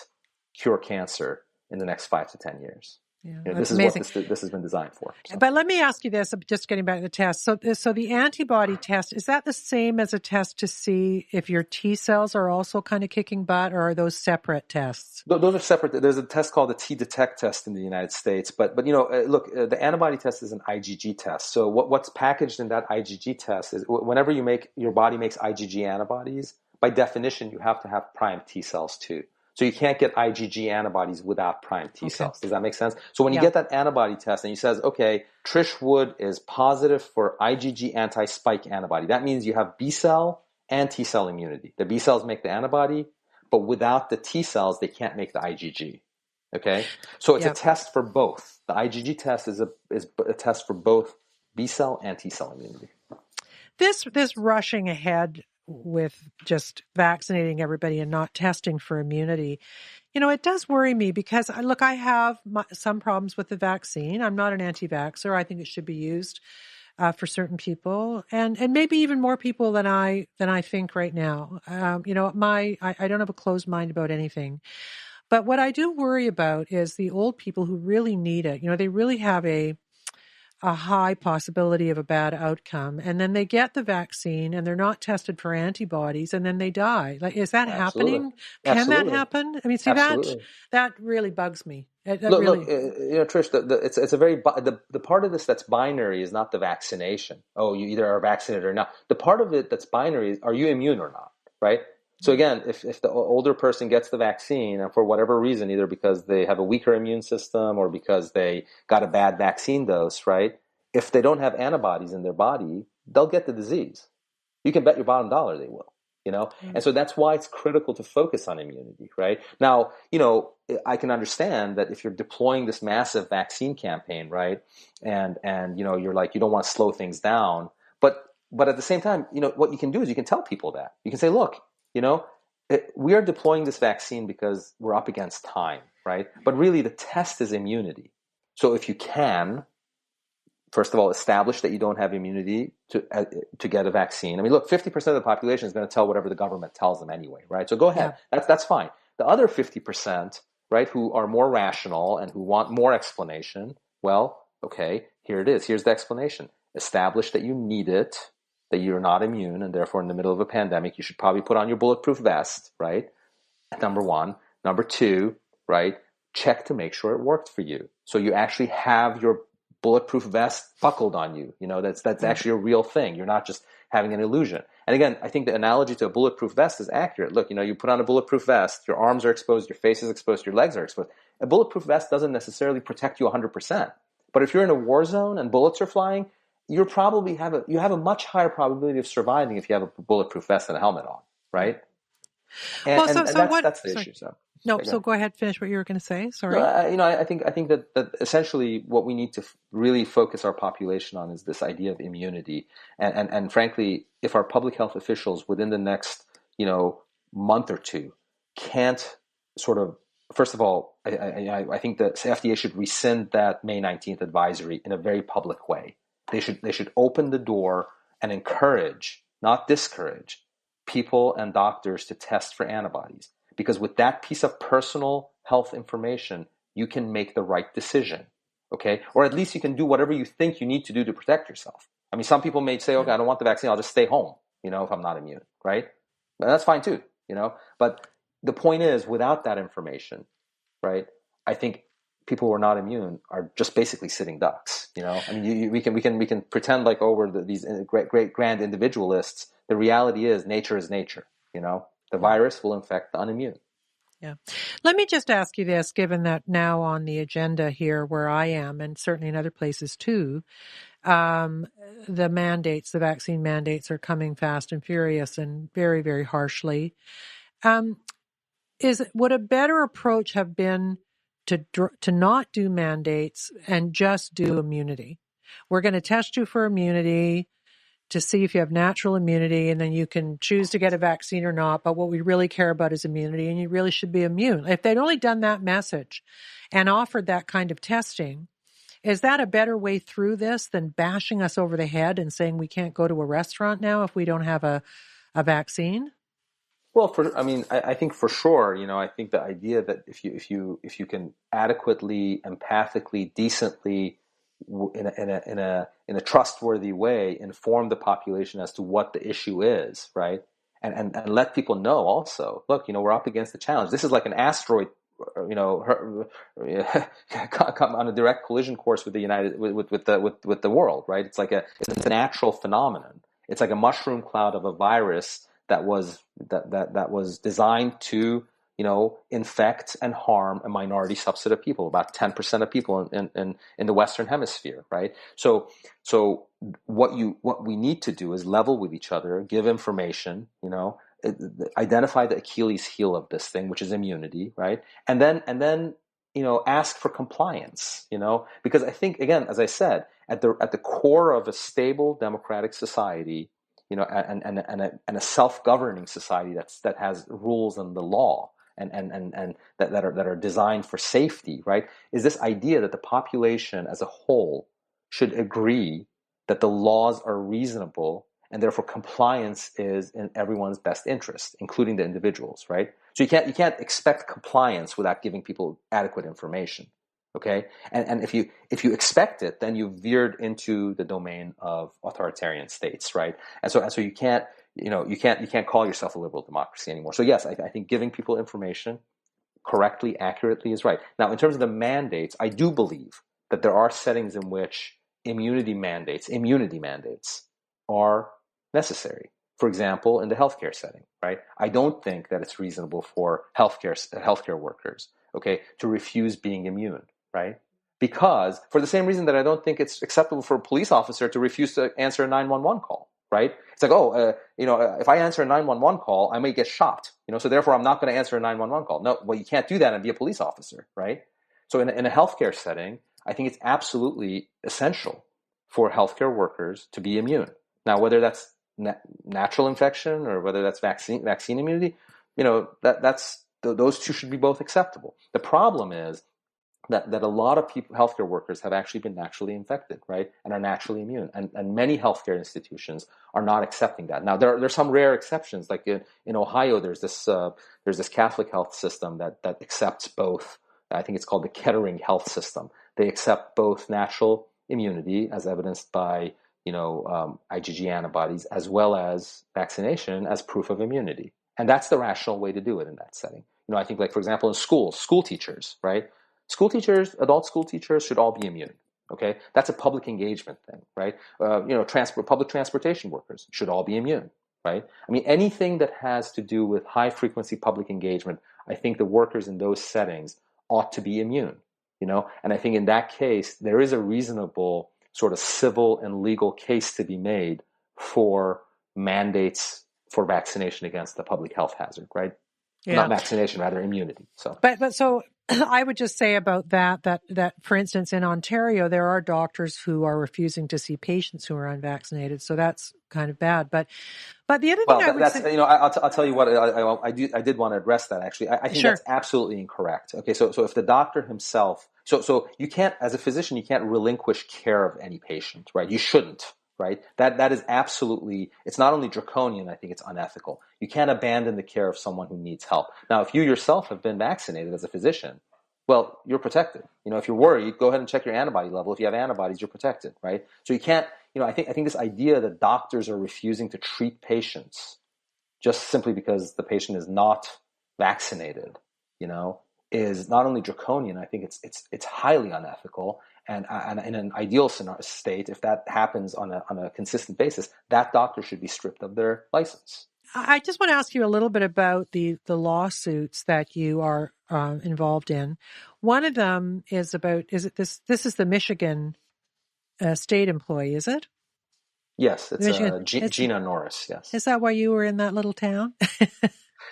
cure cancer in the next 5 to 10 years.
Yeah,
this is amazing. What this has been designed for. So.
But let me ask you this, just getting back to the test. So the antibody test, is that the same as a test to see if your T cells are also kind of kicking butt, or are those separate tests?
Those are separate. There's a test called the T-Detect test in the United States. But look, the antibody test is an IgG test. So what's packaged in that IgG test is whenever your body makes IgG antibodies, by definition, you have to have primed T cells too. So you can't get IgG antibodies without primed T cells. Does that make sense? So when you get that antibody test and he says, okay, Trish Wood is positive for IgG anti-spike antibody, that means you have B cell and T cell immunity. The B cells make the antibody, but without the T cells, they can't make the IgG. Okay? So it's a test for both. The IgG test is a test for both B cell and T cell immunity.
This rushing ahead with just vaccinating everybody and not testing for immunity, it does worry me because, look, I have some problems with the vaccine. I'm not an anti-vaxxer. I think it should be used for certain people, and maybe even more people than I think right now. I don't have a closed mind about anything. But what I do worry about is the old people who really need it. They really have a high possibility of a bad outcome, and then they get the vaccine and they're not tested for antibodies, and then they die. Like, is that happening? Can that happen? I mean, see, that really bugs me.
Look, Trish, it's a very the part of this that's binary is not the vaccination. Oh, you either are vaccinated or not. The part of it that's binary is, are you immune or not? Right. So again, if the older person gets the vaccine and for whatever reason, either because they have a weaker immune system or because they got a bad vaccine dose, right? If they don't have antibodies in their body, they'll get the disease. You can bet your bottom dollar they will, And so that's why it's critical to focus on immunity, right? Now, I can understand that if you're deploying this massive vaccine campaign, right? And you're like, you don't want to slow things down. But at the same time, what you can do is you can tell people that. You can say, look, we are deploying this vaccine because we're up against time, right? But really the test is immunity. So if you can, first of all, establish that you don't have immunity to get a vaccine. I mean, look, 50% of the population is going to tell whatever the government tells them anyway, right? So go ahead. Yeah. That's fine. The other 50%, right, who are more rational and who want more explanation, well, okay, here it is. Here's the explanation. Establish that you need it, that you're not immune, and therefore in the middle of a pandemic, you should probably put on your bulletproof vest, right? Number one. Number two, right? check to make sure it worked for you. So you actually have your bulletproof vest buckled on you. That's actually a real thing. You're not just having an illusion. And again, I think the analogy to a bulletproof vest is accurate. Look, you put on a bulletproof vest, your arms are exposed, your face is exposed, your legs are exposed. A bulletproof vest doesn't necessarily protect you 100%. But if you're in a war zone and bullets are flying, you probably have a much higher probability of surviving if you have a bulletproof vest and a helmet on, right? And that's the issue. So
go ahead, finish what you were going to say. Sorry.
No, I think that essentially what we need to really focus our population on is this idea of immunity. And frankly, if our public health officials within the next month or two can't sort of, first of all, I think the FDA should rescind that May 19th advisory in a very public way. They should open the door and encourage, not discourage, people and doctors to test for antibodies. Because with that piece of personal health information, you can make the right decision, okay? Or at least you can do whatever you think you need to do to protect yourself. I mean, some people may say, okay, I don't want the vaccine, I'll just stay home, if I'm not immune, right? And that's fine too, But the point is, without that information, right, I think people who are not immune are just basically sitting ducks, I mean, we can pretend like, we're these great grand individualists. The reality is nature, The virus will infect the unimmune.
Yeah. Let me just ask you this, given that now on the agenda here where I am, and certainly in other places too, the vaccine mandates are coming fast and furious and very, very harshly. Would a better approach have been to not do mandates and just do immunity? We're going to test you for immunity to see if you have natural immunity, and then you can choose to get a vaccine or not. But what we really care about is immunity, and you really should be immune. If they'd only done that message and offered that kind of testing, is that a better way through this than bashing us over the head and saying we can't go to a restaurant now if we don't have a vaccine?
Well, I think for sure, I think the idea that if you can adequately, empathically, decently, in a trustworthy way, inform the population as to what the issue is, right? And let people know also, look, we're up against the challenge. This is like an asteroid, on a direct collision course with the world, right? It's a natural phenomenon. It's like a mushroom cloud of a virus that was designed to infect and harm a minority subset of people, about 10% of people in the Western Hemisphere, right? So what we need to do is level with each other, give information, identify the Achilles heel of this thing, which is immunity, right? And then ask for compliance, because I think, again, as I said, at the core of a stable democratic society, and a self-governing society that has rules and the law and that are designed for safety, right? Is this idea that the population as a whole should agree that the laws are reasonable and therefore compliance is in everyone's best interest, including the individuals, right? So you can't expect compliance without giving people adequate information. Okay, and if you expect it, then you've veered into the domain of authoritarian states, right? And so you can't call yourself a liberal democracy anymore. So yes, I think giving people information correctly, accurately is right. Now, in terms of the mandates, I do believe that there are settings in which immunity mandates are necessary. For example, in the healthcare setting, right? I don't think that it's reasonable for healthcare workers, okay, to refuse being immune. Right? Because for the same reason that I don't think it's acceptable for a police officer to refuse to answer a 911 call, right? It's like, if I answer a 911 call, I may get shot, so therefore I'm not going to answer a 911 call. No, well, you can't do that and be a police officer, right? So in a healthcare setting, I think it's absolutely essential for healthcare workers to be immune. Now, whether that's natural infection or whether that's vaccine immunity, those two should be both acceptable. The problem is that a lot of people, healthcare workers, have actually been naturally infected, right, and are naturally immune, and many healthcare institutions are not accepting that. Now, there's some rare exceptions, like in Ohio, there's this Catholic health system that accepts both. I think it's called the Kettering Health System. They accept both natural immunity, as evidenced by IgG antibodies, as well as vaccination as proof of immunity, and that's the rational way to do it in that setting. I think, like, for example, in school teachers, right? School teachers, adult school teachers should all be immune. Okay, that's a public engagement thing, right? Public transportation workers should all be immune, right? I mean, anything that has to do with high frequency public engagement, I think the workers in those settings ought to be immune, and I think in that case, there is a reasonable sort of civil and legal case to be made for mandates for vaccination against the public health hazard, right?
Yeah.
Not vaccination, rather immunity.
But so I would just say about that for instance, in Ontario, there are doctors who are refusing to see patients who are unvaccinated. So that's kind of bad. But the other thing I would say,
I'll tell you what I did want to address that actually. I think that's absolutely incorrect. Okay, so if the doctor himself, so you can't, as a physician, you can't relinquish care of any patient, right? You shouldn't. Right? That is absolutely, it's not only draconian, I think it's unethical. You can't abandon the care of someone who needs help. Now, if you yourself have been vaccinated as a physician, well, you're protected. If you're worried, go ahead and check your antibody level. If you have antibodies, you're protected, right? So you can't, I think this idea that doctors are refusing to treat patients just simply because the patient is not vaccinated, is not only draconian, I think it's highly unethical. And in an ideal state, if that happens on a consistent basis, that doctor should be stripped of their license.
I just want to ask you a little bit about the lawsuits that you are involved in. One of them is about, this is the Michigan state employee, is it?
Yes, it's Gina Norris, yes.
Is that why you were in that little town?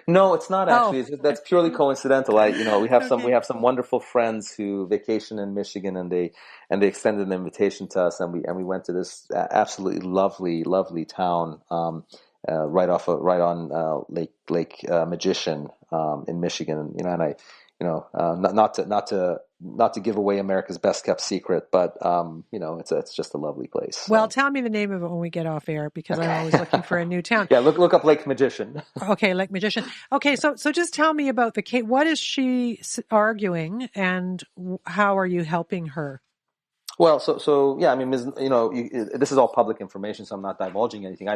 No, it's not actually. That's purely coincidental. We have some wonderful friends who vacation in Michigan, and they extended an invitation to us, and we went to this absolutely lovely town right on Lake Magician in Michigan. And I, not to give away America's best kept secret, but it's just a lovely place.
Well, tell me the name of it when we get off air, because I'm always looking for a new town.
Yeah, look up Lake Magician.
Okay, Lake Magician. Okay, so just tell me about the case. What is she arguing, and how are you helping her?
Well, so yeah, I mean, this is all public information, so I'm not divulging anything.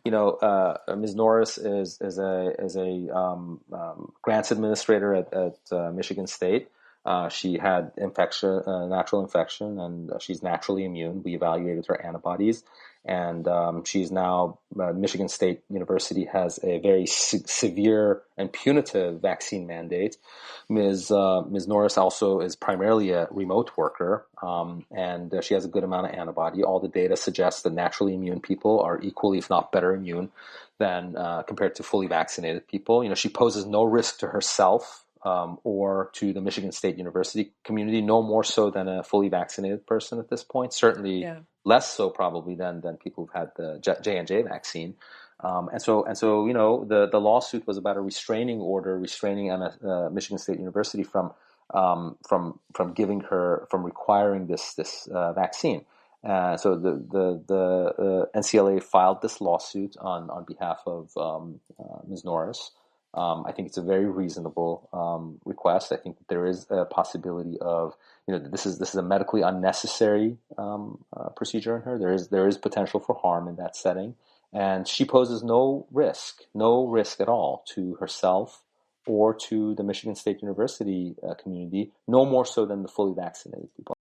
Ms. Norris is a grants administrator at Michigan State. She had natural infection, and she's naturally immune. We evaluated her antibodies, and she's now, Michigan State University has a very severe and punitive vaccine mandate. Ms. Norris also is primarily a remote worker, and she has a good amount of antibody. All the data suggests that naturally immune people are equally, if not better, immune than compared to fully vaccinated people. She poses no risk to herself or to the Michigan State University community, no more so than a fully vaccinated person at this point. Certainly less so probably than people who've had the J&J vaccine. And so the lawsuit was about a restraining order restraining Michigan State University from requiring this vaccine. So the NCLA filed this lawsuit on behalf of Ms. Norris. I think it's a very reasonable request. I think that there is a possibility of, this is a medically unnecessary procedure in her. There is potential for harm in that setting, and she poses no risk at all to herself or to the Michigan State University community, no more so than the fully vaccinated people.